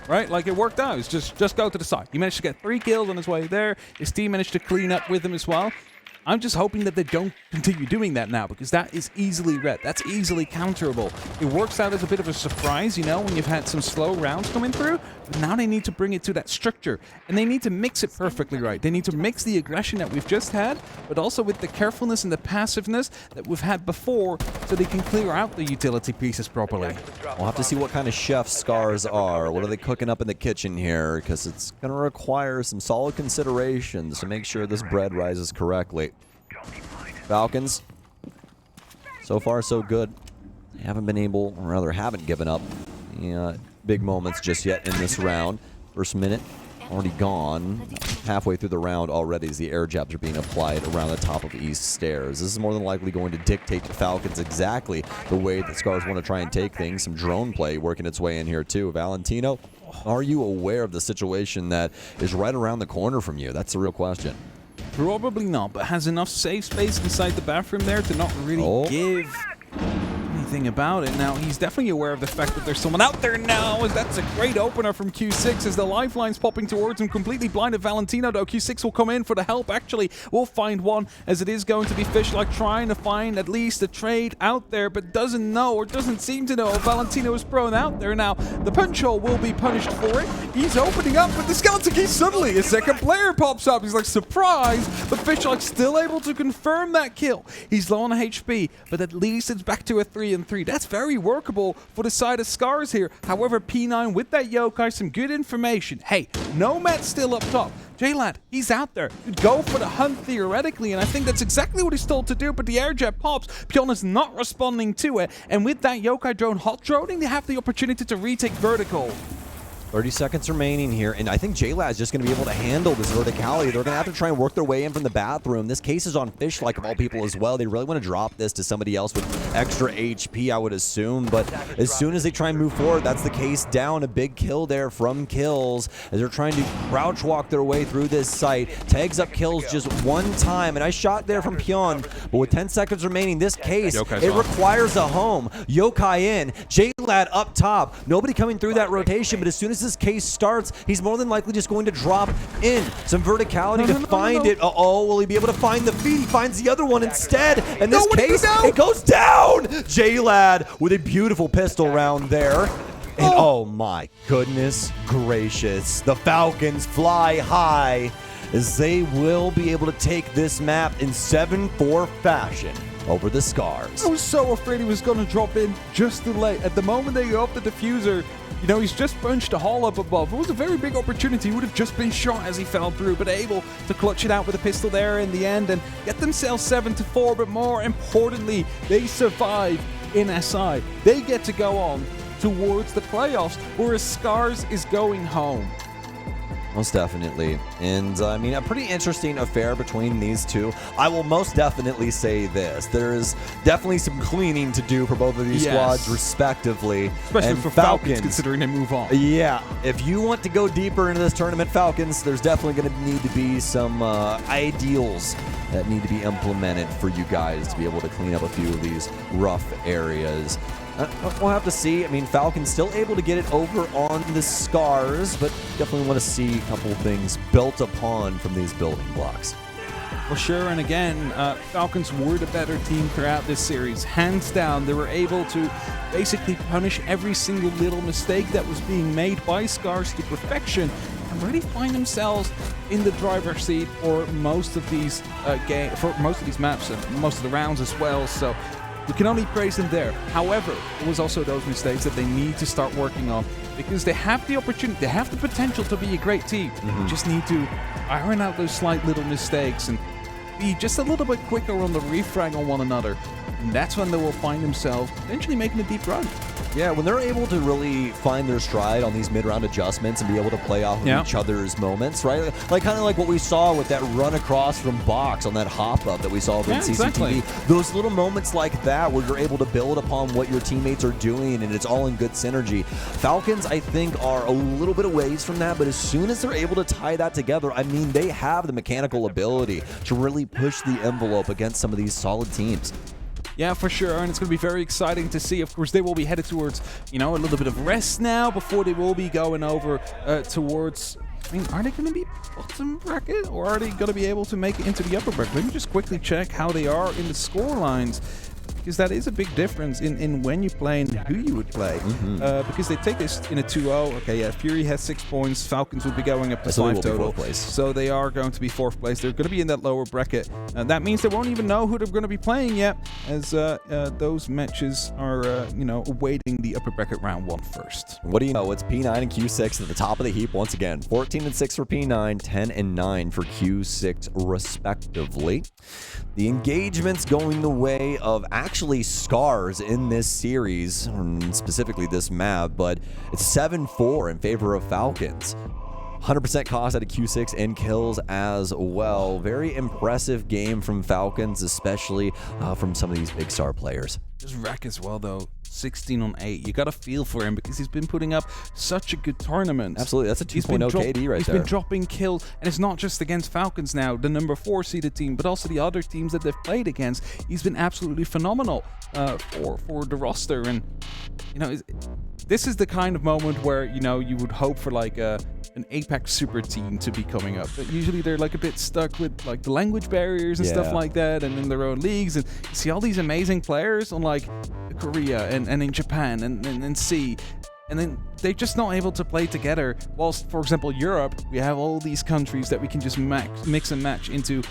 Right? Like it worked out. It's just go to the side. He managed to get 3 kills on his way there. His team managed to clean up with him as well. I'm just hoping that they don't continue doing that now because that is easily read. That's easily counterable. It works out as a bit of a surprise, you know, when you've had some slow rounds coming through. But now they need to bring it to that structure. And they need to mix it perfectly right. They need to mix the aggression that we've just had, but also with the carefulness and the passiveness that we've had before so they can clear out the utility pieces properly. We'll have to see what kind of chefs SCARZ are. What are they cooking up in the kitchen here? Because it's going to require some solid considerations to make sure this bread rises correctly. Falcons, so far so good. They haven't been able, or rather haven't given up big moments just yet in this round. First minute already gone. Halfway through the round already as the air jabs are being applied around the top of East Stairs. This is more than likely going to dictate to Falcons exactly the way that SCARZ want to try and take things. Some drone play working its way in here too. Valentino, are you aware of the situation that is right around the corner from you? That's the real question. Probably not, but has enough safe space inside the bathroom there to not really give anything about it. Now, he's definitely aware of the fact that there's someone out there now, as that's a great opener from Q6 as the lifeline's popping towards him, completely blinded Valentino, though. Q6 will come in for the help. Actually, we'll find one, as it is going to be Fishlock trying to find at least a trade out there, but doesn't know or doesn't seem to know. Valentino is thrown out there now. The punch hole will be punished for it. He's opening up with the skeleton key. Suddenly, a second player pops up. He's like, surprise, but Fishlock's still able to confirm that kill. He's low on HP, but at least it's back to a 3-3. That's very workable for the side of SCARZ here. However, P9 with that yokai, some good information. Hey, Nomad's still up top. J-Lad, he's out there. Could go for the hunt theoretically, and I think that's exactly what he's told to do, but the air jet pops. Pion is not responding to it, and with that yokai drone hot droning, they have the opportunity to retake vertical. 30 seconds remaining here, and I think J-Lad's just going to be able to handle this verticality. They're going to have to try and work their way in from the bathroom. This case is on Fishlock of all people as well. They really want to drop this to somebody else with extra HP, I would assume, but as soon as they try and move forward, that's the case down. A big kill there from Kills as they're trying to crouch walk their way through this site. Tags up Kills just one time, and I shot there from Pion, but with 10 seconds remaining, this case, it requires a home. Yokai in, J-Lad up top. Nobody coming through that rotation, but as soon as this case starts, he's more than likely just going to drop in some verticality to find it. Uh-oh, will he be able to find the feed? He finds the other one instead, and this case, it goes down! J-Lad with a beautiful pistol round there. And oh my goodness gracious, the Falcons fly high as they will be able to take this map in 7-4 fashion over the SCARZ. I was so afraid he was going to drop in just too late. At the moment they go up the diffuser, you know, he's just punched a hole up above. It was a very big opportunity. He would have just been shot as he fell through, but able to clutch it out with a pistol there in the end and get themselves 7-4. But more importantly, they survive in SI. They get to go on towards the playoffs, whereas SCARZ is going home. Most definitely. And I mean, a pretty interesting affair between these two. I will most definitely say this. There's definitely some cleaning to do for both of these squads respectively. Especially for Falcons, considering they move on. Yeah. If you want to go deeper into this tournament, Falcons, there's definitely going to need to be some ideals that need to be implemented for you guys to be able to clean up a few of these rough areas. We'll have to see. I mean, Falcons still able to get it over on the SCARZ, but definitely want to see a couple of things built upon from these building blocks. For sure, and again, Falcons were the better team throughout this series. Hands down, they were able to basically punish every single little mistake that was being made by SCARZ to perfection and really find themselves in the driver's seat for most of these maps and most of the rounds as well. So we can only praise them there. However, it was also those mistakes that they need to start working on because they have the opportunity, they have the potential to be a great team. They just need to iron out those slight little mistakes and be just a little bit quicker on the refrag on one another. And that's when they will find themselves potentially making a deep run. Yeah, when they're able to really find their stride on these mid-round adjustments and be able to play off of each other's moments, right? Like kind of like what we saw with that run across from box on that hop-up that we saw in CCTV. Exactly. Those little moments like that where you're able to build upon what your teammates are doing and it's all in good synergy. Falcons, I think, are a little bit of ways from that, but as soon as they're able to tie that together, I mean, they have the mechanical ability to really push the envelope against some of these solid teams. Yeah, for sure, and it's going to be very exciting to see. Of course, they will be headed towards, you know, a little bit of rest now before they will be going over towards... I mean, are they going to be bottom bracket, or are they going to be able to make it into the upper bracket? Let me just quickly check how they are in the score lines, because that is a big difference in when you play and who you would play. Because they take this in a 2-0. Okay, yeah, Fury has 6 points. Falcons will be going up to 5 total. So they are going to be 4th place. They're going to be in that lower bracket. That means they won't even know who they're going to be playing yet, as those matches are, you know, awaiting the upper bracket round 1 first. What do you know? It's P9 and Q6 at the top of the heap once again. 14-6 for P9, 10-9 for Q6 respectively. The engagement's going the way of actually SCARZ in this series, specifically this map, but it's 7-4 in favor of Falcons. 100% cost out of Q6 and kills as well. Very impressive game from Falcons, especially from some of these big star players. Just Rack as well, though. 16 on 8. You got to feel for him because he's been putting up such a good tournament. Absolutely. That's a 2.0 KD right He's there. been dropping kills, and it's not just against Falcons now, the number 4 seeded team, but also the other teams that they've played against. He's been absolutely phenomenal for the roster. And, you know, this is the kind of moment where, you know, you would hope for like an Apex super team to be coming up. But usually they're like a bit stuck with like the language barriers and stuff like that, and in their own leagues. And you see all these amazing players on like Korea and in Japan and C, and then they're just not able to play together. Whilst, for example, Europe, we have all these countries that we can just mix and match into,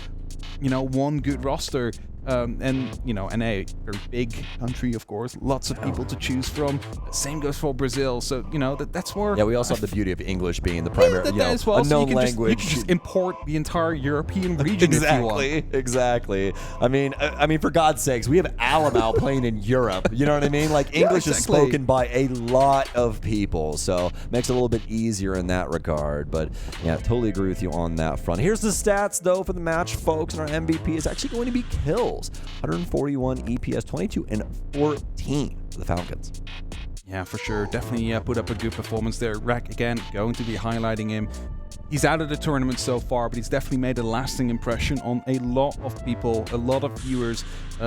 you know, one good roster. And, you know, and a very big country, of course, lots of people to choose from. Same goes for Brazil. So, you know, that's where... Yeah, we also have the beauty of English being the primary, you know, as well. unknown So language. you can just import the entire European region if you want. Exactly. I mean, for God's sakes, we have Alamo playing in Europe. You know what I mean? Like, English is spoken by a lot of people, so makes it a little bit easier in that regard. But yeah, totally agree with you on that front. Here's the stats, though, for the match, folks, and our MVP is actually going to be kills. 141 EPS, 22 and 14 for the Falcons. Yeah, for sure. Definitely put up a good performance there. Rack, again, going to be highlighting him. He's out of the tournament so far, but he's definitely made a lasting impression on a lot of people, a lot of viewers,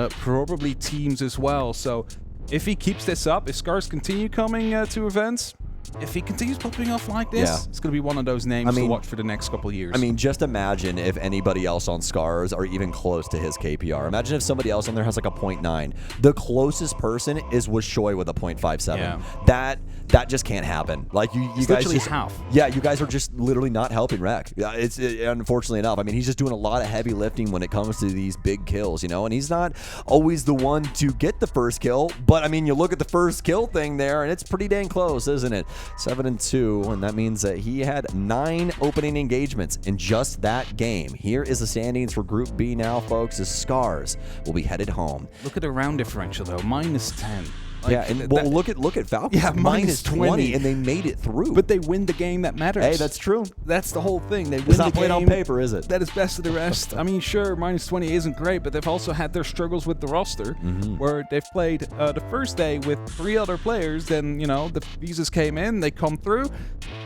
probably teams as well. So if he keeps this up, if SCARZ continue coming to events, if he continues popping off like this, it's going to be one of those names to watch for the next couple of years. I mean, just imagine if anybody else on SCARZ are even close to his KPR. Imagine if somebody else on there has like a 0.9. The closest person is Shoy with a 0.57. Yeah. That just can't happen. Like you guys just half. Yeah, you guys are just literally not helping Rec. It's unfortunately enough. I mean, he's just doing a lot of heavy lifting when it comes to these big kills, you know. And he's not always the one to get the first kill. But I mean, you look at the first kill thing there, and it's pretty dang close, isn't it? 7-2, and that means that he had 9 opening engagements in just that game. Here is the standings for Group B now, folks. As SCARZ will be headed home. Look at the round differential though, -10. Like, yeah, and well, look at Falcons. Yeah, -20, and they made it through. But they win the game that matters. Hey, that's true. That's the whole thing. They win It's not the played game on paper, is it? That is best of the rest. I mean, sure, -20 isn't great, but they've also had their struggles with the roster, where they've played the first day with 3 other players. Then, you know, the visas came in, they come through.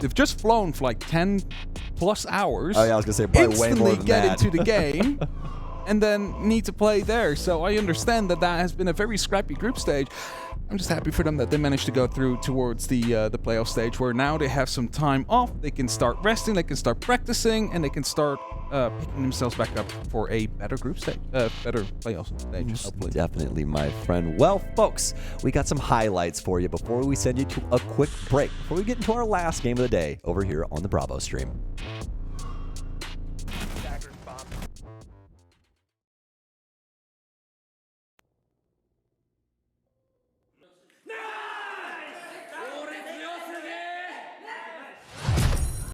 They've just flown for like 10+ hours. Oh yeah, I was gonna say probably way more than get that. into the game. And then need to play there. So I understand that has been a very scrappy group stage. I'm just happy for them that they managed to go through towards the playoff stage, where now they have some time off. They can start resting, they can start practicing, and they can start picking themselves back up for a better group stage, better playoff stage. Hopefully. Definitely, my friend. Well, folks, we got some highlights for you before we send you to a quick break, before we get into our last game of the day over here on the Bravo stream.